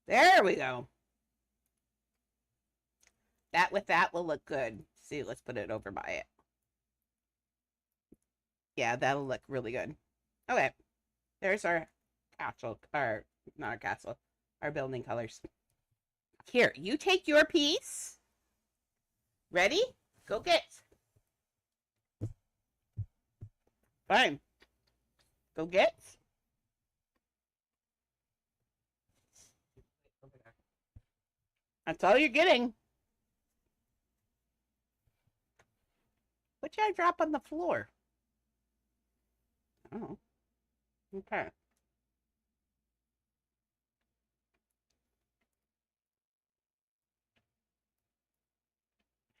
There we go. That with that will look good. See, let's put it over by it. Yeah, that'll look really good. Okay, there's our castle, or not our castle, our building colors. Here, you take your piece. Ready? Go get. Fine. Go get. That's all you're getting. What did I drop on the floor? Oh, okay.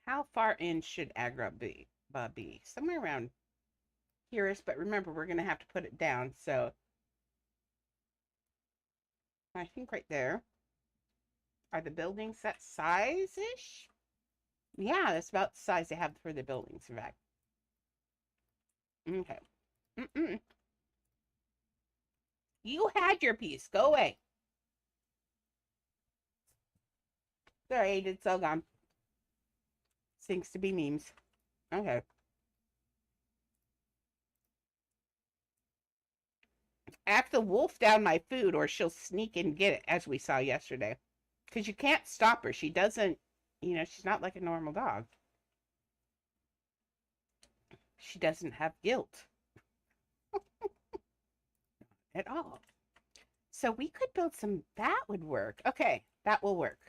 How far in should Agra be? Somewhere around here-ish, but remember, we're going to have to put it down, so I think right there. Are the buildings that size-ish? Yeah, that's about the size they have for the buildings, in fact. Okay. Mm-mm. You had your piece. Go away. Sorry, it's all gone. Seems to be memes. Okay. I have to wolf down my food or she'll sneak and get it, as we saw yesterday. Because you can't stop her. She doesn't, she's not like a normal dog. She doesn't have guilt at all. So we could build some, that would work. Okay, that will work.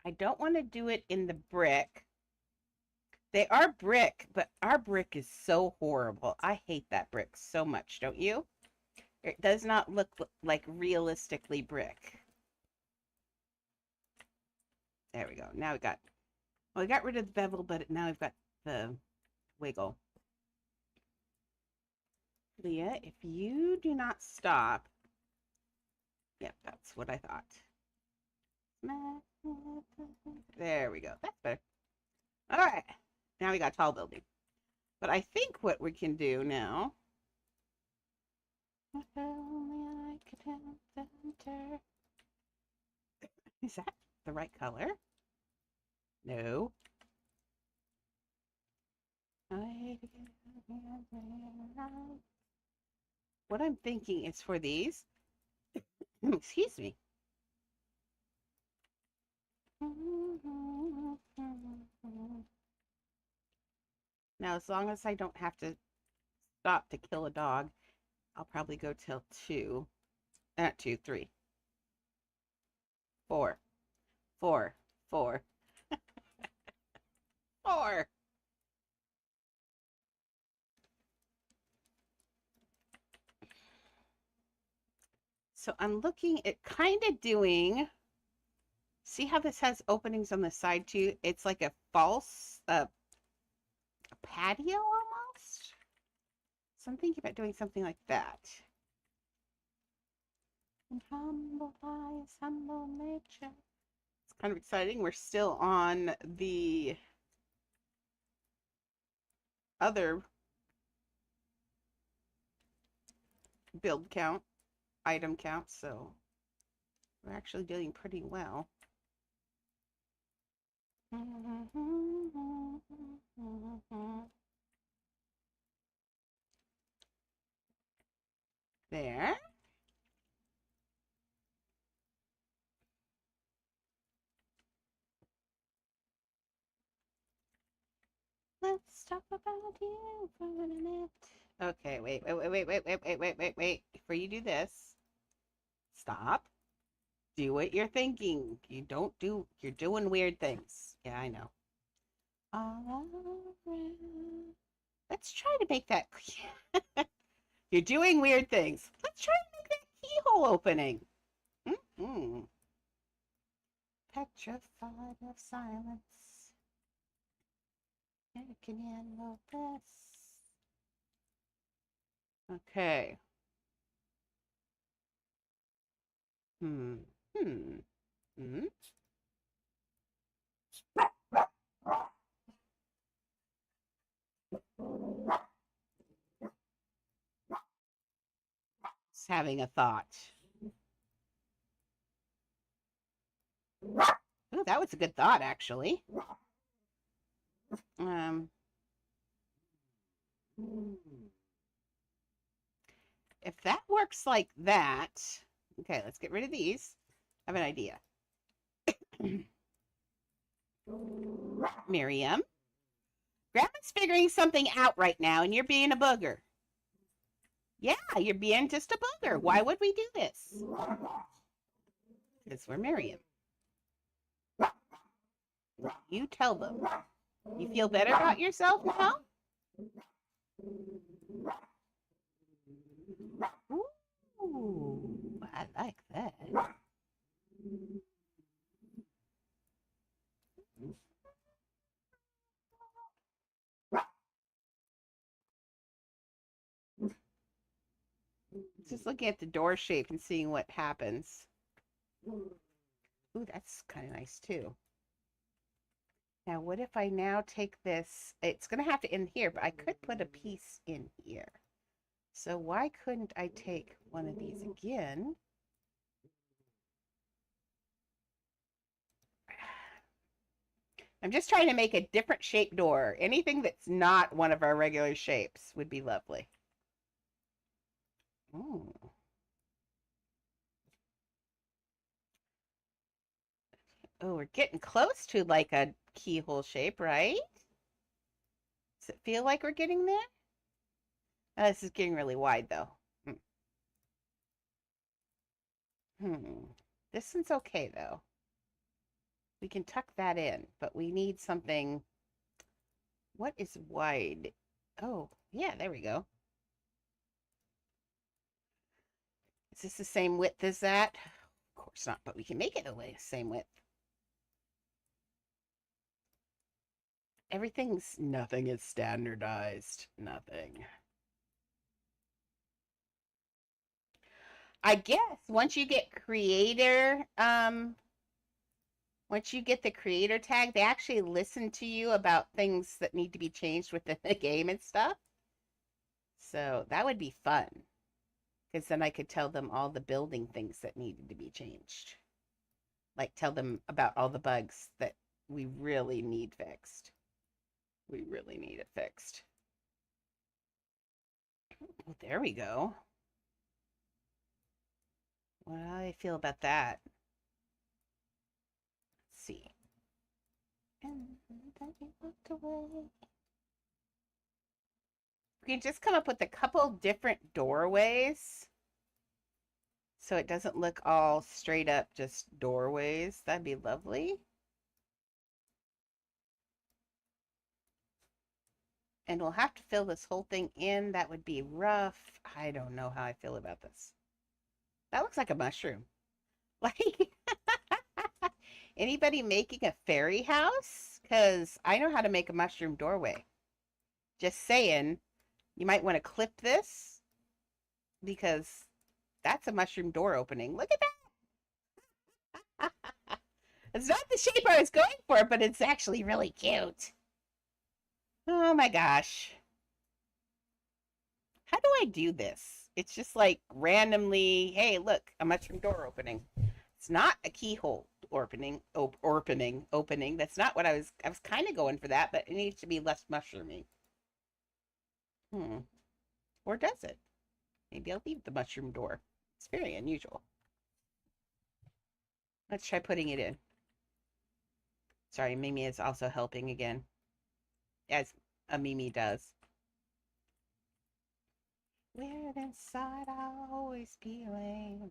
I don't want to do it in the brick. They are brick, but our brick is so horrible. I hate that brick so much, don't you? It does not look like realistically brick. There we go. Now we got rid of the bevel, but now we've got the wiggle. Leah, if you do not stop. Yep, that's what I thought. There we go. That's better. All right. Now we got tall building. But I think what we can do now. Is that the right color? No. What I'm thinking is for these. Excuse me. Now, as long as I don't have to stop to kill a dog, I'll probably go till 2. Not 2, 3. 4. 4. 4. 4. So I'm looking at kind of doing, see how this has openings on the side too? It's like a false patio almost. So I'm thinking about doing something like that. And humble by his humble nature. It's kind of exciting. We're still on the other build count, item count, so we're actually doing pretty well. There. Let's talk about you for a minute. Okay, wait. Before you do this, stop. Do what you're thinking. You're doing weird things. Yeah, I know. All around. Let's try to make that. You're doing weird things. Let's try to make that keyhole opening. Mm-hmm. Petrified of silence. Can you handle this? Okay. Hmm. Hmm. Hmm. Just having a thought. Ooh, that was a good thought, actually. If that works like that, okay, let's get rid of these. I have an idea. Miriam, Grandma's figuring something out right now, and you're being a booger. Yeah, you're being just a booger. Why would we do this? Because we're Miriam. You tell them. You feel better about yourself now? Ooh, I like that. Just looking at the door shape and seeing what happens. Ooh, that's kind of nice too. Now, what if I now take this? It's going to have to end here, but I could put a piece in here. So why couldn't I take one of these again? I'm just trying to make a different shape door. Anything that's not one of our regular shapes would be lovely. Ooh. Oh, we're getting close to like a keyhole shape, right? Does it feel like we're getting there? Oh, this is getting really wide though. Hmm. This one's okay though. We can tuck that in, but we need something. What is wide? Oh, yeah, there we go. Is this the same width as that? Of course not, but we can make it the same width. Nothing is standardized. Nothing. I guess once you get once you get the creator tag, they actually listen to you about things that need to be changed within the game and stuff. So that would be fun. Because then I could tell them all the building things that needed to be changed. Like tell them about all the bugs that we really need fixed. We really need it fixed. Well, there we go. What do I feel about that? Let's see. And then you walked away. We can just come up with a couple different doorways so it doesn't look all straight up just doorways. That'd be lovely. And we'll have to fill this whole thing in. That would be rough. I don't know how I feel about this. That looks like a mushroom. Like, anybody making a fairy house? Because I know how to make a mushroom doorway. Just saying, you might want to clip this because that's a mushroom door opening. Look at that. It's not the shape I was going for, but it's actually really cute. Oh my gosh. How do I do this? It's just like randomly, hey, look, a mushroom door opening. It's not a keyhole opening. That's not what I was kind of going for that, but it needs to be less mushroomy. Or does it? Maybe I'll leave the mushroom door. It's very unusual. Let's try putting it in. Sorry, Mimi is also helping again, as a Mimi does. Weird inside, I'll always be lame.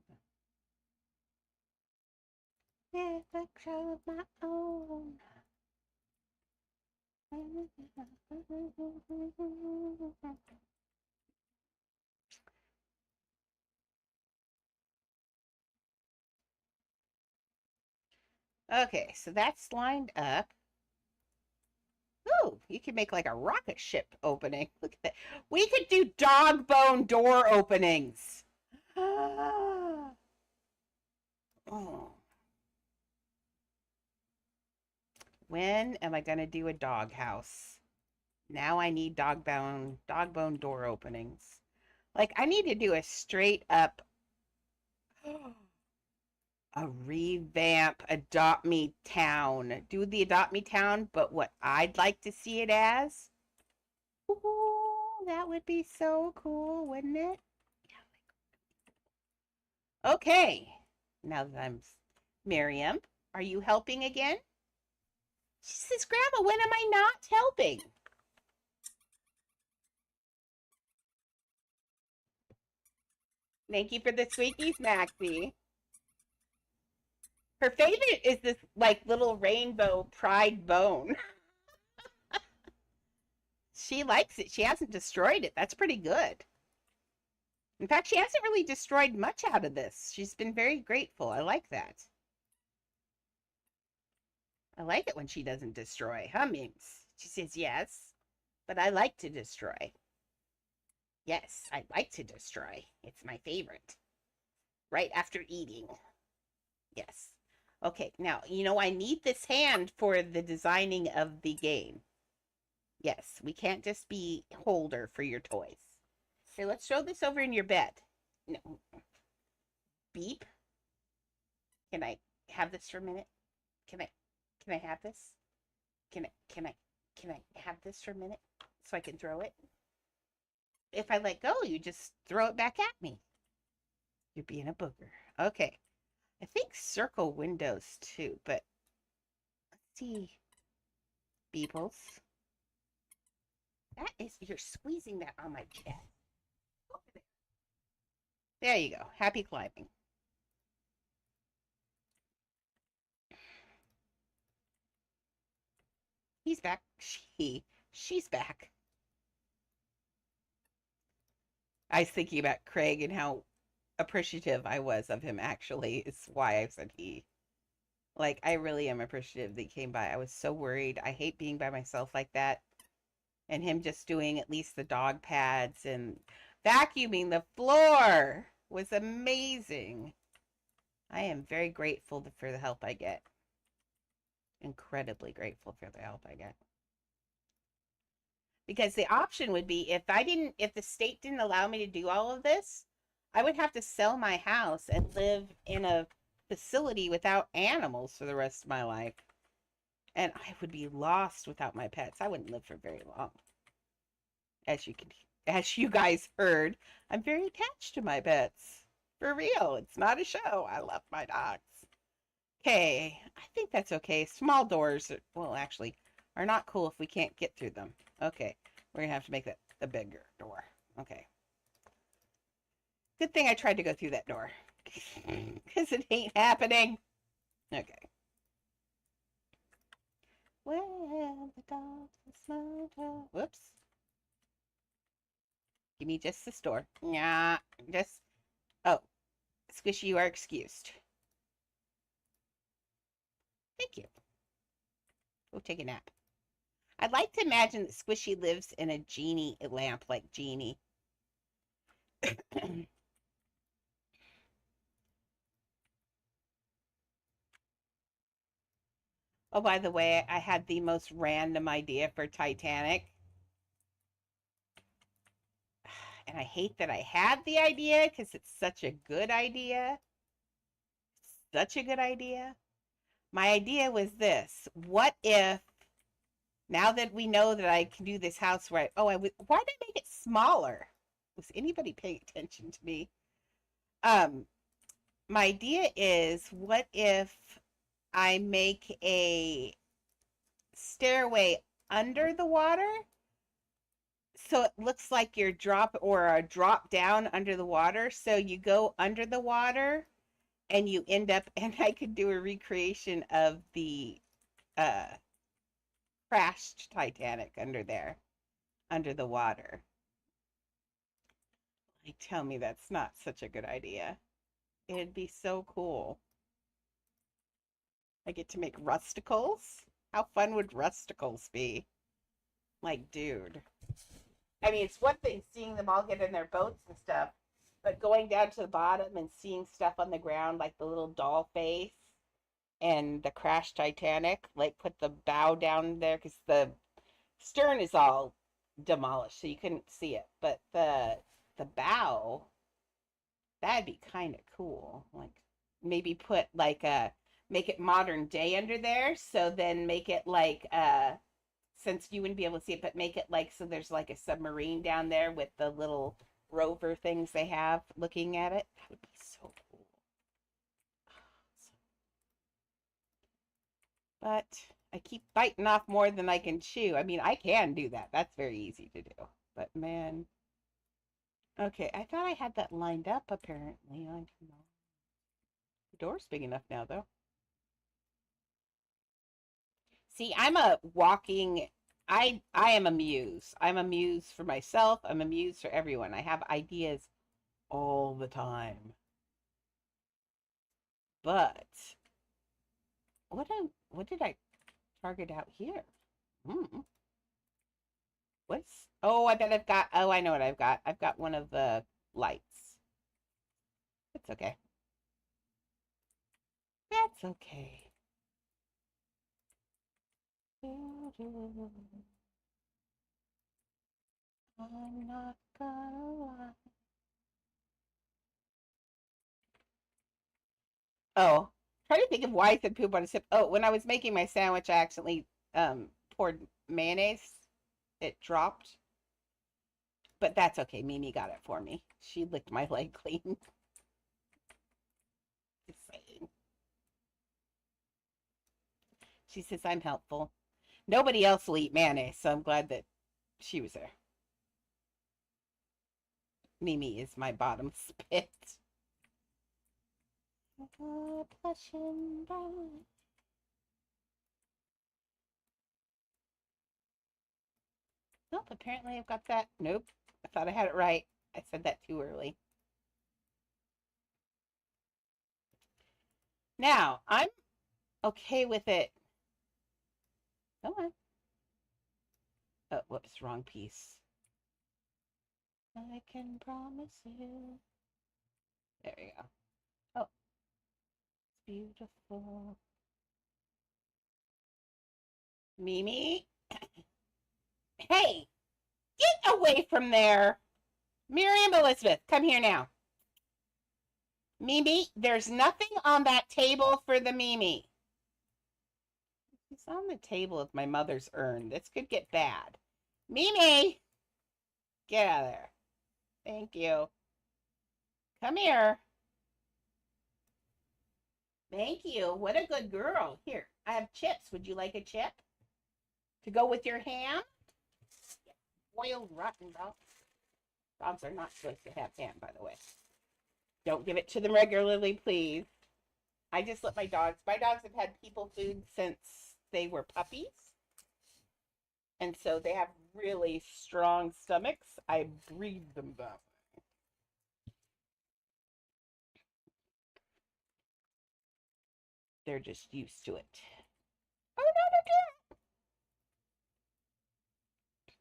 With a show of my own. Okay, so that's lined up. Ooh, you could make like a rocket ship opening. Look at that. We could do dog bone door openings. Oh. When am I going to do a dog house? Now I need dog bone door openings. Like I need to do a straight up a revamp Adopt Me town. Do the Adopt Me town, but what I'd like to see it as. Ooh, that would be so cool, wouldn't it? Okay. Now that I'm Miriam, are you helping again? She says, Grandma, when am I not helping? Thank you for the sweeties, Maxie. Her favorite is this like little rainbow pride bone. She likes it. She hasn't destroyed it. That's pretty good. In fact, she hasn't really destroyed much out of this. She's been very grateful. I like that. I like it when she doesn't destroy, huh, Mims? She says, yes, but I like to destroy. Yes, I like to destroy. It's my favorite. Right after eating. Yes. Okay, now, I need this hand for the designing of the game. Yes, we can't just be holder for your toys. Okay, let's throw this over in your bed. No, beep. Can I have this for a minute? Can I can I have this? Can I have this for a minute so I can throw it? If I let go, you just throw it back at me. You're being a booger. Okay. I think circle windows too, but let's see. Beebles. That is, you're squeezing that on my chest. Over there. There you go. Happy climbing. He's back. She's back. I was thinking about Craig and how appreciative I was of him, actually, is why I said he. Like, I really am appreciative that he came by. I was so worried. I hate being by myself like that. And him just doing at least the dog pads and vacuuming the floor was amazing. I am very grateful for the help I get. Incredibly grateful for the help I get. Because the option would be if the state didn't allow me to do all of this, I would have to sell my house and live in a facility without animals for the rest of my life. And I would be lost without my pets. I wouldn't live for very long. As you guys heard, I'm very attached to my pets. For real, it's not a show. I love my dogs. Okay, I think that's okay. Small doors, well, actually, are not cool if we can't get through them. Okay, we're gonna have to make that a bigger door. Okay. Good thing I tried to go through that door. Because it ain't happening. Okay. Well, the dogs are smart. Whoops. Give me just this door. Yeah, just. Oh, Squishy, you are excused. Thank you. Go take a nap. I'd like to imagine that Squishy lives in a genie lamp like Genie. Oh, by the way, I had the most random idea for Titanic. And I hate that I had the idea because it's such a good idea. Such a good idea. My idea was this. What if, now that we know that I can do this house right, why did I make it smaller? Was anybody paying attention to me? My idea is, what if I make a stairway under the water so it looks like you're a drop down under the water, so you go under the water and you end up, and I could do a recreation of the uh crashed Titanic under there, under the water. Like, tell me that's not such a good idea. It'd be so cool. I get to make rusticles. How fun would rusticles be? Like, dude. I mean, it's one thing seeing them all get in their boats and stuff, but going down to the bottom and seeing stuff on the ground, like the little doll face and the crashed Titanic, like put the bow down there because the stern is all demolished, so you couldn't see it. But the bow, that'd be kind of cool. Like maybe put like a make it modern day under there, so then make it like since you wouldn't be able to see it, but make it like so there's like a submarine down there with the little rover things they have looking at it. That would be so cool. But I keep biting off more than I can chew. I mean, I can do that. That's very easy to do. But man. Okay, I thought I had that lined up apparently. I don't know. The door's big enough now though. See, I'm a walking I am a muse. I'm a muse for myself. I'm a muse for everyone. I have ideas all the time. But what did I target out here? Hmm. I bet I know what I've got. I've got one of the lights. It's okay. That's okay. I'm not gonna lie. Oh, trying to think of why I said poop on a sip. Oh, when I was making my sandwich, I accidentally poured mayonnaise. It dropped, but that's okay. Mimi got it for me. She licked my leg clean. Just saying. She says I'm helpful. Nobody else will eat mayonnaise, so I'm glad that she was there. Mimi is my bottom spit. Plush and brown. Nope, apparently I've got that. Nope, I thought I had it right. I said that too early. Now, I'm okay with it. Come on. Oh, whoops, wrong piece. I can promise you. There we go. Oh, it's beautiful. Mimi? Hey, get away from there. Miriam Elizabeth, come here now. Mimi, there's nothing on that table for the Mimi. It's on the table of my mother's urn. This could get bad. Mimi! Get out of there. Thank you. Come here. Thank you. What a good girl. Here, I have chips. Would you like a chip? To go with your ham? Boiled rotten dog. Dogs are not supposed to have ham, by the way. Don't give it to them regularly, please. I just let my dogs have had people food since they were puppies. And so they have really strong stomachs. I breed them that way. They're just used to it. Oh, no, no,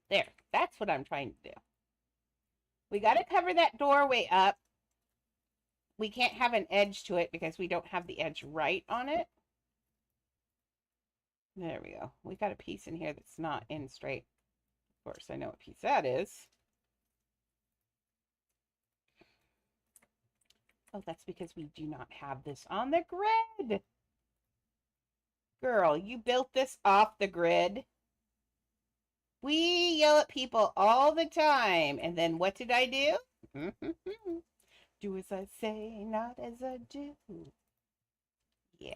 there. That's what I'm trying to do. We got to cover that doorway up. We can't have an edge to it because we don't have the edge right on it. There we go. We got a piece in here that's not in straight. Of course, I know what piece that is. Oh, that's because we do not have this on the grid. Girl, you built this off the grid. We yell at people all the time. And then what did I do? Do as I say, not as I do. Yeah.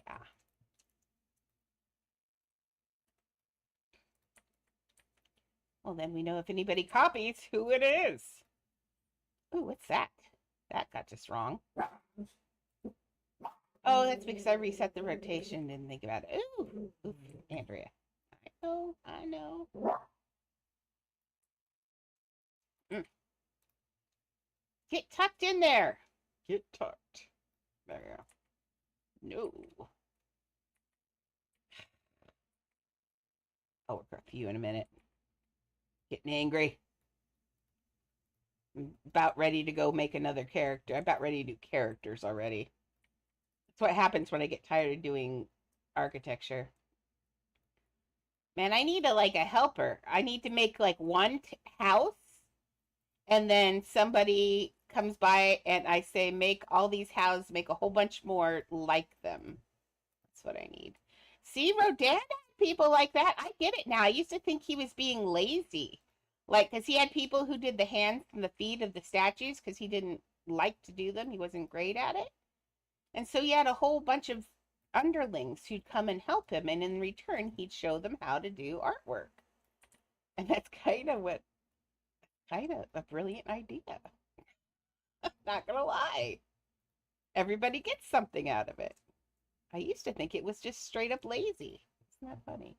Well, then we know if anybody copies who it is. Ooh, what's that? That got just wrong. Oh, that's because I reset the rotation. Didn't think about it. Ooh, Andrea. I know. Get tucked in there. Get tucked. There we go. No. I'll work with you in a minute. Getting angry. I'm about ready to go make another character. I'm about ready to do characters already. That's what happens when I get tired of doing architecture. Man, I need a helper. I need to make like one house, and then somebody comes by and I say, make all these houses, make a whole bunch more like them. That's what I need. See, Rodin had people like that. I get it now. I used to think he was being lazy. Like, because he had people who did the hands and the feet of the statues because he didn't like to do them. He wasn't great at it. And so he had a whole bunch of underlings who'd come and help him. And in return, he'd show them how to do artwork. And that's kind of a brilliant idea. Not gonna lie. Everybody gets something out of it. I used to think it was just straight up lazy. Isn't that funny?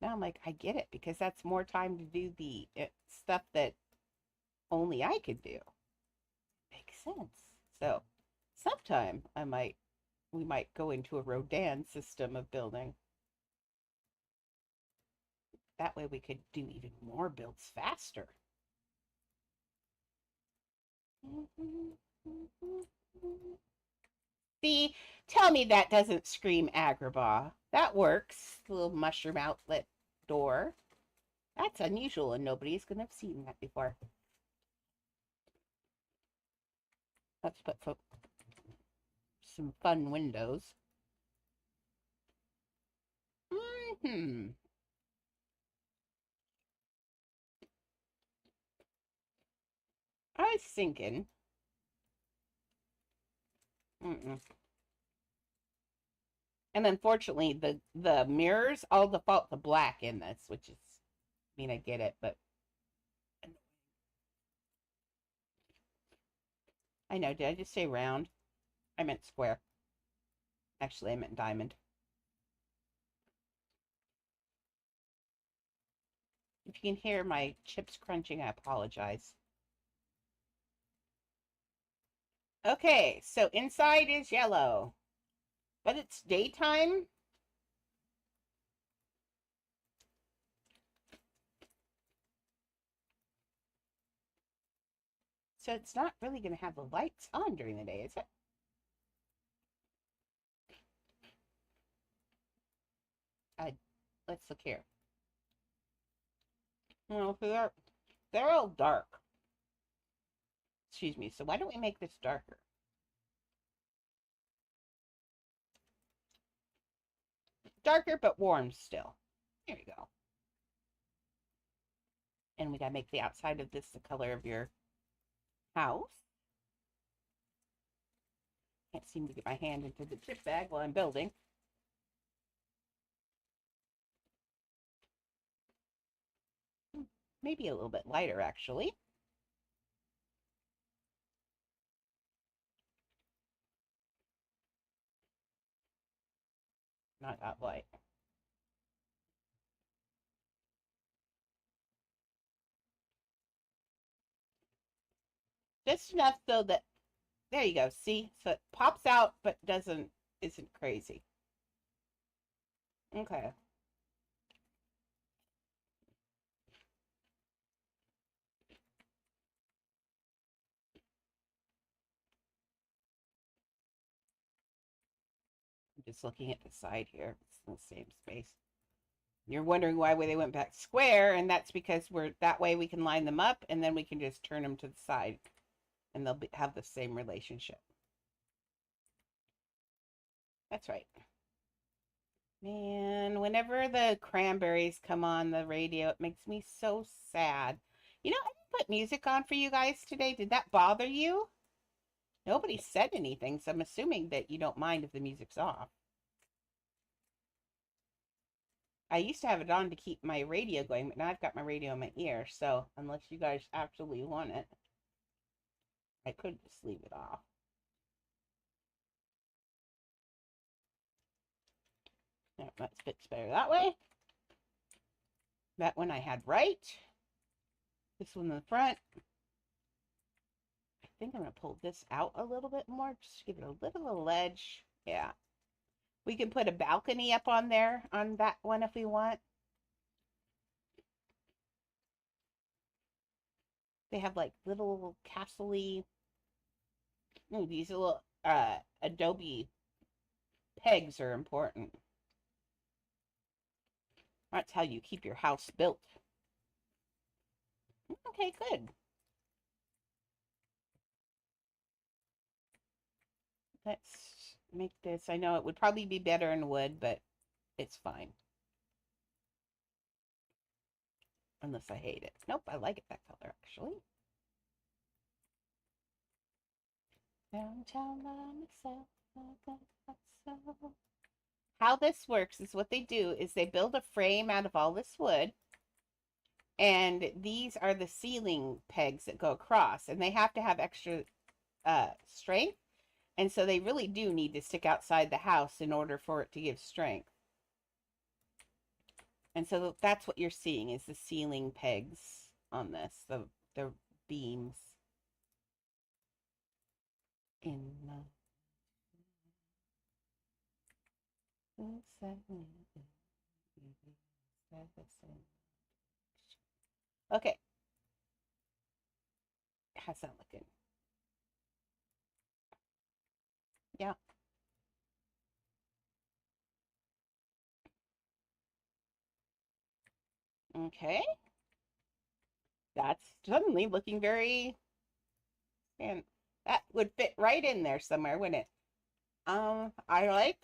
Now I'm like, I get it because that's more time to do the stuff that only I could do. Makes sense. So sometime we might go into a Rodin system of building. That way we could do even more builds faster. See, tell me that doesn't scream Agrabah. That works. The little mushroom outlet door. That's unusual and nobody's going to have seen that before. Let's put some fun windows. Hmm. I was thinking. Mm-mm. And unfortunately, the mirrors all default to black in this, which is, I mean, I get it, but I know. Did I just say round? I meant square. Actually, I meant diamond. If you can hear my chips crunching, I apologize. Okay, so inside is yellow, but it's daytime. So it's not really going to have the lights on during the day, is it? Let's look here. Well, they're all dark. Excuse me. So why don't we make this darker? Darker but warm still. There you go. And we gotta make the outside of this the color of your house. Can't seem to get my hand into the chip bag while I'm building. Maybe a little bit lighter, actually. Not that light. Just enough so that, there you go. See? So it pops out but isn't crazy. Okay. I'm just looking at the side here. It's in the same space. You're wondering why they went back square, and that's because that way we can line them up, and then we can just turn them to the side, and they'll have the same relationship. That's right. Man, whenever the Cranberries come on the radio, it makes me so sad. I didn't put music on for you guys today. Did that bother you? Nobody said anything, so I'm assuming that you don't mind if the music's off. I used to have it on to keep my radio going, but now I've got my radio in my ear, so unless you guys absolutely want it, I could just leave it off. Yeah, that fits better that way. That one I had right. This one in the front. I think I'm going to pull this out a little bit more, just to give it a little of a ledge. Yeah. We can put a balcony up on there, on that one if we want. They have like little castle-y, these little adobe pegs are important. That's how you keep your house built. Okay, good. Let's make this. I know it would probably be better in wood, but it's fine. Unless I hate it. Nope, I like it that color, actually. Downtown by myself. How this works is what they do is they build a frame out of all this wood, and these are the ceiling pegs that go across, and they have to have extra strength, and so they really do need to stick outside the house in order for it to give strength. And so that's what you're seeing is the ceiling pegs on this, the beams in the okay. How's that looking? Yeah. Okay. That's suddenly looking very, and that would fit right in there somewhere, wouldn't it? I like,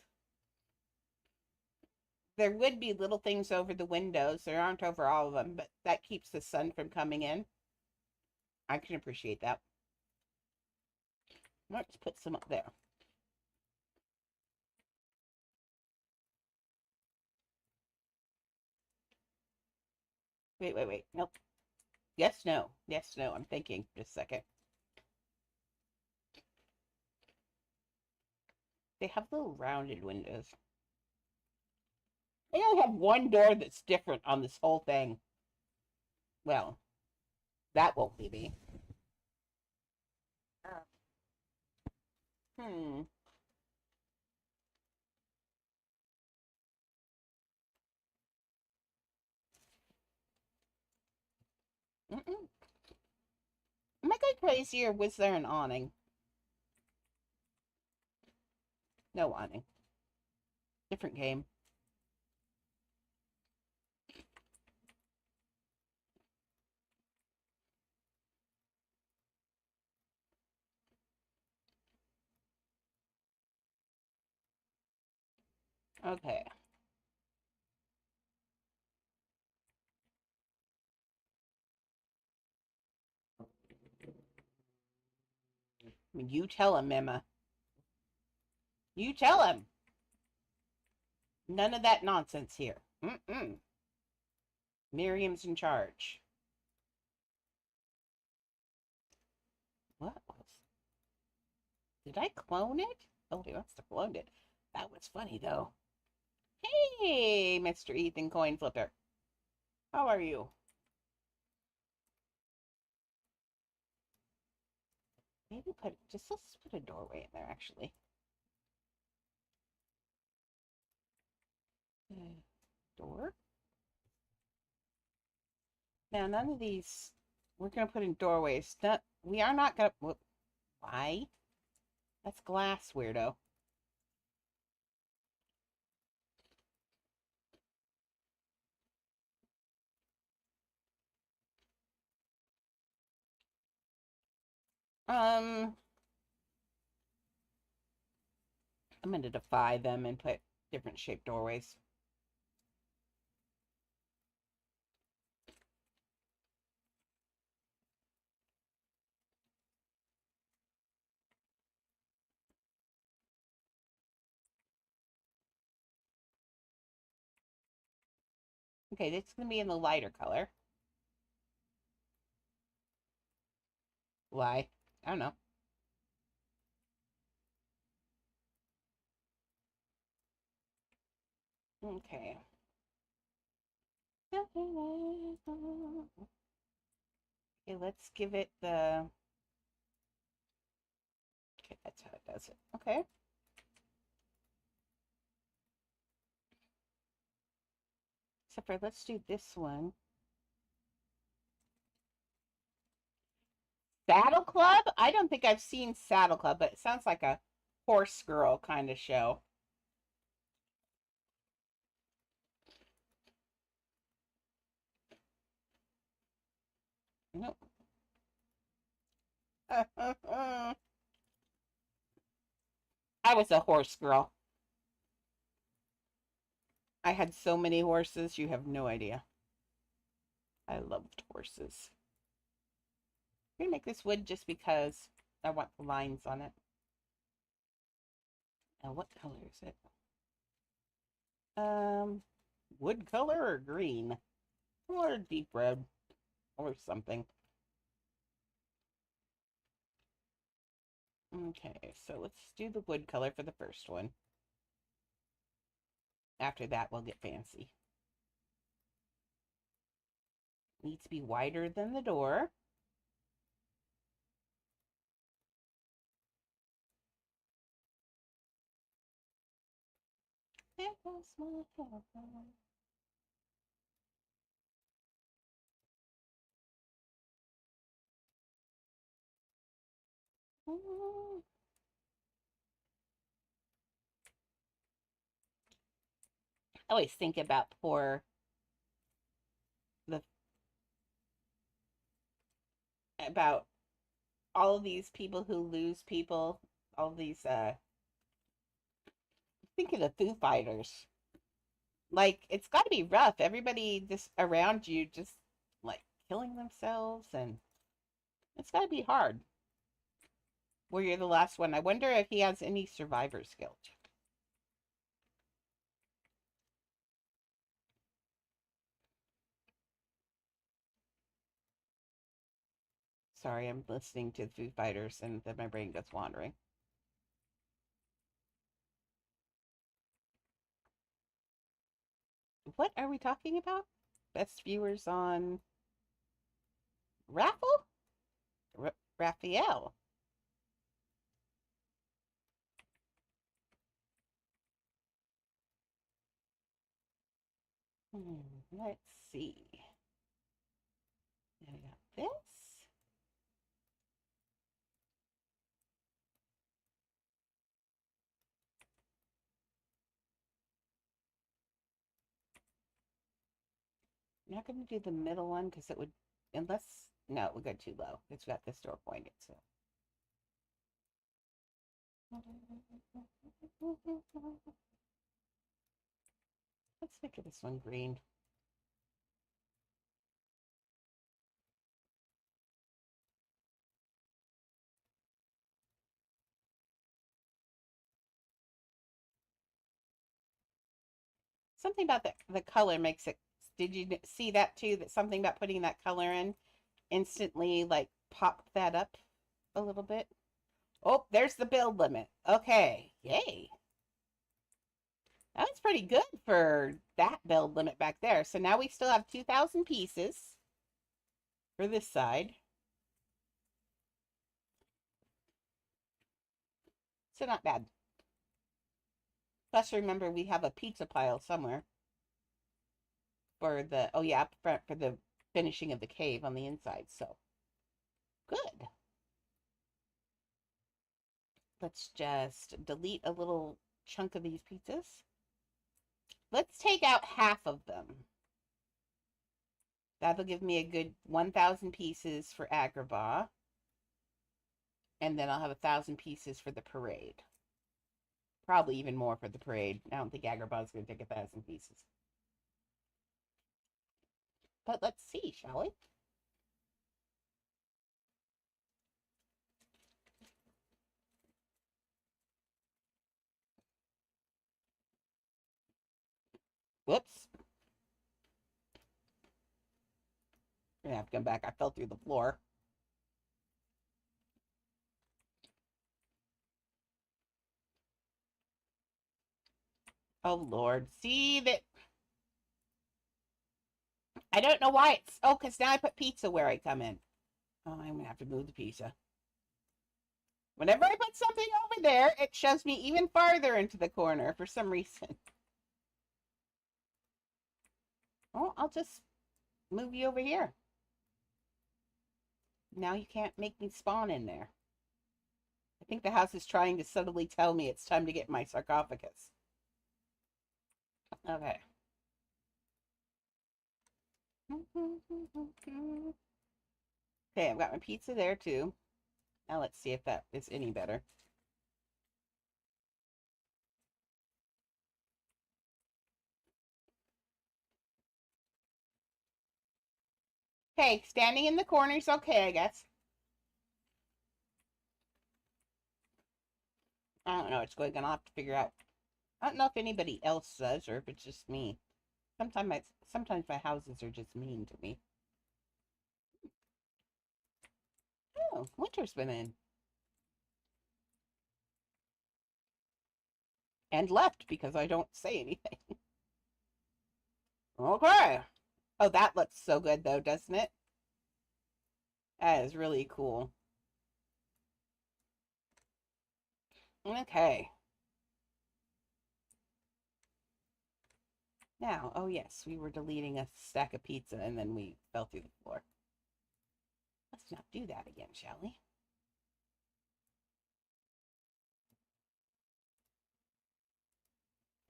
there would be little things over the windows. There aren't over all of them, but that keeps the sun from coming in. I can appreciate that. Let's put some up there. Wait. Nope. Yes, no. Yes, no. I'm thinking. Just a second. They have little rounded windows. They only have one door that's different on this whole thing. Well, that won't be me. Hmm. Mm-mm. Am I going crazy or was there an awning? No awning. Different game. Okay. You tell him, Emma. You tell him. None of that nonsense here. Mm-mm. Miriam's in charge. What was? Did I clone it? Oh, he must have cloned it. That was funny, though. Hey, Mr. Ethan Coin Flipper. How are you? Maybe let's put a doorway in there, actually. Door? Now, none of these, we're going to put in doorways. We are not going to, why? That's glass, weirdo. I'm going to defy them and put different shaped doorways. Okay, this is going to be in the lighter color. Why? I don't know. Okay. Okay, let's give it the... Okay, that's how it does it. Okay. Except for, let's do this one. Saddle Club? I don't think I've seen Saddle Club, but it sounds like a horse girl kind of show. Nope. I was a horse girl. I had so many horses, you have no idea. I loved horses. I'm gonna make this wood just because I want the lines on it. Now, what color is it? Wood color or green? Or deep red or something. Okay, so let's do the wood color for the first one. After that, we'll get fancy. Needs to be wider than the door. It was my heaven. I always think about poor about all of these people who lose people, all of these think of the Foo Fighters. Like it's got to be rough. Everybody just around you just like killing themselves, and it's got to be hard. Where you're the last one. I wonder if he has any survivor's guilt. Sorry, I'm listening to Foo Fighters and then my brain gets wandering. What are we talking about? Best viewers on Raffle? Raphael. Let's see. I got this. I'm not going to do the middle one because it would, unless, no, it would go too low. It's got this door pointed, so. Let's make this one green. Something about the color makes it, did you see that too? That something about putting that color in instantly like pop that up a little bit? Oh, there's the build limit. Okay, yay. That was pretty good for that build limit back there. So now we still have 2,000 pieces for this side. So not bad. Plus, remember, we have a pizza pile somewhere for the, oh yeah, up front for the finishing of the cave on the inside. So good. Let's just delete a little chunk of these pizzas. Let's take out half of them. That'll give me a good 1,000 pieces for Agrabah. And then I'll have 1,000 pieces for the parade. Probably even more for the parade. I don't think Agrabah is going to take 1,000 pieces. But let's see, shall we? Whoops. I'm going to have to come back. I fell through the floor. Oh, Lord. See that? I don't know why it's... Oh, because now I put pizza where I come in. Oh, I'm going to have to move the pizza. Whenever I put something over there, it shoves me even farther into the corner for some reason. Oh, I'll just move you over here. Now you can't make me spawn in there. I think the house is trying to subtly tell me it's time to get my sarcophagus. Okay. Okay, I've got my pizza there too. Now let's see if that is any better. Okay, standing in the corner is okay, I guess. I don't know what's going on. I'll have to figure out. I don't know if anybody else does or if it's just me. Sometimes my houses are just mean to me. Oh, winter's been in. And left because I don't say anything. Okay. Oh, that looks so good though, doesn't it? That is really cool. Okay. Now, oh yes, we were deleting a stack of pizza and then we fell through the floor. Let's not do that again, shall we?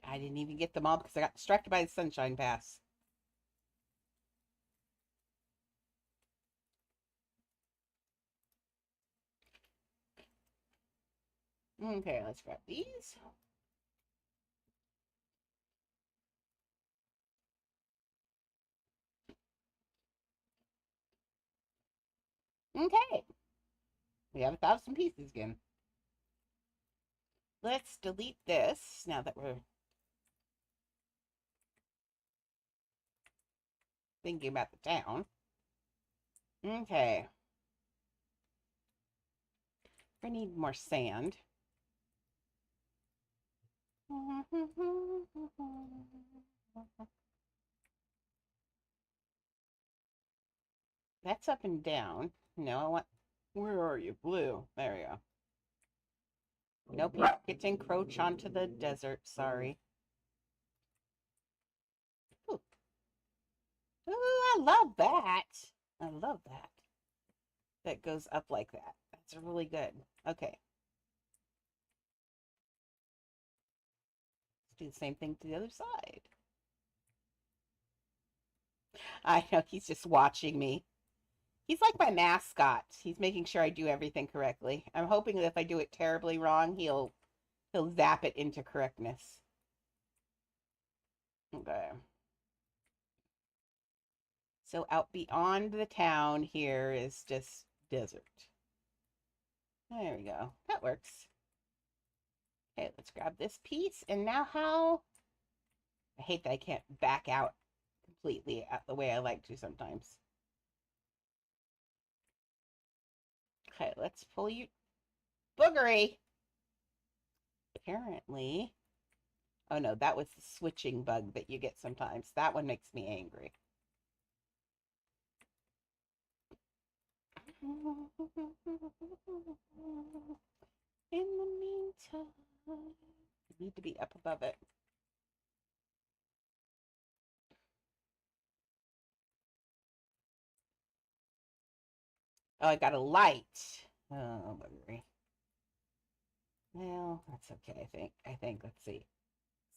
I didn't even get them all because I got distracted by the sunshine pass. Okay, let's grab these. Okay, we have 1,000 pieces again. Let's delete this now that we're thinking about the town. Okay. I need more sand. That's up and down. No, I want... Where are you? Blue. There we go. Nope, you get to encroach onto the desert. Sorry. Ooh. Ooh, I love that. I love that. That goes up like that. That's really good. Okay. Let's do the same thing to the other side. I know, he's just watching me. He's like my mascot. He's making sure I do everything correctly. I'm hoping that if I do it terribly wrong, he'll zap it into correctness. Okay. So out beyond the town here is just desert. There we go. That works. Okay, let's grab this piece. And now how... I hate that I can't back out completely the way I like to sometimes. Okay, let's pull you... Boogery! Apparently... Oh no, that was the switching bug that you get sometimes. That one makes me angry. In the meantime, I need to be up above it. Oh, I got a light. Oh, buggery. Well, that's okay, I think. Let's see.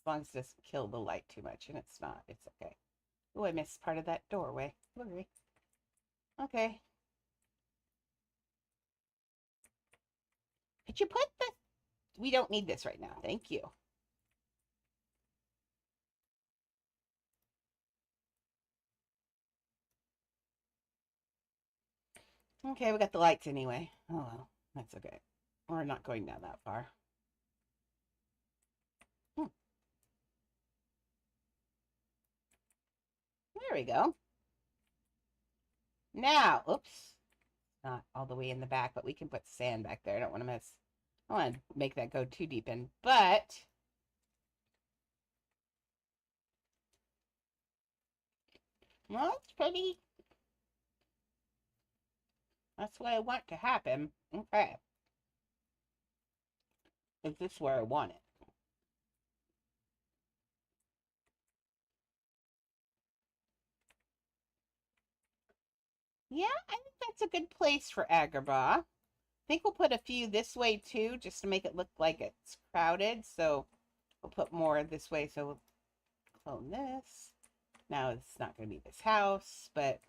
As long as it doesn't kill the light too much, and it's not, it's okay. Oh, I missed part of that doorway. Buggery. Okay. Could you put the... We don't need this right now. Thank you. Okay, we got the lights anyway. Oh, well, that's okay. We're not going down that far. Hmm. There we go. Now, oops. Not all the way in the back, but we can put sand back there. I don't want to miss. I don't want to make that go too deep in, but... Well, it's pretty... That's what I want to happen. Okay. Is this where I want it? Yeah, I think that's a good place for Agrabah. I think we'll put a few this way too, just to make it look like it's crowded. So we'll put more this way. So we'll clone this. Now it's not going to be this house, but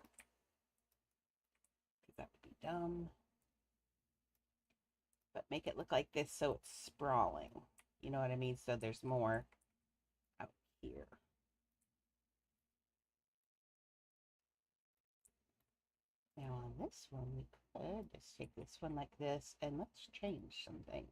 that would be dumb. But make it look like this so it's sprawling. You know what I mean? So there's more out here. Now on this one, we could just take this one like this, and let's change some things.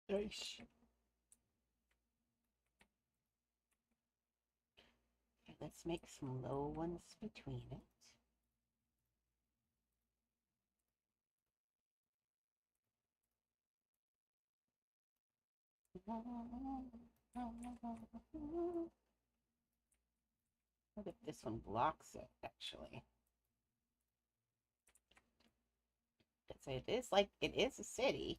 Nice. Okay, let's make some low ones between it. What if this one blocks it, actually? It is like, it is a city.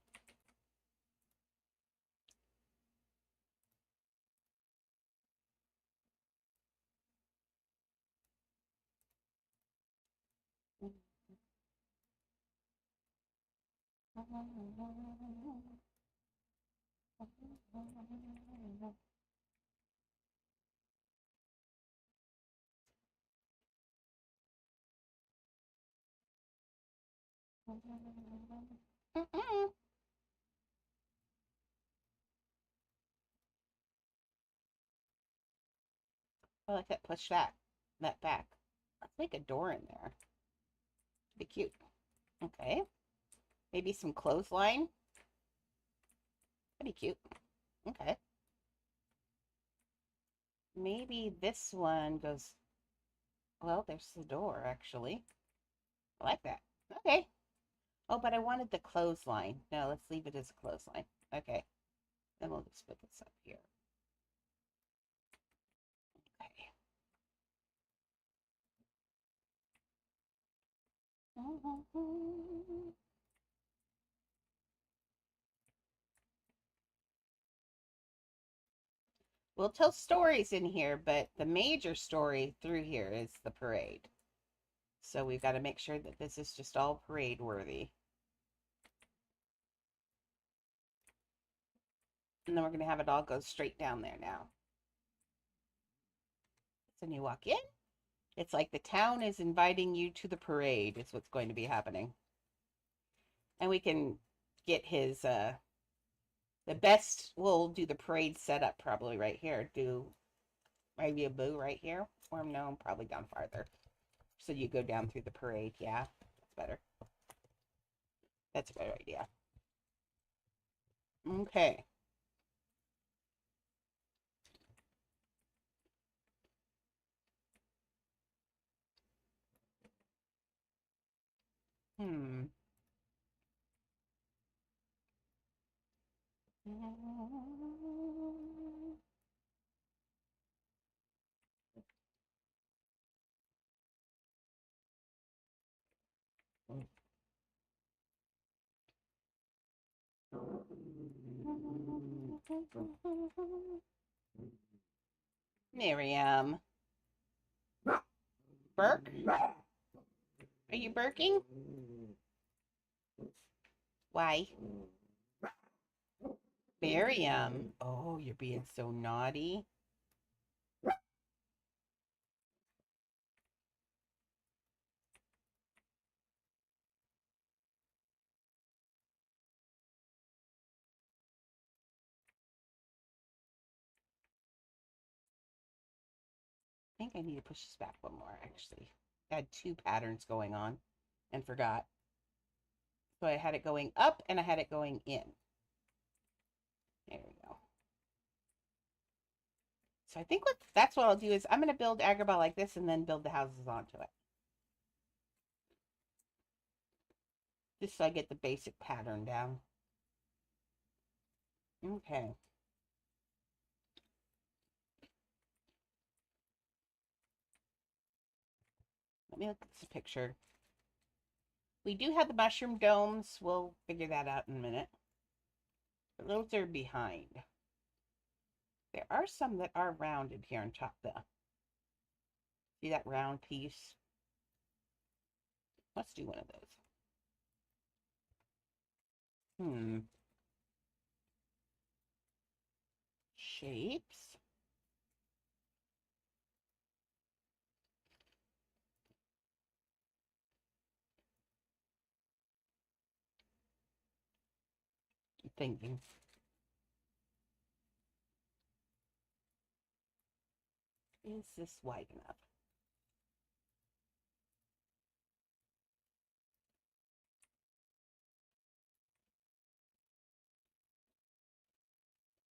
I like that. Push that back. Let's make a door in there. Be cute. Okay. Maybe some clothesline. That'd be cute. Okay. Maybe this one goes. Well, there's the door, actually. I like that. Okay. Oh, but I wanted the clothesline. No, let's leave it as a clothesline. Okay. Then we'll just put this up here. Okay. We'll tell stories in here, but the major story through here is the parade. So we've got to make sure that this is just all parade worthy. And then we're going to have it all go straight down there now. So when you walk in, it's like the town is inviting you to the parade is what's going to be happening. And we can get his, the best, we'll do the parade setup probably right here. Do maybe a boo right here. Or no, probably down farther. So you go down through the parade. Yeah, that's better. That's a better idea. Okay. Hmm. Miriam. Burke? Are you burking? Why? Miriam. Oh, you're being so naughty. I think I need to push this back one more, actually. I had two patterns going on and forgot. So I had it going up and I had it going in. There we go. So I think that's what I'll do is I'm going to build Agrabah like this and then build the houses onto it. Just so I get the basic pattern down. Okay. Let me look at this picture. We do have the mushroom domes. We'll figure that out in a minute. But those are behind. There are some that are rounded here on top though. See that round piece? Let's do one of those. Shapes. I'm thinking. Is this wide enough?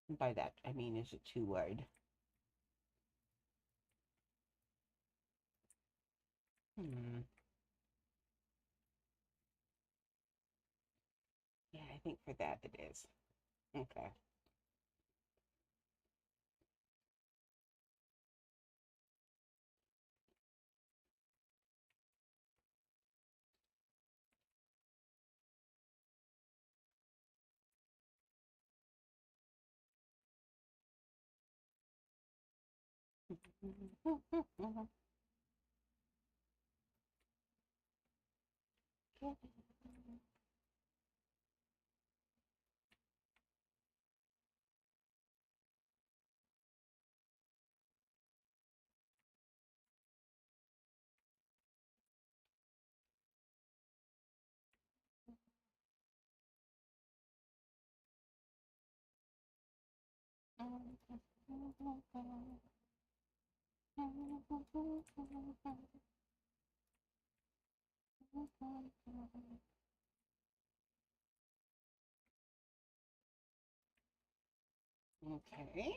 And by that, I mean, is it too wide? Yeah, I think for that it is. Okay. Okay.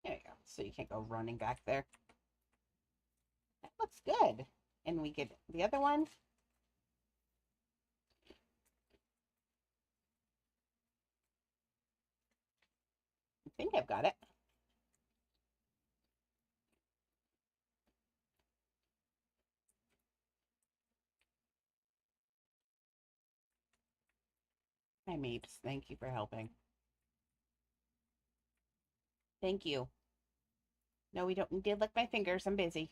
There you go. So you can't go running back there. That looks good. And we get the other one. I think I've got it. Hi, Meeps. Thank you for helping. Thank you. No, we don't need to lick my fingers. I'm busy.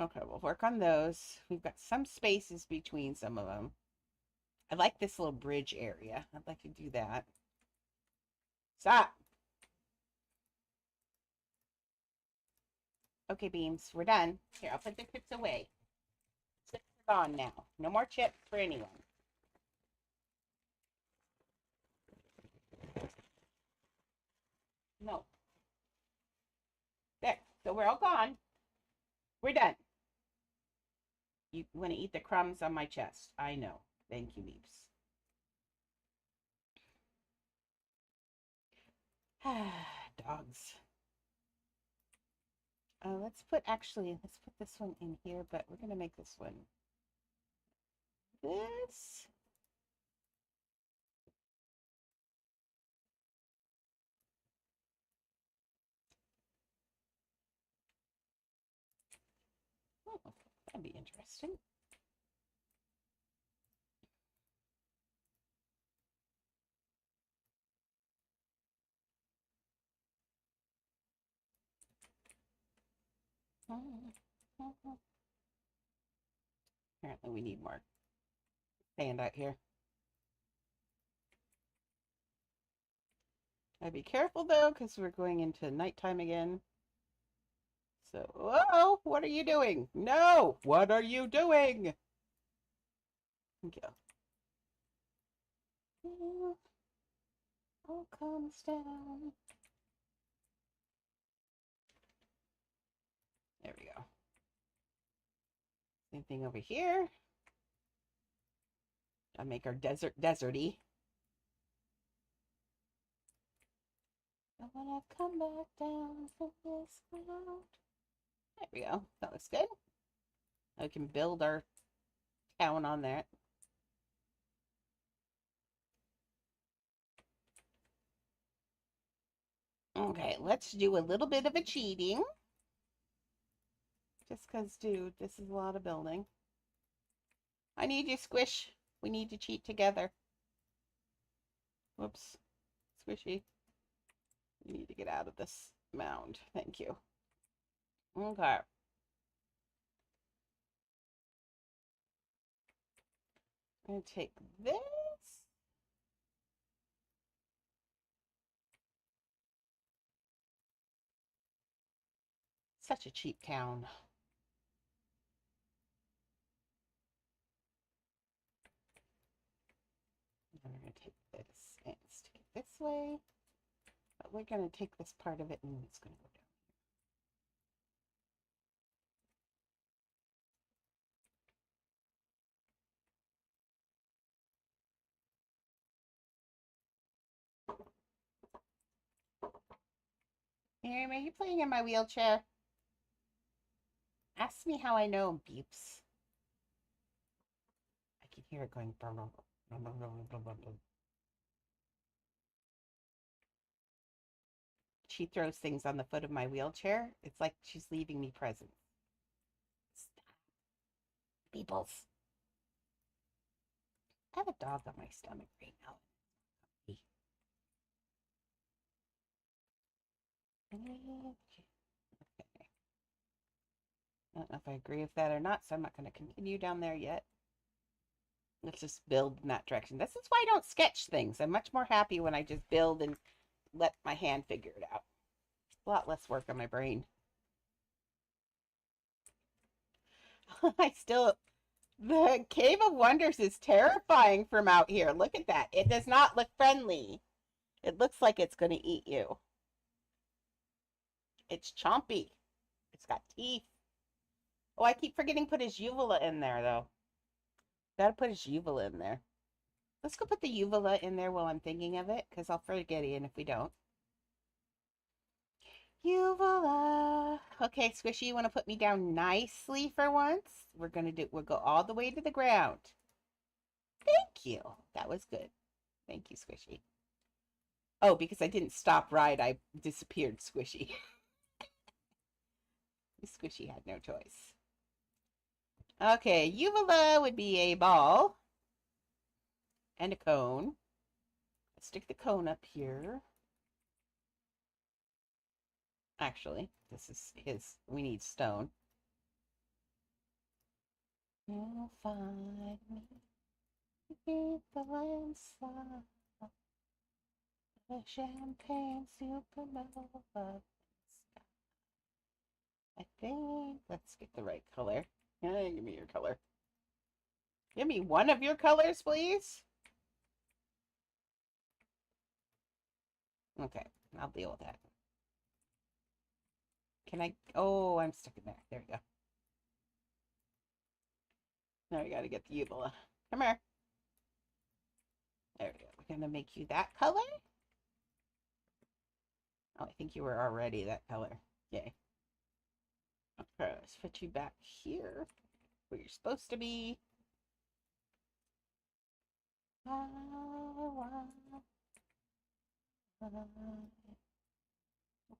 Okay, we'll work on those. We've got some spaces between some of them. I like this little bridge area. I'd like to do that. Stop. Okay, Beams, we're done. Here, I'll put the chips away. Chips are gone now. No more chips for anyone. No. There. So we're all gone. We're done. You want to eat the crumbs on my chest. I know. Thank you, Meeps. Dogs. Let's put this one in here, but we're going to make this one this. Oh, that'd be interesting. Apparently we need more sand out here. I'd be careful though, because we're going into nighttime again. So, whoa, what are you doing? No, what are you doing? Thank you. All comes down. There we go. Same thing over here. I'll make our deserty. I wanna come back down from this ground. There we go. That looks good. I can build our town on that. Okay, let's do a little bit of a cheating. Just because, dude, this is a lot of building. I need you, Squish. We need to cheat together. Whoops. Squishy. You need to get out of this mound. Thank you. Okay. I'm going to take this. Such a cheap town. And we're going to take this and stick it this way. But we're going to take this part of it and it's going to go down. Miriam, are you playing in my wheelchair? Ask me how I know, Beeps. I can hear it going. She throws things on the foot of my wheelchair. It's like she's leaving me presents. Stop. Beeples. I have a dog on my stomach right now. Okay. I don't know if I agree with that or not, so I'm not going to continue down there yet. Let's just build in that direction. This is why I don't sketch things. I'm much more happy when I just build and let my hand figure it out. A lot less work on my brain. I still, the Cave of Wonders is terrifying from out here. Look at that. It does not look friendly. It looks like it's going to eat you. It's chompy. It's got teeth. Oh, I keep forgetting to put his uvula in there, though. Gotta put his uvula in there. Let's go put the uvula in there while I'm thinking of it, because I'll forget it if we don't. Uvula. Okay, Squishy, you want to put me down nicely for once? We'll go all the way to the ground. Thank you. That was good. Thank you, Squishy. Oh, because I didn't stop right, I disappeared, Squishy. Squishy had no choice. Okay, uvula would be a ball and a cone. Let's stick the cone up here. Actually, this is his. We need stone. You'll find me beneath the landslide, the champagne supernova. I think let's get the right color. Yeah, give me your color. Give me one of your colors, please. Okay, I'll deal with that. Can I? Oh, I'm stuck in there. There we go. Now we gotta get the uvula. Come here. There we go. We're gonna make you that color. Oh, I think you were already that color. Yay. Okay, let's put you back here where you're supposed to be.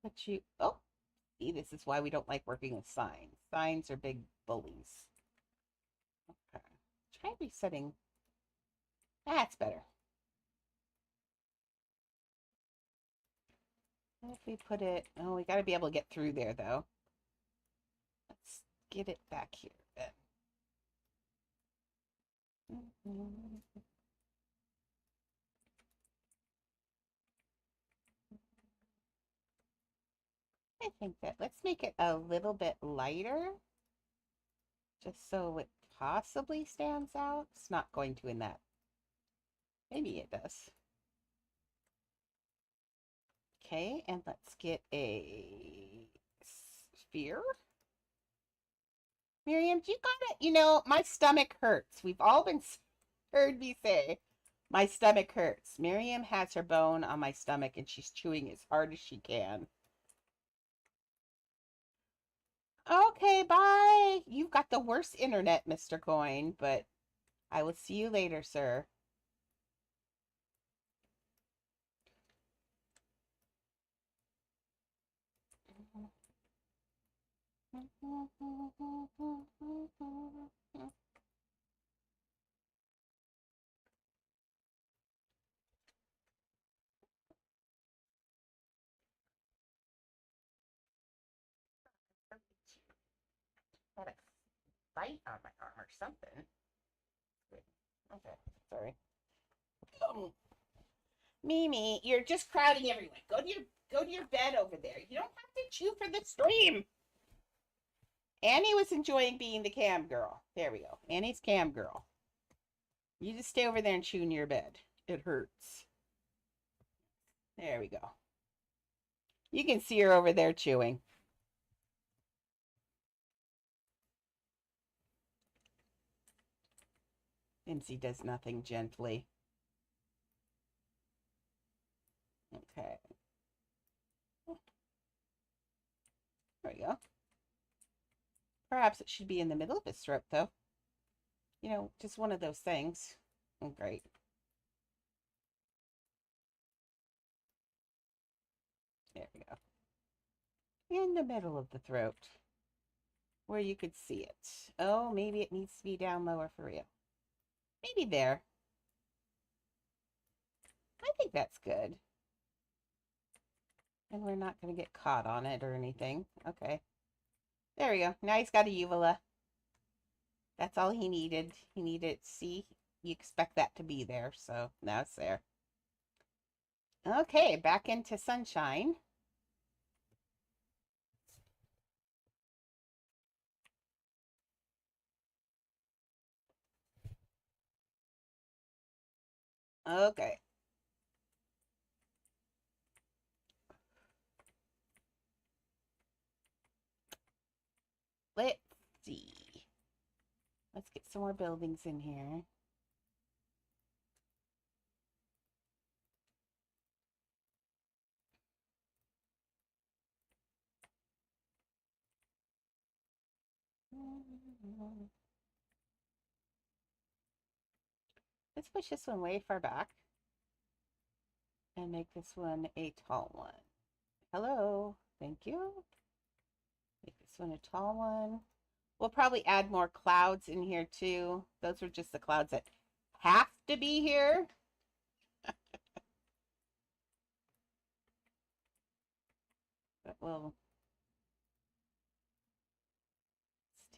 Put you. Oh, see, this is why we don't like working with signs. Signs are big bullies. Okay. Try resetting. That's better. If we put it, oh, we got to be able to get through there, though. Let's get it back here, then. I think that let's make it a little bit lighter, just so it possibly stands out. It's not going to in that. Maybe it does. Okay, and let's get a sphere. Miriam, you got it. You know, my stomach hurts. We've all been heard me say, my stomach hurts. Miriam has her bone on my stomach and she's chewing as hard as she can. Okay, bye. You've got the worst internet, Mr. Coin, but I will see you later, sir. Had a bite on my arm or something. Okay, sorry. Mimi, you're just crowding everyone. Go to your bed over there. You don't have to chew for the stream. Annie was enjoying being the cam girl. There we go. Annie's cam girl. You just stay over there and chew in your bed. It hurts. There we go. You can see her over there chewing. Imsy does nothing gently. Okay. There we go. Perhaps it should be in the middle of his throat, though. You know, just one of those things. Oh, great. There we go. In the middle of the throat. Where you could see it. Oh, maybe it needs to be down lower for real. Maybe there. I think that's good. And we're not going to get caught on it or anything. Okay. There we go. Now he's got a uvula. That's all he needed. He needed, see? you expect that to be there, so now it's there. Okay, back into sunshine. Okay. Let's see. Let's get some more buildings in here. Let's push this one way far back and make this one a tall one. Hello. Thank you. Make this one a tall one. We'll probably add more clouds in here too. Those are just the clouds that have to be here. But we'll let's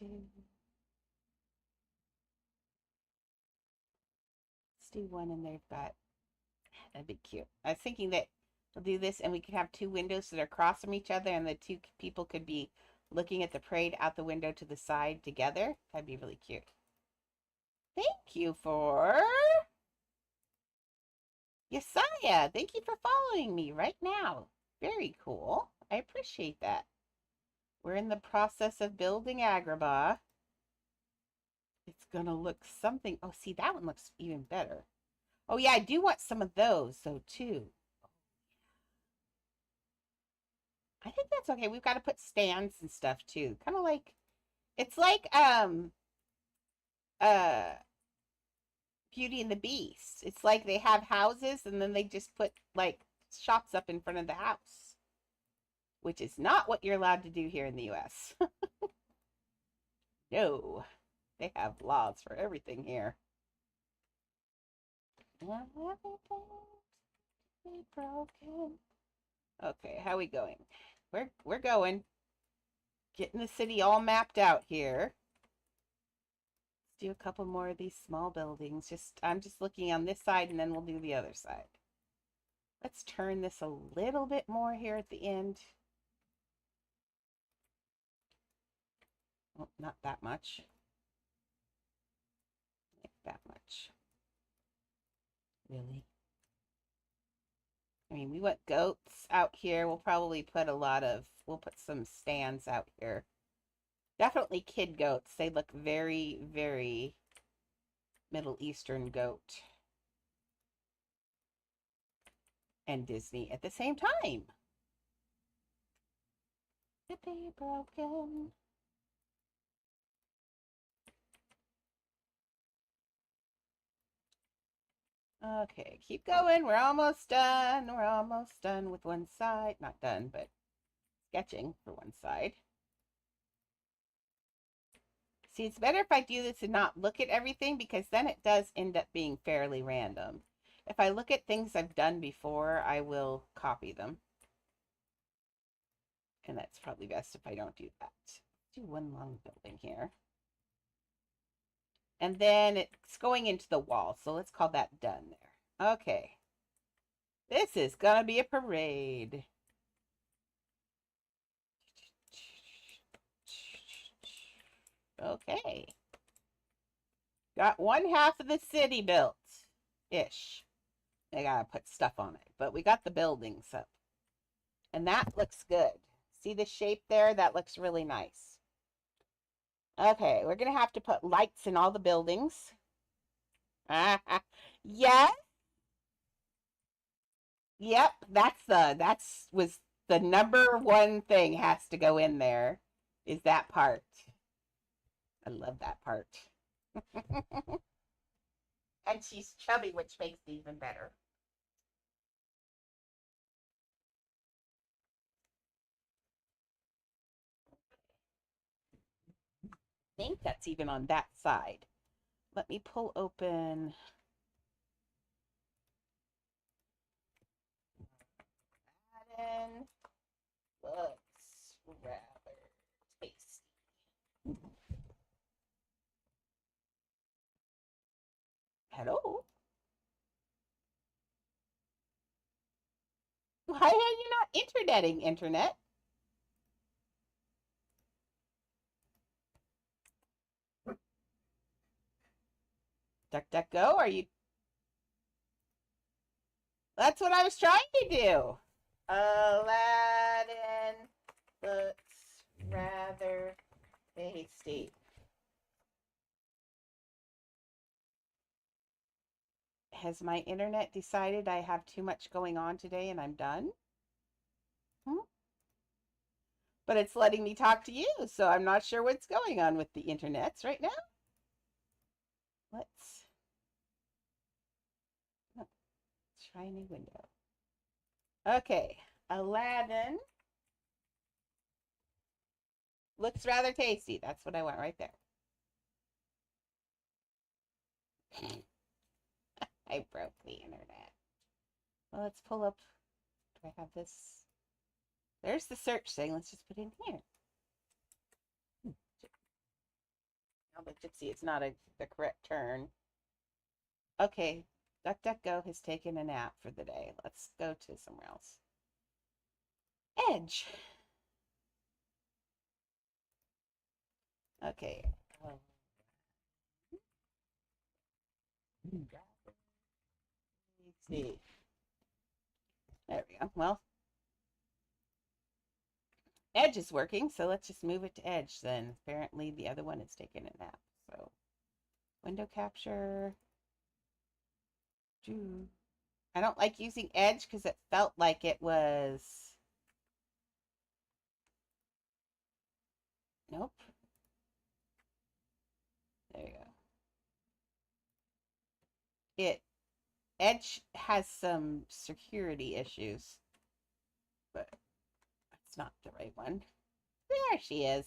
do one and they've got, that'd be cute. I was thinking that we'll do this and we could have two windows that are across from each other and the two people could be looking at the parade out the window to the side together. That'd be really cute. Thank you for Yesiah. Thank you for following me right now. Very cool. I appreciate that. We're in the process of building Agrabah. It's gonna look something. Oh, see, that one looks even better. Oh yeah, I do want some of those though too. I think that's okay. We've got to put stands and stuff too. Kind of like, it's like uh Beauty and the Beast. It's like they have houses and then they just put like shops up in front of the house, which is not what you're allowed to do here in the US. No, they have laws for everything here. Broken. Okay, how are we going? We're going. Getting the city all mapped out here. Let's do a couple more of these small buildings. I'm just looking on this side and then we'll do the other side. Let's turn this a little bit more here at the end. Oh, not that much. Like that much. Really? I mean, we want goats out here. We'll probably put we'll put some stands out here. Definitely kid goats. They look very, very Middle Eastern goat. And Disney at the same time. Hippie broken. Okay, keep going. We're almost done. We're almost done with one side. Not done, but sketching for one side. See, it's better if I do this and not look at everything because then it does end up being fairly random. If I look at things I've done before, I will copy them. And that's probably best if I don't do that. Let's do one long building here. And then it's going into the wall, so let's call that done there. Okay. This is gonna be a parade. Okay. Got one half of the city built. Ish. I gotta put stuff on it. But we got the buildings up. And that looks good. See the shape there? That looks really nice. Okay, we're gonna have to put lights in all the buildings. Yeah. Yep, was the number one thing has to go in there is that part. I love that part. And she's chubby, which makes it even better. I think that's even on that side. Let me pull open. Aladdin looks rather tasty. Hello? Why are you not interneting, internet? DuckDuckGo, are you? That's what I was trying to do. Aladdin looks rather tasty. Has my internet decided I have too much going on today and I'm done? Hmm? But it's letting me talk to you, so I'm not sure what's going on with the internets right now. Let's try a new window. Okay, Aladdin looks rather tasty. That's what I want right there. I broke the internet. Well, let's pull up. Do I have this? There's the search thing. Let's just put it in here. Oh, but Gypsy, it's not the correct turn. Okay, DuckDuckGo has taken a nap for the day. Let's go to somewhere else. Edge. Okay. Let's see. There we go. Well, Edge is working, so let's just move it to Edge then. Apparently the other one is taking a nap. So window capture. I don't like using Edge because it felt like it was. Nope. There you go. Edge has some security issues, but it's not the right one. There she is.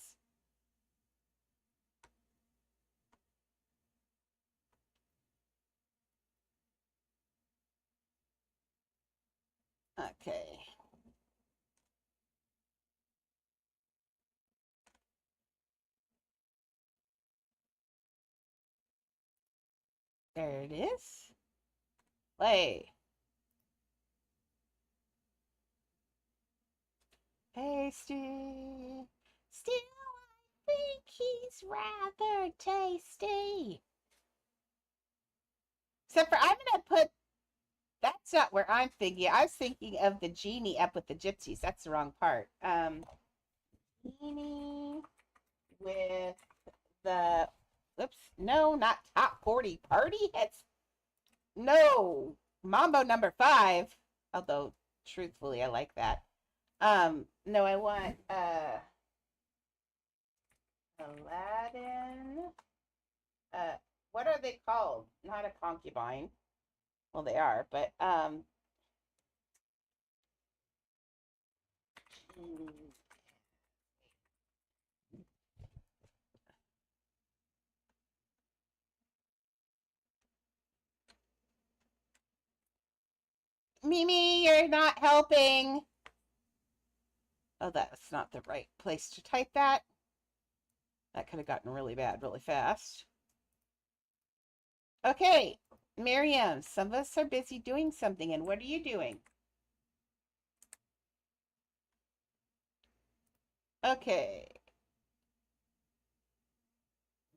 Okay. There it is. Play. Tasty. Still, I think he's rather tasty. Except for I'm gonna put. That's not where I'm thinking. I was thinking of the genie up with the gypsies. That's the wrong part. Genie with the. Oops. No, not top 40 party. It's no Mambo number 5. Although truthfully, I like that. No, I want Aladdin. What are they called? Not a concubine. Well, they are, but Mimi, you're not helping. Oh, that's not the right place to type that. That could have gotten really bad really fast. Okay, Miriam, some of us are busy doing something, and what are you doing? Okay.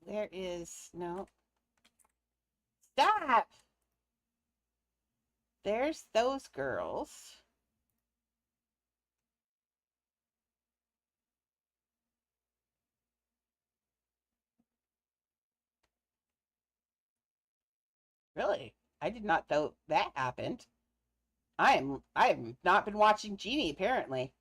There is no. Stop! There's those girls. Really? I did not know that happened. I've not been watching Genie apparently.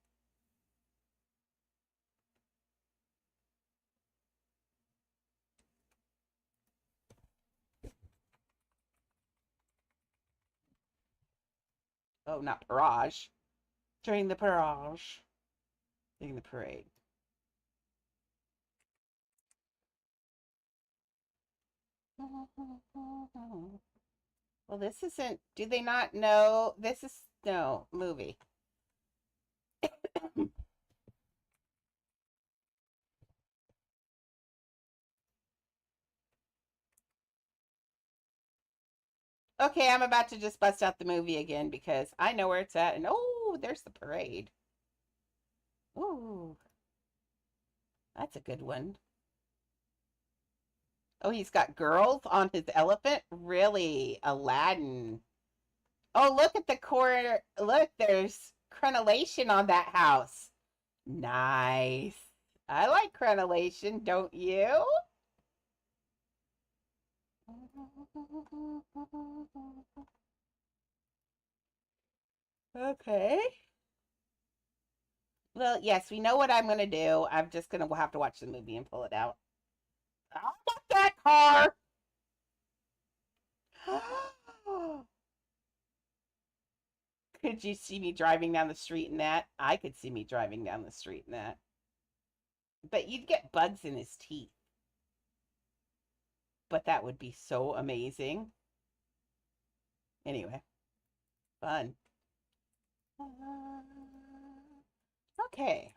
Oh, not Barrage. During the barrage. During the parade. Well, this isn't. Do they not know? This is no movie. Okay, I'm about to just bust out the movie again because I know where it's at. And oh, there's the parade. Ooh, that's a good one. Oh, he's got girls on his elephant? Really? Aladdin. Oh, look at the corner. Look, there's crenellation on that house. Nice. I like crenellation, don't you? Okay. Well, yes, we know what I'm going to do. I'm just going to have to watch the movie and pull it out. Oh, not that car. Could you see me driving down the street in that? I could see me driving down the street in that. But you'd get bugs in his teeth. But that would be so amazing. Anyway, fun. Okay.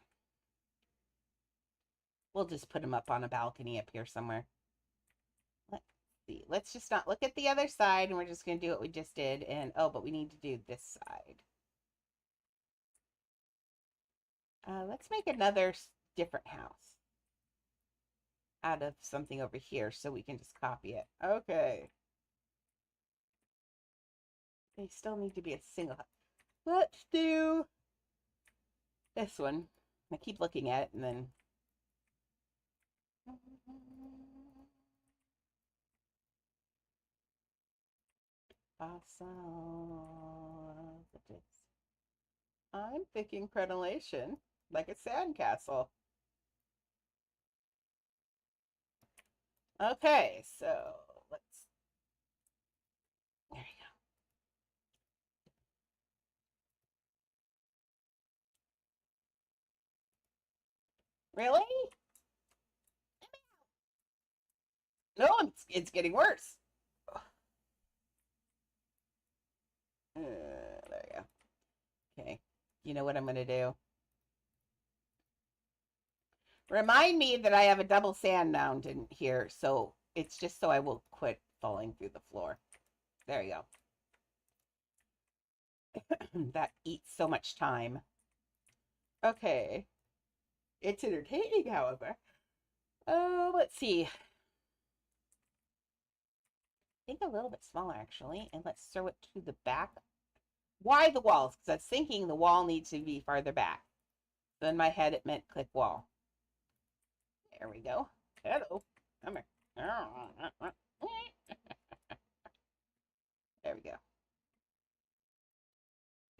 We'll just put him up on a balcony up here somewhere. Let's see. Let's just not look at the other side, and we're just going to do what we just did. And, oh, but we need to do this side. Let's make another different house out of something over here so we can just copy it. Okay. They still need to be a single house. Let's do this one. I keep looking at it and then... Awesome. I'm thinking crenellation, like a sandcastle. Okay, so let's... There you go. Really? No, it's getting worse. There you go. Okay. You know what I'm going to do? Remind me that I have a double sand mound in here, so it's just so I will quit falling through the floor. There you go. That eats so much time. Okay. It's entertaining, however. Oh, let's see. Think a little bit smaller, actually, and let's throw it to the back. Why the walls? Because I was thinking the wall needs to be farther back. So in my head, it meant click wall. There we go. Hello. Come here. There we go.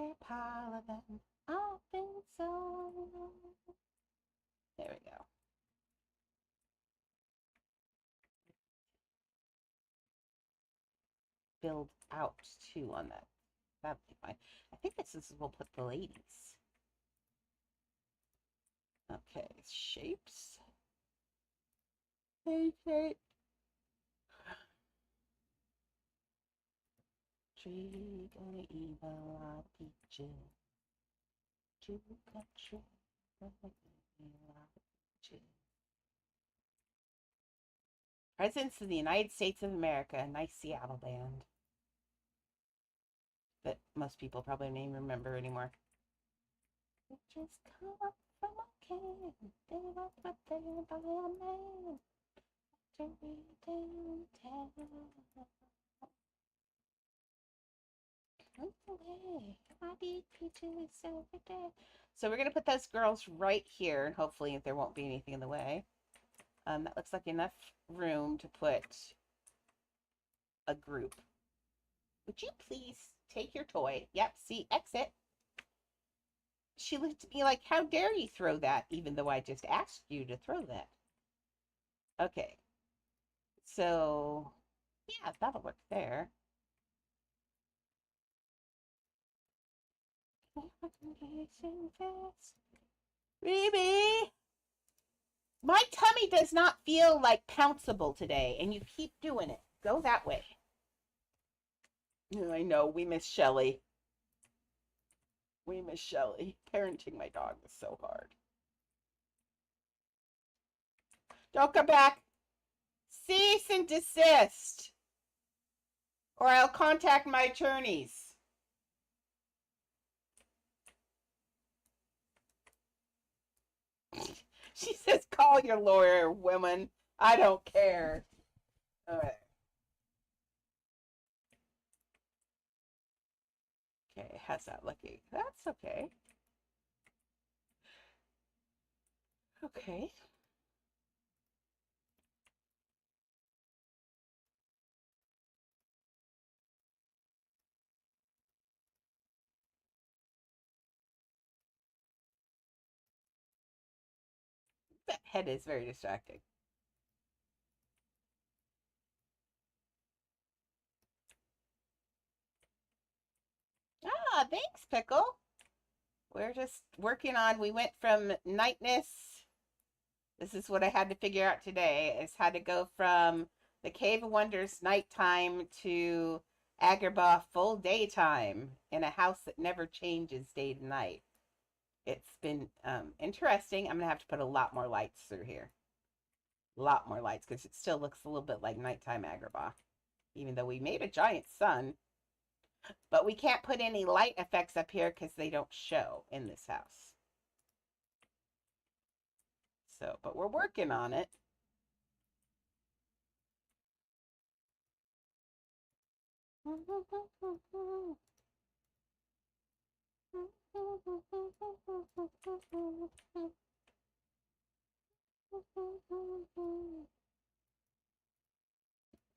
A pile of them. I don't think so. There we go. Build out too on that. That'd be fine. I think this is we'll put the ladies. Okay, shapes. Hey, shape. Tree gonna evil our peaches. To country gonna evil our peaches. Presidents of the United States of America, a nice Seattle band that most people probably don't even remember anymore. They just come up from a can, they don't put there by a man to be downtown. Come away, I eat peaches every day. So we're gonna put those girls right here, and hopefully there won't be anything in the way. That looks like enough room to put a group. Would you please take your toy? Yep, see, exit. She looked at me like, how dare you throw that, even though I just asked you to throw that. Okay. So, yeah, that'll work there. Baby! My tummy does not feel like pounceable today, and you keep doing it. Go that way. I know, we miss Shelly. We miss Shelly. Parenting my dog was so hard. Don't come back. Cease and desist. Or I'll contact my attorneys. She says, call your lawyer, woman. I don't care. All right. Okay, how's that looking? That's okay. Okay. That head is very distracting. Ah, thanks, Pickle. We're just working on, we went from nightness. This is what I had to figure out today, is how to go from the Cave of Wonders nighttime to Agrabah full daytime in a house that never changes day to night. It's been interesting. I'm going to have to put a lot more lights through here. A lot more lights because it still looks a little bit like nighttime Agrabah, even though we made a giant sun. But we can't put any light effects up here because they don't show in this house. So, but we're working on it.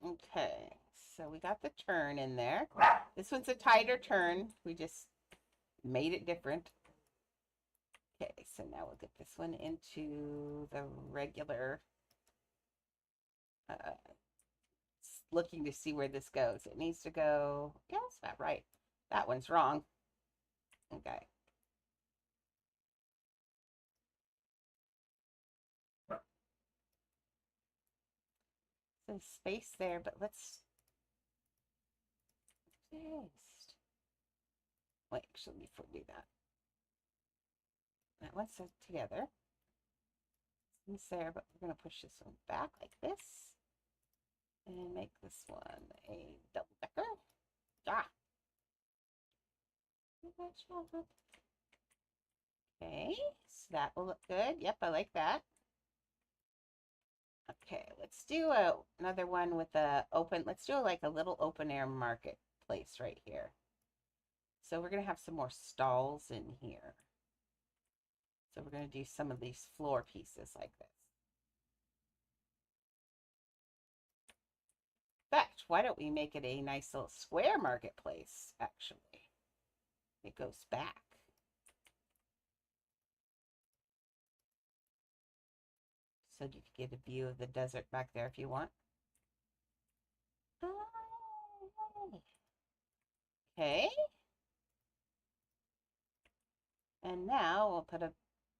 Okay, so we got the turn in there. This one's a tighter turn. We just made it different. Okay, so now we'll get this one into the regular, uh, looking to see where this goes. It needs to go, yeah, that's not right. That one's wrong. Okay. Some space there, but let's just, wait, actually, before we do that. That one's together. It's there, but we're going to push this one back like this. And make this one a double decker. Ah. Okay, so that will look good. Yep, I like that. Okay, let's do another one with a open, let's do like a little open air marketplace right here. So we're going to have some more stalls in here. So we're going to do some of these floor pieces like this. In fact, why don't we make it a nice little square marketplace, actually? It goes back. So you can get a view of the desert back there if you want. Okay. And now we'll put a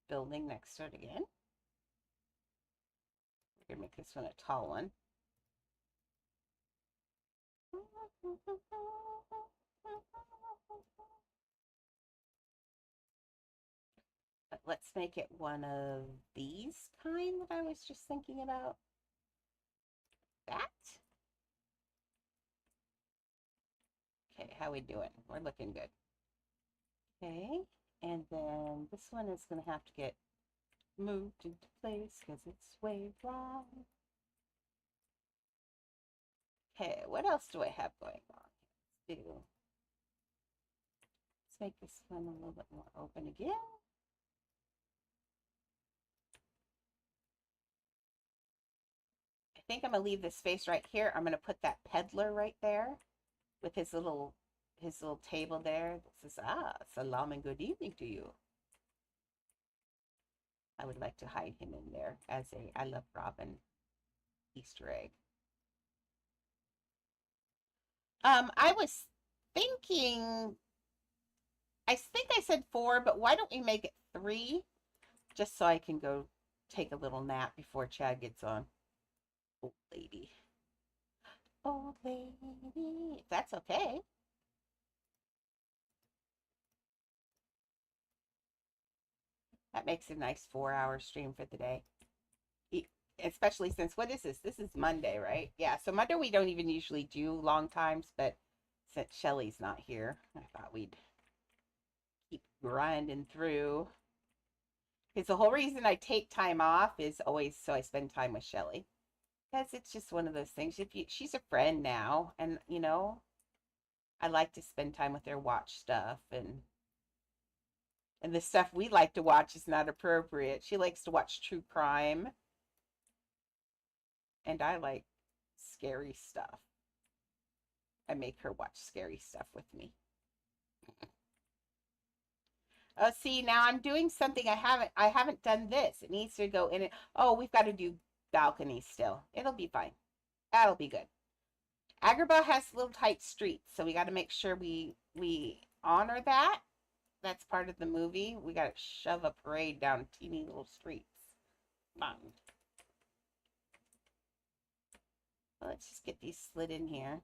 building next to it again. We're going to make this one a tall one. But let's make it one of these kind that I was just thinking about. That. Okay, how we doing? We're looking good. Okay, and then this one is going to have to get moved into place because it's way wrong. Okay, what else do I have going on? Let's make this one a little bit more open again. I think I'm going to leave this space right here. I'm going to put that peddler right there with his little table there that says, ah, salam and good evening to you. I would like to hide him in there as a I Love Robin Easter egg. I was thinking, I think I said 4, but why don't we make it 3? Just so I can go take a little nap before Chad gets on. Old lady. Old lady. If that's okay. That makes a nice 4-hour stream for the day. especially since what is this? This is Monday, right? Yeah. So Monday we don't even usually do long times, but since Shelly's not here, I thought we'd keep grinding through. Because the whole reason I take time off is always so I spend time with Shelly. Because it's just one of those things. If you, she's a friend now, and I like to spend time with her, watch stuff, and the stuff we like to watch is not appropriate. She likes to watch true crime, and I like scary stuff. I make her watch scary stuff with me. Oh, see, now I'm doing something I haven't done this. It needs to go in it. Oh, we've got to do balcony still. It'll be fine. That'll be good. Agrabah has little tight streets, so we got to make sure we honor that. That's part of the movie. We got to shove a parade down teeny little streets. Fun. Well, let's just get these slid in here.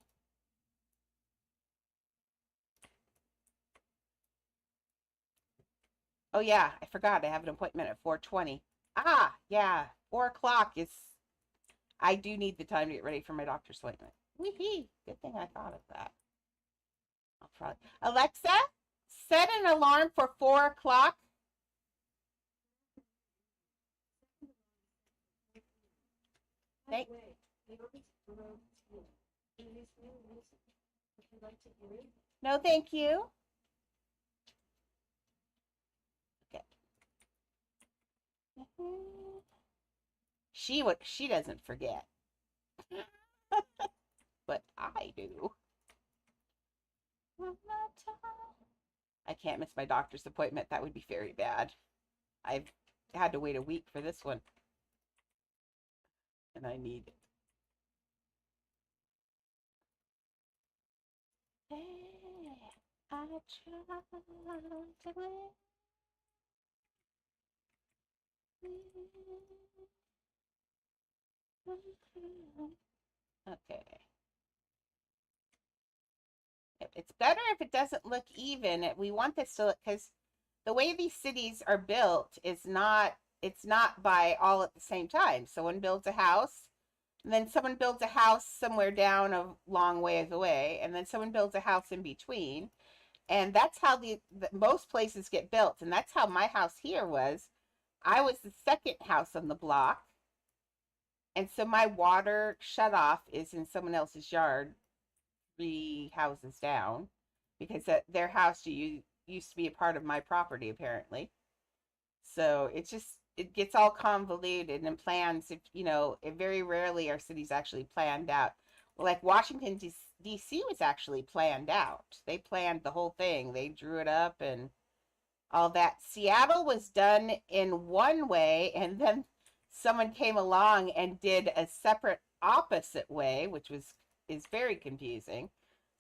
Oh yeah, I forgot. I have an appointment at 4:20. Ah, yeah, 4 o'clock is. I do need the time to get ready for my doctor's appointment. Wee-hee. Good thing I thought of that. I'll probably Alexa, set an alarm for 4 o'clock. Thank. No, thank you. Okay. She doesn't forget. But I do. I can't miss my doctor's appointment. That would be very bad. I've had to wait a week for this one. And I need it. Hey, I try to win. Okay. It's better if it doesn't look even. We want this to look, because the way these cities are built is not, it's not by all at the same time. Someone builds a house, and then someone builds a house somewhere down a long ways away, and then someone builds a house in between. And that's how the most places get built. And that's how my house here was. I was the second house on the block. And so my water shut off is in someone else's yard 3 houses down, because their house used to be a part of my property apparently. So it gets all convoluted and plans. If it very rarely are cities actually planned out. Like Washington D.C. was actually planned out. They planned the whole thing. They drew it up and all that. Seattle was done in one way, and then someone came along and did a separate opposite way, which is very confusing.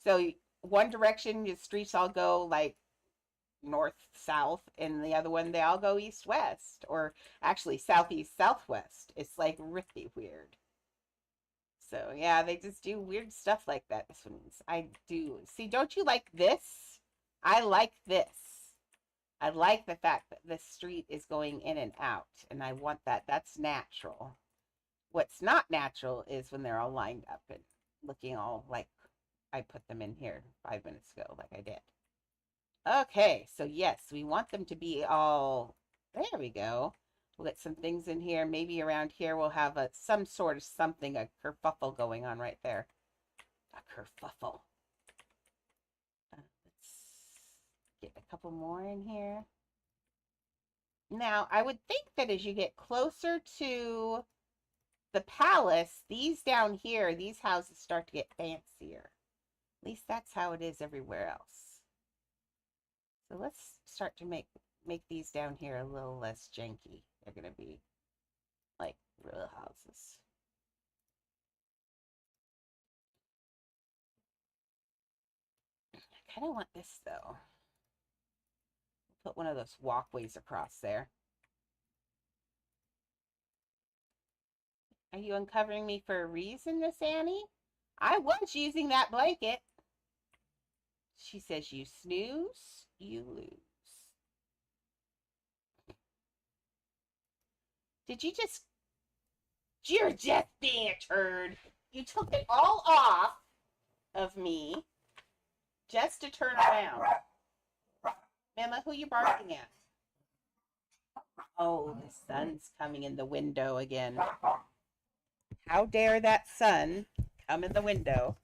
So one direction the streets all go like north south, and the other one they all go east west, or actually southeast southwest. It's like really weird. So yeah, they just do weird stuff like that. This one's I do see. Don't you like this? I like this. I like the fact that the street is going in and out, and I want that. That's natural. What's not natural is when they're all lined up and looking all like I put them in here 5 minutes ago, like I did. Okay, so yes, we want them to be all, there we go. We'll get some things in here. Maybe around here we'll have some sort of something, a kerfuffle going on right there. A kerfuffle. Let's get a couple more in here. Now, I would think that as you get closer to the palace, these down here, these houses start to get fancier. At least that's how it is everywhere else. So let's start to make these down here a little less janky. They're going to be like real houses. I kind of want this though. Put one of those walkways across there. Are you uncovering me for a reason, Miss Annie? I was using that blanket. She says, you snooze, you lose. Did you just You're just being a turd. You took it all off of me just to turn around. Mama, who you barking at? Oh, the sun's coming in the window again. How dare that sun come in the window?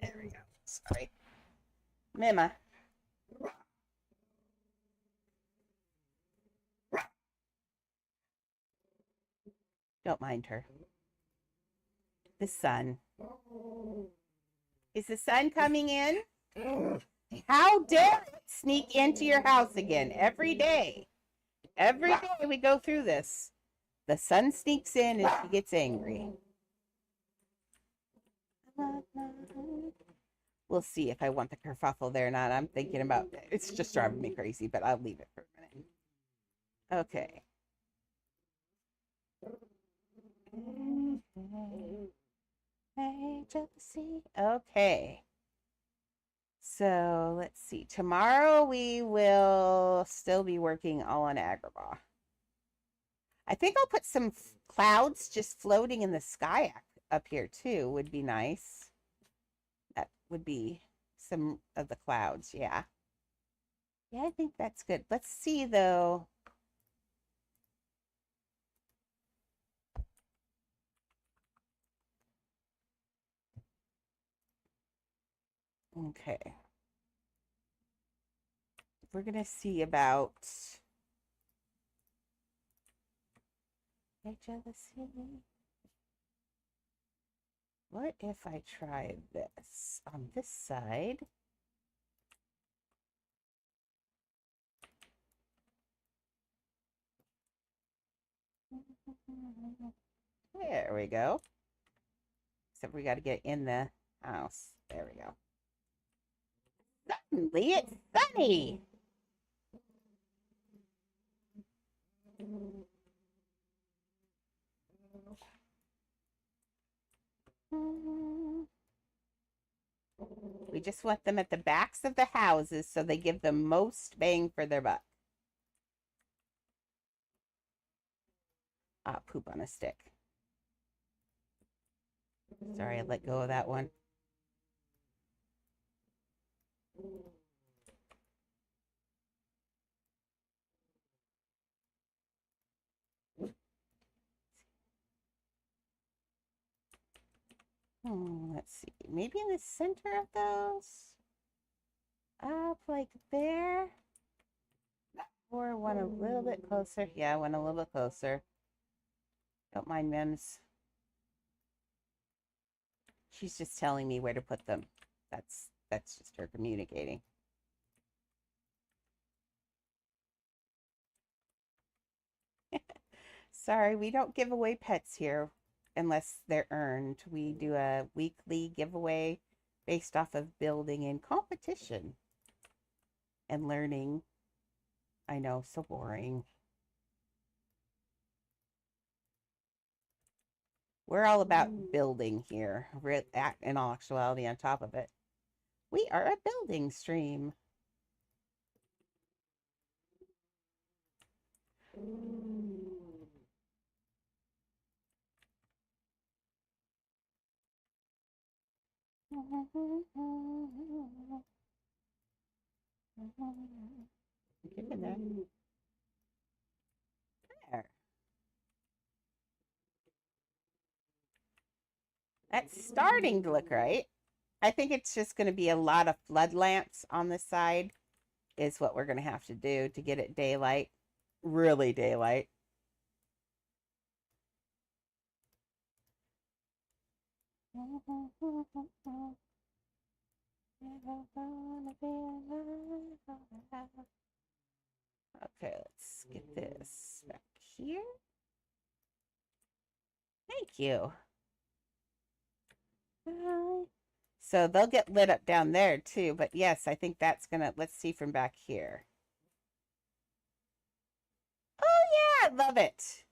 There we go. Sorry. Mima. Don't mind her. The sun. Is the sun coming in? How dare it sneak into your house again every day? Every day we go through this. The sun sneaks in and she gets angry. We'll see if I want the kerfuffle there or not. I'm thinking about it. It's just driving me crazy, but I'll leave it for a minute. Okay. Okay. So let's see. Tomorrow we will still be working all on Agrabah. I think I'll put some clouds just floating in the sky up here too. Would be nice. That would be some of the clouds. Yeah. Yeah, I think that's good. Let's see though. Okay. We're going to see about jealousy. What if I try this on this side? There we go. Except we got to get in the house. There we go. Suddenly it's sunny. We just want them at the backs of the houses so they give the most bang for their buck. Ah, poop on a stick. Sorry, I let go of that one. Let's see. Maybe in the center of those? Up like there? Or one a little bit closer? Yeah, one a little bit closer. Don't mind Mims. She's just telling me where to put them. That's just her communicating. Sorry, we don't give away pets here unless they're earned. We do a weekly giveaway based off of building in competition and learning. I know, so boring. We're all about building here, in all actuality, on top of it. We are a building stream. Get in there. There. That's starting to look right. I think it's just going to be a lot of flood lamps on this side is what we're going to have to do to get it daylight. Really daylight. Okay, let's get this back here. Thank you. So they'll get lit up down there too, but yes, I think that's gonna, let's see from back here. Oh yeah, I love it.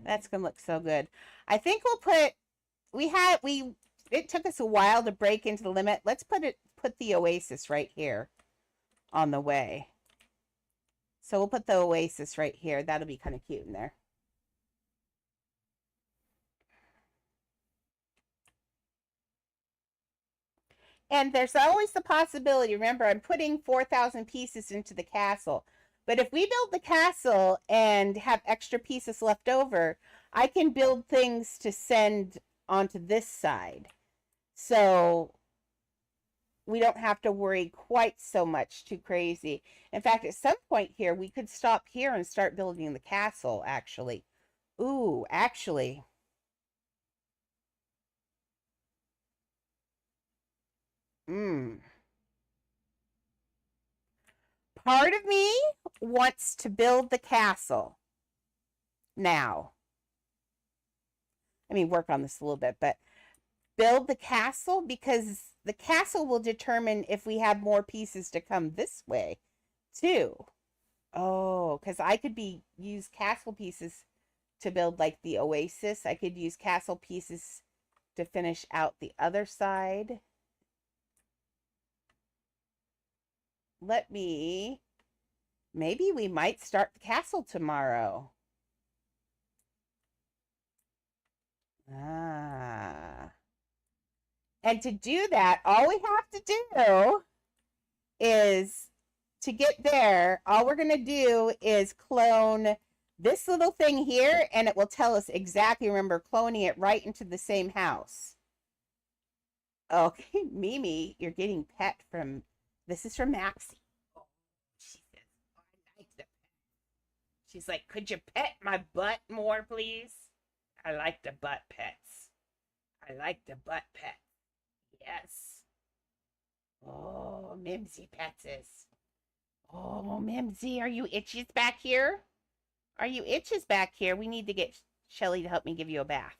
That's gonna look so good. I think we'll put, it took us a while to break into the limit. Let's put the Oasis right here on the way. So we'll put the oasis right here. That'll be kind of cute in there. And there's always the possibility, remember, I'm putting 4,000 pieces into the castle. But if we build the castle and have extra pieces left over, I can build things to send onto this side. So we don't have to worry quite so much too crazy. In fact, at some point here, we could stop here and start building the castle, actually. Ooh, actually. Part of me wants to build the castle now. I mean, work on this a little bit, but build the castle because the castle will determine if we have more pieces to come this way too. Oh, because I could use castle pieces to build like the oasis. I could use castle pieces to finish out the other side. Maybe we might start the castle tomorrow. Ah. And to do that, all we have to do is to get there, all we're going to do is clone this little thing here, and it will tell us exactly, remember, cloning it right into the same house. Okay, Mimi, you're getting pet from, this is from Maxie. Oh, she says, oh, I like the pet. She's like, could you pet my butt more, please? I like the butt pets. I like the butt pets. Yes. Oh, Mimsy Petses. Oh, Mimsy, are you itches back here? Are you itches back here? We need to get Shelly to help me give you a bath.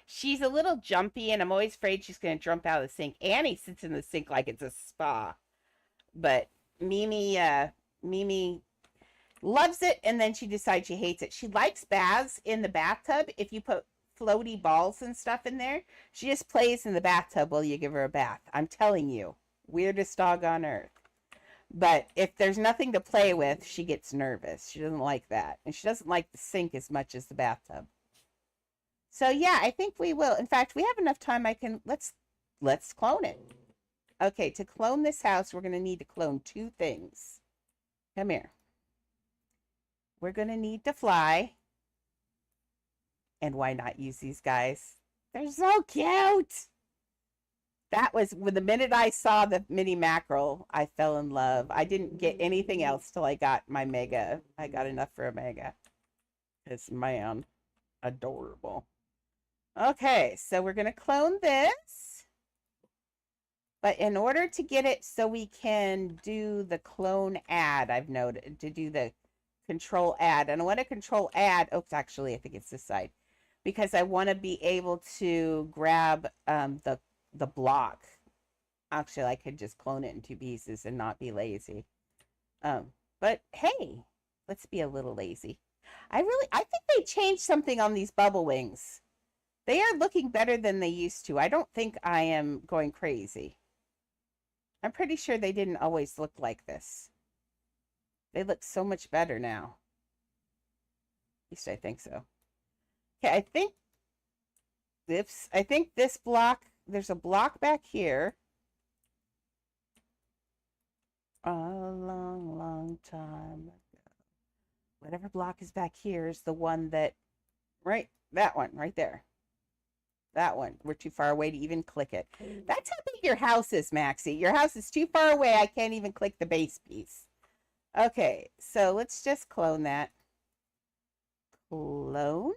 She's a little jumpy, and I'm always afraid she's going to jump out of the sink. Annie sits in the sink like it's a spa. But Mimi loves it, and then she decides she hates it. She likes baths in the bathtub if you put floaty balls and stuff in there. She just plays in the bathtub while you give her a bath. I'm telling you, weirdest dog on earth. But if there's nothing to play with, she gets nervous. She doesn't like that. And she doesn't like the sink as much as the bathtub. So yeah, I think we will. In fact, we have enough time. Let's clone it. Okay, to clone this house, we're going to need to clone two things. Come here. We're going to need to fly. And why not use these guys? They're so cute. That was when the minute I saw the mini mackerel, I fell in love. I didn't get anything else till I got my mega. I got enough for a mega. It's, man, adorable. Okay, so we're going to clone this. But in order to get it so we can do the clone add, I've noted, to do the control add. And I want to control add. Oops, actually, I think it's this side. Because I want to be able to grab the block. Actually, I could just clone it in two pieces and not be lazy. But hey, let's be a little lazy. I think they changed something on these bubble wings. They are looking better than they used to. I don't think I am going crazy. I'm pretty sure they didn't always look like this. They look so much better now. At least I think so. Okay, I think this block, there's a block back here. A long, long time ago. Whatever block is back here is the one that, right, that one, right there. That one. We're too far away to even click it. That's how big your house is, Maxie. Your house is too far away. I can't even click the base piece. Okay, so let's just clone that. Clone?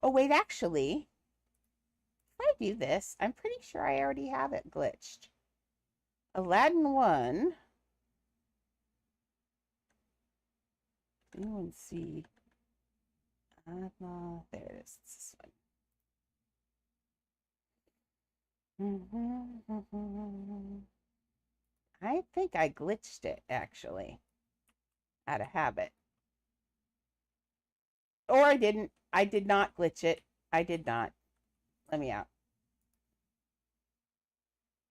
Oh, wait, actually, if I do this, I'm pretty sure I already have it glitched. Aladdin 1. Anyone see? There it is. It's this one. I think I glitched it, actually, out of habit. Or I didn't. I did not glitch it. I did not. Let me out.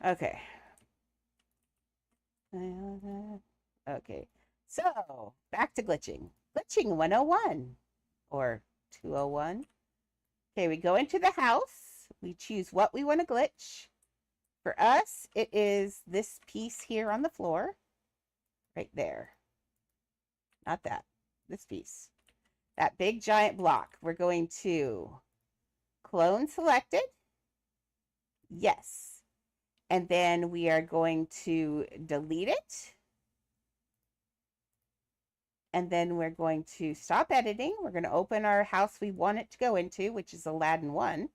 Okay. Okay. So, back to glitching. Glitching 101 or 201. Okay, we go into the house. We choose what we want to glitch. For us, it is this piece here on the floor. Right there. Not that. This piece. That big giant block. We're going to clone selected. Yes. And then we are going to delete it. And then we're going to stop editing. We're going to open our house we want it to go into, which is Aladdin 1.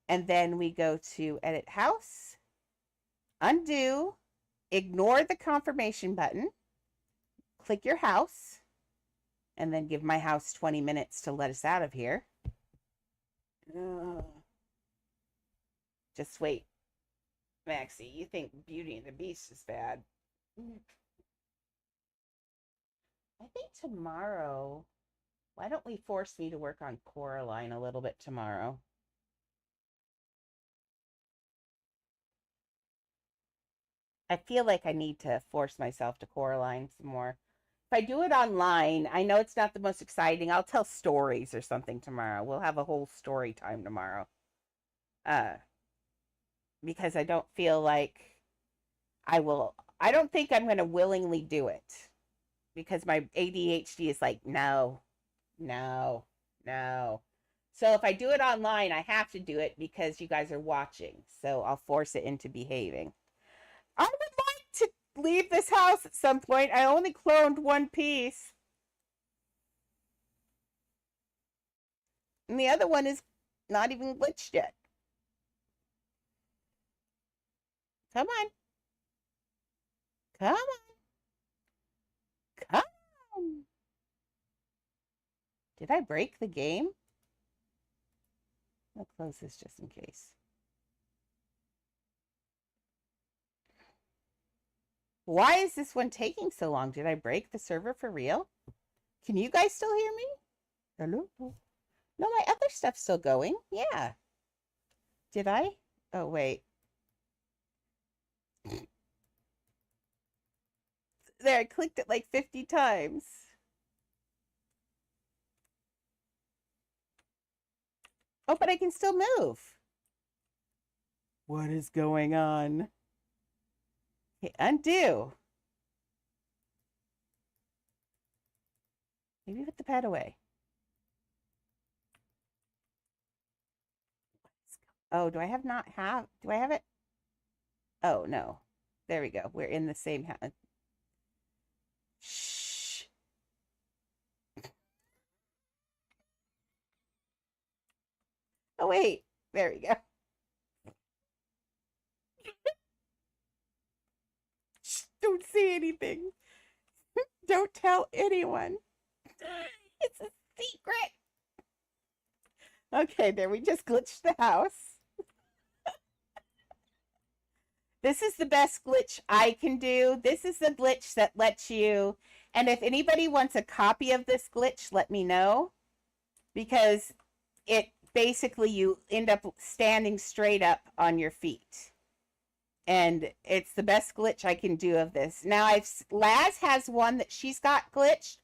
And then we go to edit house, undo, ignore the confirmation button, click your house, and then give my house 20 minutes to let us out of here. Just wait. Maxie, you think Beauty and the Beast is bad. I think tomorrow, why don't we force me to work on Coraline a little bit tomorrow? I feel like I need to force myself to Coraline some more. If I do it online, I know it's not the most exciting. I'll tell stories or something tomorrow. We'll have a whole story time tomorrow. Because I don't feel like I don't think I'm going to willingly do it. Because my ADHD is like, no, no, no. So if I do it online, I have to do it because you guys are watching. So I'll force it into behaving. I would like to leave this house at some point. I only cloned one piece. And the other one is not even glitched yet. Come on. Come on. Come on. Did I break the game? I'll close this just in case. Why is this one taking so long? Did I break the server for real? Can you guys still hear me? Hello? No, my other stuff's still going. Yeah. Did I? Oh, wait. There, I clicked it like 50 times. Oh, but I can still move. What is going on? Okay, undo. Maybe put the pad away. Oh, do I have it? Oh, no. There we go. We're in the same house. Shh. Oh, wait. There we go. Shh, don't say anything. Don't tell anyone. It's a secret. Okay, there, we just glitched the house. This is the best glitch I can do. This is the glitch that lets you, and if anybody wants a copy of this glitch, let me know. Because it basically, you end up standing straight up on your feet. And it's the best glitch I can do of this. Now, Laz has one that she's got glitched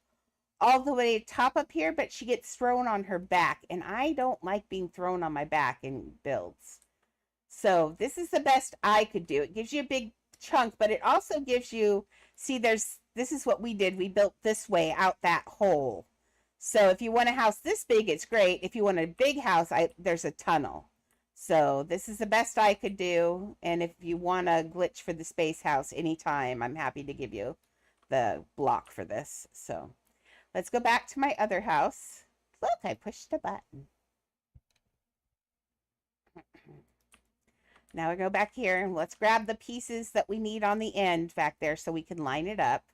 all the way top up here, but she gets thrown on her back. And I don't like being thrown on my back in builds. So this is the best I could do. It gives you a big chunk, but it also gives you, see, this is what we did. We built this way out that hole. So if you want a house this big, it's great. If you want a big house, there's a tunnel. So this is the best I could do. And if you want a glitch for the space house anytime, I'm happy to give you the block for this. So let's go back to my other house. Look, I pushed a button. Now we go back here and let's grab the pieces that we need on the end back there so we can line it up.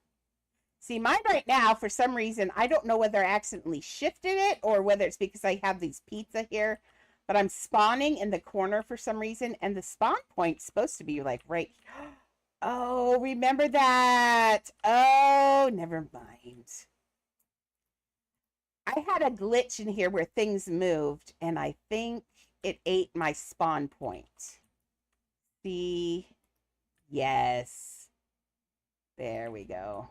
See, mine right now, for some reason, I don't know whether I accidentally shifted it or whether it's because I have these pizza here, but I'm spawning in the corner for some reason, and the spawn point's supposed to be like right here. Oh, remember that. Oh, never mind. I had a glitch in here where things moved, and I think it ate my spawn point. See? Yes. There we go.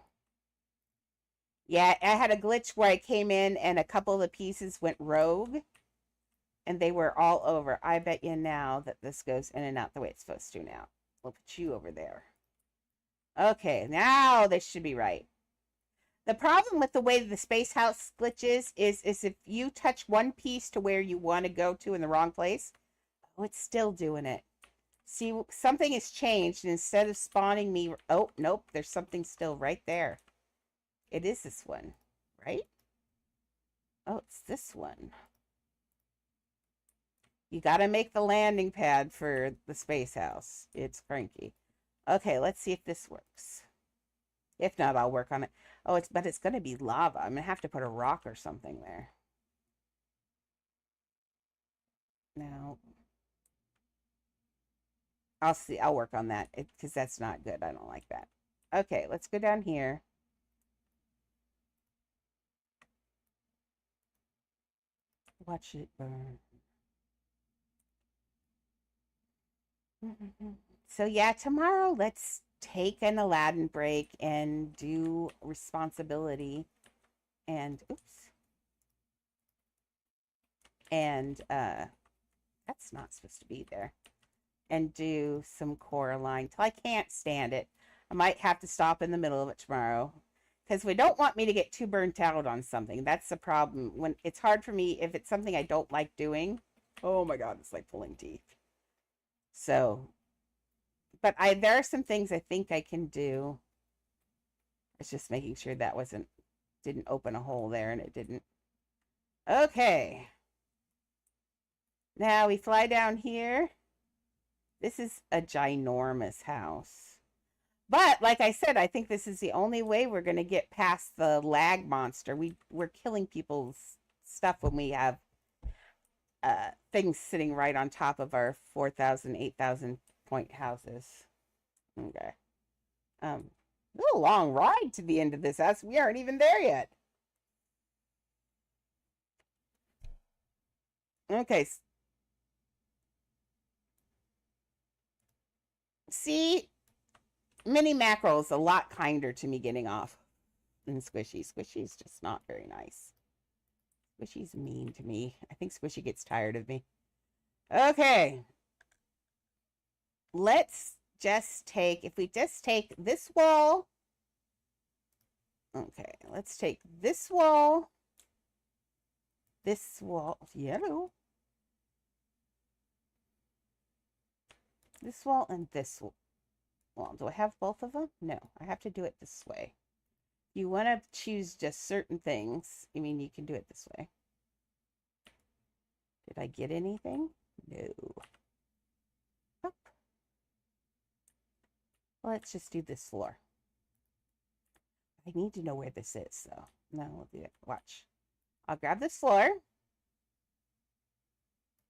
Yeah, I had a glitch where I came in and a couple of the pieces went rogue and they were all over. I bet you now that this goes in and out the way it's supposed to now. We'll put you over there. Okay, now this should be right. The problem with the way the space house glitches is if you touch one piece to where you want to go to in the wrong place, oh, it's still doing it. See, something has changed. And instead of spawning me, oh, nope, there's something still right there. It is this one, right? Oh, it's this one. You got to make the landing pad for the space house. It's cranky. Okay, let's see if this works. If not, I'll work on it. Oh, but it's going to be lava. I'm going to have to put a rock or something there. Now, I'll see. I'll work on that because that's not good. I don't like that. Okay, let's go down here. Watch it burn. So yeah, tomorrow let's take an Aladdin break and do responsibility and oops. And that's not supposed to be there. And do some Coraline till I can't stand it. I might have to stop in the middle of it tomorrow because we don't want me to get too burnt out on something. That's the problem. When it's hard for me if it's something I don't like doing. Oh my God, it's like pulling teeth. So, but there are some things I think I can do. It's just making sure that didn't open a hole there, and it didn't. Okay. Now we fly down here. This is a ginormous house. But like I said, I think this is the only way we're going to get past the lag monster. We're killing people's stuff when we have things sitting right on top of our 4,000, 8,000 point houses. Okay. A long ride to the end of this house. We aren't even there yet. Okay. See, mini mackerel's a lot kinder to me getting off than Squishy. Squishy's just not very nice. Squishy's mean to me. I think Squishy gets tired of me. Okay. Let's just take, if we just take this wall. Okay, let's take this wall. This wall, yellow. This wall and this wall. Do I have both of them? No, I have to do it this way. You want to choose just certain things. I mean, you can do it this way. Did I get anything? No. Up. Let's just do this floor. I need to know where this is, though. No, we'll do it. Watch. I'll grab this floor.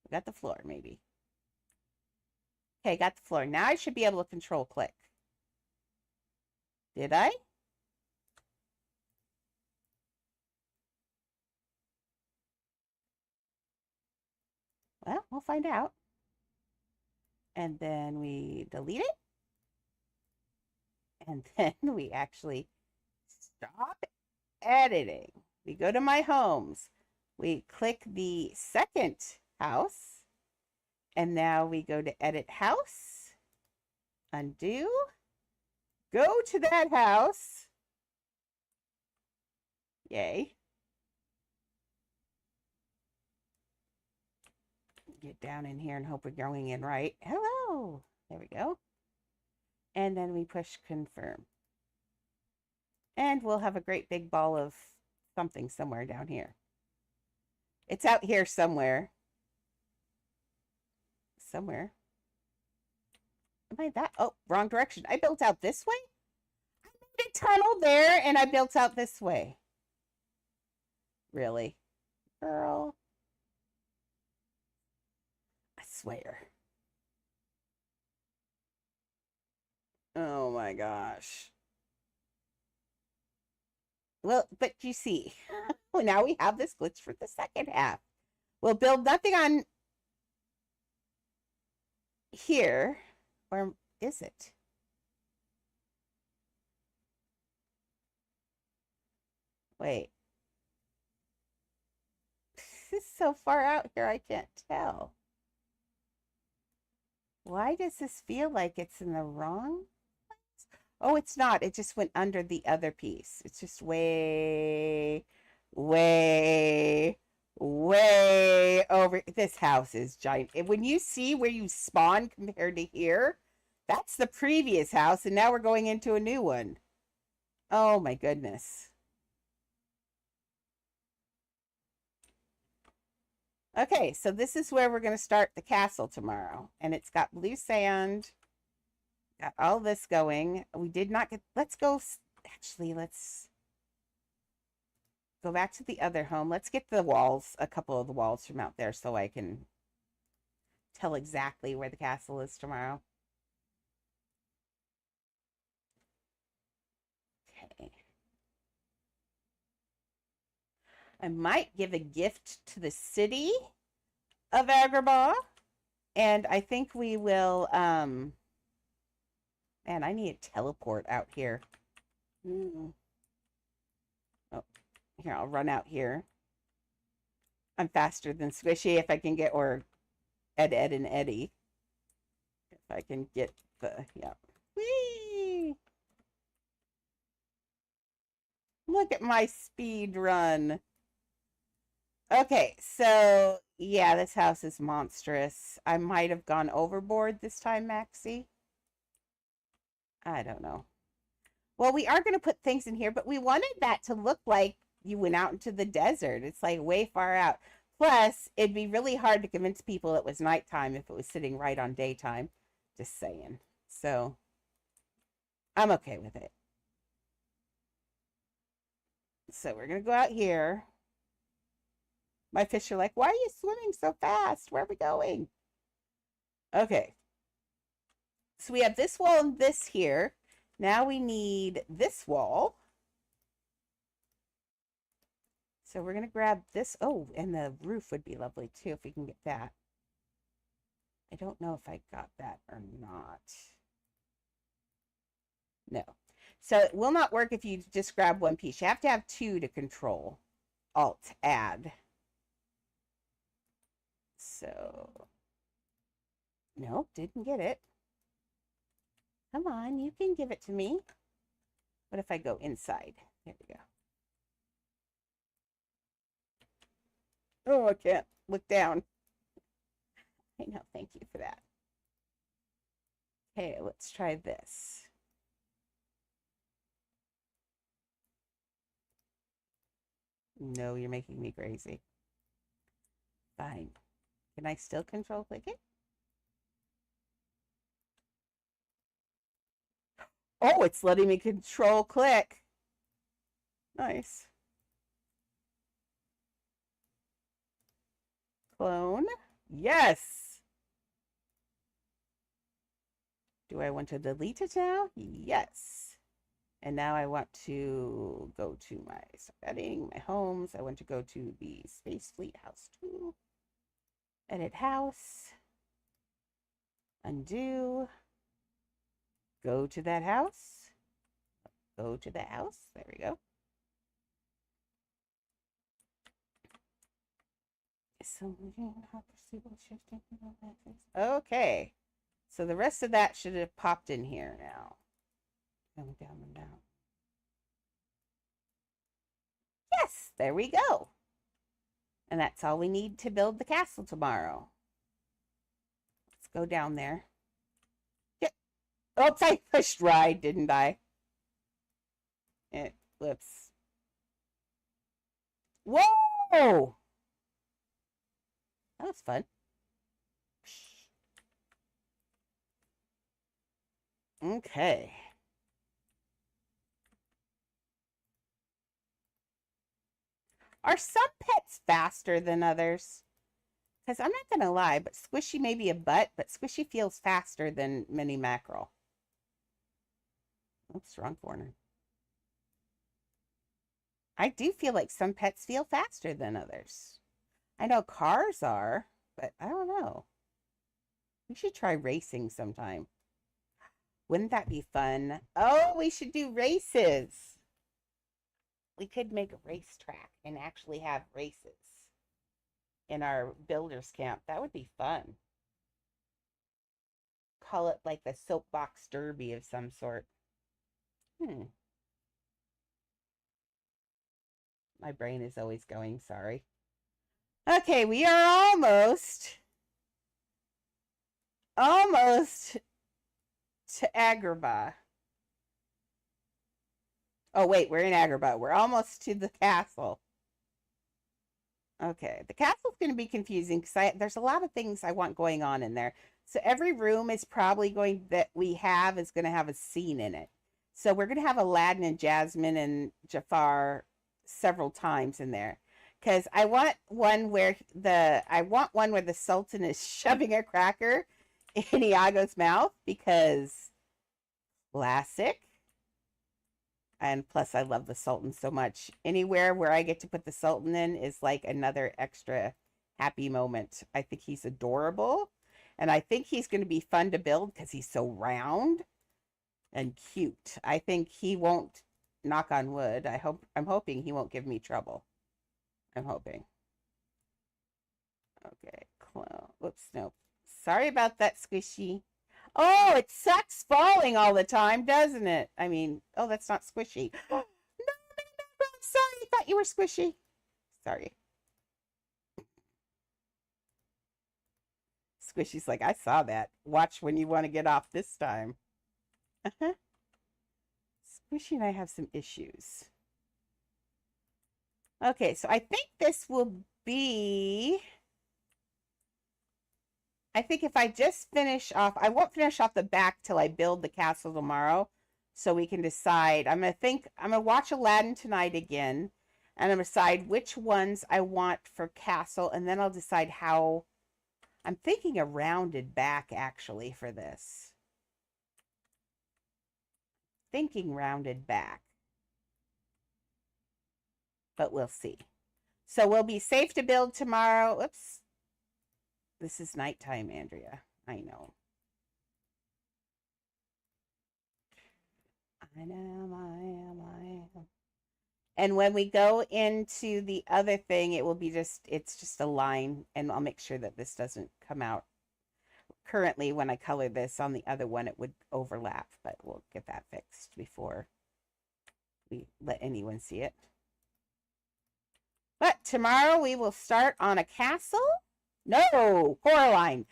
We got the floor, maybe. Okay, got the floor. Now I should be able to control click. Did I? Well, we'll find out. And then we delete it. And then we actually stop editing. We go to my homes. We click the second house. And now we go to edit house. Undo. Go to that house. Yay. Get down in here and hope we're going in right. Hello. There we go. And then we push confirm. And we'll have a great big ball of something somewhere down here. It's out here somewhere. Somewhere. Am I that? Oh, wrong direction. I built out this way? I made a tunnel there and I built out this way. Really? Girl. I swear. Oh my gosh. Well, but you see, well, now we have this glitch for the second half. We'll build nothing on here. Or is it? Wait. This is so far out here, I can't tell. Why does this feel like it's in the wrong place? Oh, it's not. It just went under the other piece. It's just way, way, way over. This house is giant. When you see where you spawn compared to here, that's the previous house, and now we're going into a new one. Oh my goodness. Okay, so this is where we're going to start the castle tomorrow. And it's got blue sand. Got all this going. We did not get... Let's go... Actually, let's go back to the other home. Let's get the walls, a couple of the walls from out there so I can tell exactly where the castle is tomorrow. Okay. I might give a gift to the city of Agrabah. And I think we will, man, I need a teleport out here. Oh, here, I'll run out here. I'm faster than Squishy if I can get, or Ed, and Eddie. If I can get the, yeah. Whee! Look at my speed run. Okay, so yeah, this house is monstrous. I might have gone overboard this time, Maxie. I don't know. Well, we are going to put things in here, but we wanted that to look like you went out into the desert. It's like way far out. Plus, it'd be really hard to convince people it was nighttime if it was sitting right on daytime. Just saying. So, I'm okay with it. So, we're going to go out here. My fish are like, why are you swimming so fast? Where are we going? Okay. So we have this wall and this here. Now we need this wall. So we're going to grab this. Oh, and the roof would be lovely too if we can get that. I don't know if I got that or not. No. So it will not work if you just grab one piece. You have to have two to control. Alt, add. So, nope, didn't get it. Come on, you can give it to me. What if I go inside? There we go. Oh, I can't look down. I know, thank you for that. Okay, let's try this. No, you're making me crazy. Fine. Can I still control click it? Oh, it's letting me control click. Nice. Clone. Yes. Do I want to delete it now? Yes. And now I want to go to my setting, my homes. I want to go to the Space Fleet House 2. Edit house. Undo. Go to that house. Go to the house. There we go. Okay. So the rest of that should have popped in here now. Down, down, and down. Yes, there we go. And that's all we need to build the castle tomorrow. Let's go down there. Oops, I pushed ride, didn't I? Whoops. Whoa! That was fun. Okay. Are some pets faster than others? Because I'm not going to lie, but Squishy may be a butt, but Squishy feels faster than Mini Mackerel. Oops, wrong corner. I do feel like some pets feel faster than others. I know cars are, but I don't know. We should try racing sometime. Wouldn't that be fun? Oh, we should do races. We could make a racetrack and actually have races in our builders camp. That would be fun. Call it like the soapbox derby of some sort. Hmm. My brain is always going, sorry. Okay, we are almost to Agrabah. Oh, wait, we're in Agrabah. We're almost to the castle. Okay, the castle's going to be confusing because there's a lot of things I want going on in there. So every room is probably going that we have is going to have a scene in it. So we're going to have Aladdin and Jasmine and Jafar several times in there because I want one where the Sultan is shoving a cracker in Iago's mouth because classic. And plus, I love the Sultan so much. Anywhere where I get to put the Sultan in is like another extra happy moment. I think he's adorable. And I think he's going to be fun to build because he's so round and cute. I think he won't, knock on wood. I'm hoping he won't give me trouble. I'm hoping. Okay. Whoops, no. Sorry about that, Squishy. Oh, it sucks falling all the time, doesn't it? I mean, oh, that's not Squishy. No, I'm sorry. I thought you were Squishy. Sorry. Squishy's like, I saw that. Watch when you want to get off this time. Uh-huh. Squishy and I have some issues. Okay, so I think this will be... I think if I just finish off, I won't finish off the back till I build the castle tomorrow, so we can decide. I'm gonna watch Aladdin tonight again, and I'm gonna decide which ones I want for castle, and then I'll decide how. I'm thinking a rounded back actually for this. Thinking rounded back, but we'll see. So we'll be safe to build tomorrow. Oops. This is nighttime, Andrea. I know. I am. And when we go into the other thing, it will be it's just a line, and I'll make sure that this doesn't come out. Currently, when I color this on the other one, it would overlap, but we'll get that fixed before we let anyone see it. But tomorrow we will start on a castle. No, Coraline.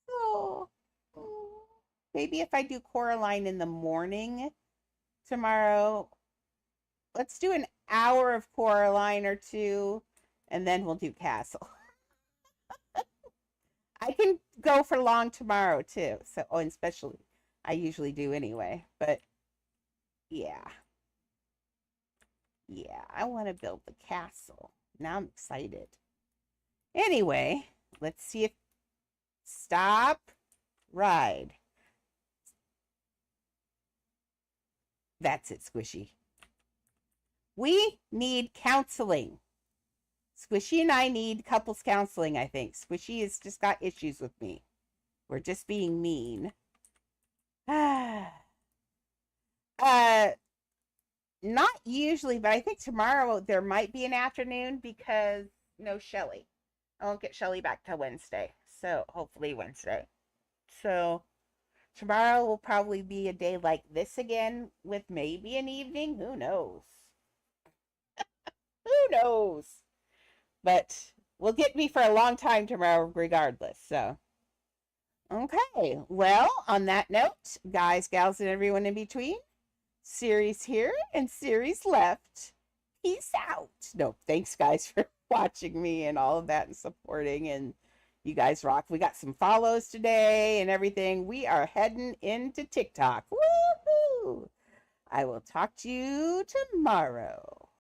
Oh, maybe if I do Coraline in the morning tomorrow, let's do an hour of Coraline or two, and then we'll do Castle. I can go for long tomorrow too. So, and especially I usually do anyway. But yeah, I want to build the castle. Now I'm excited. Anyway, let's see if stop, ride. That's it, Squishy. We need counseling. Squishy and I need couples counseling, I think. Squishy has just got issues with me. We're just being mean. Not usually, but I think tomorrow there might be an afternoon because no Shelly. I won't get Shelly back till Wednesday. So hopefully Wednesday. So tomorrow will probably be a day like this again with maybe an evening. Who knows? Who knows? But will get me for a long time tomorrow regardless. So, okay. Well, on that note, guys, gals, and everyone in between, series here and series left. Peace out. No, thanks, guys, for watching me and all of that and supporting. And you guys rock. We got some follows today and everything. We are heading into TikTok. Woohoo! I will talk to you tomorrow.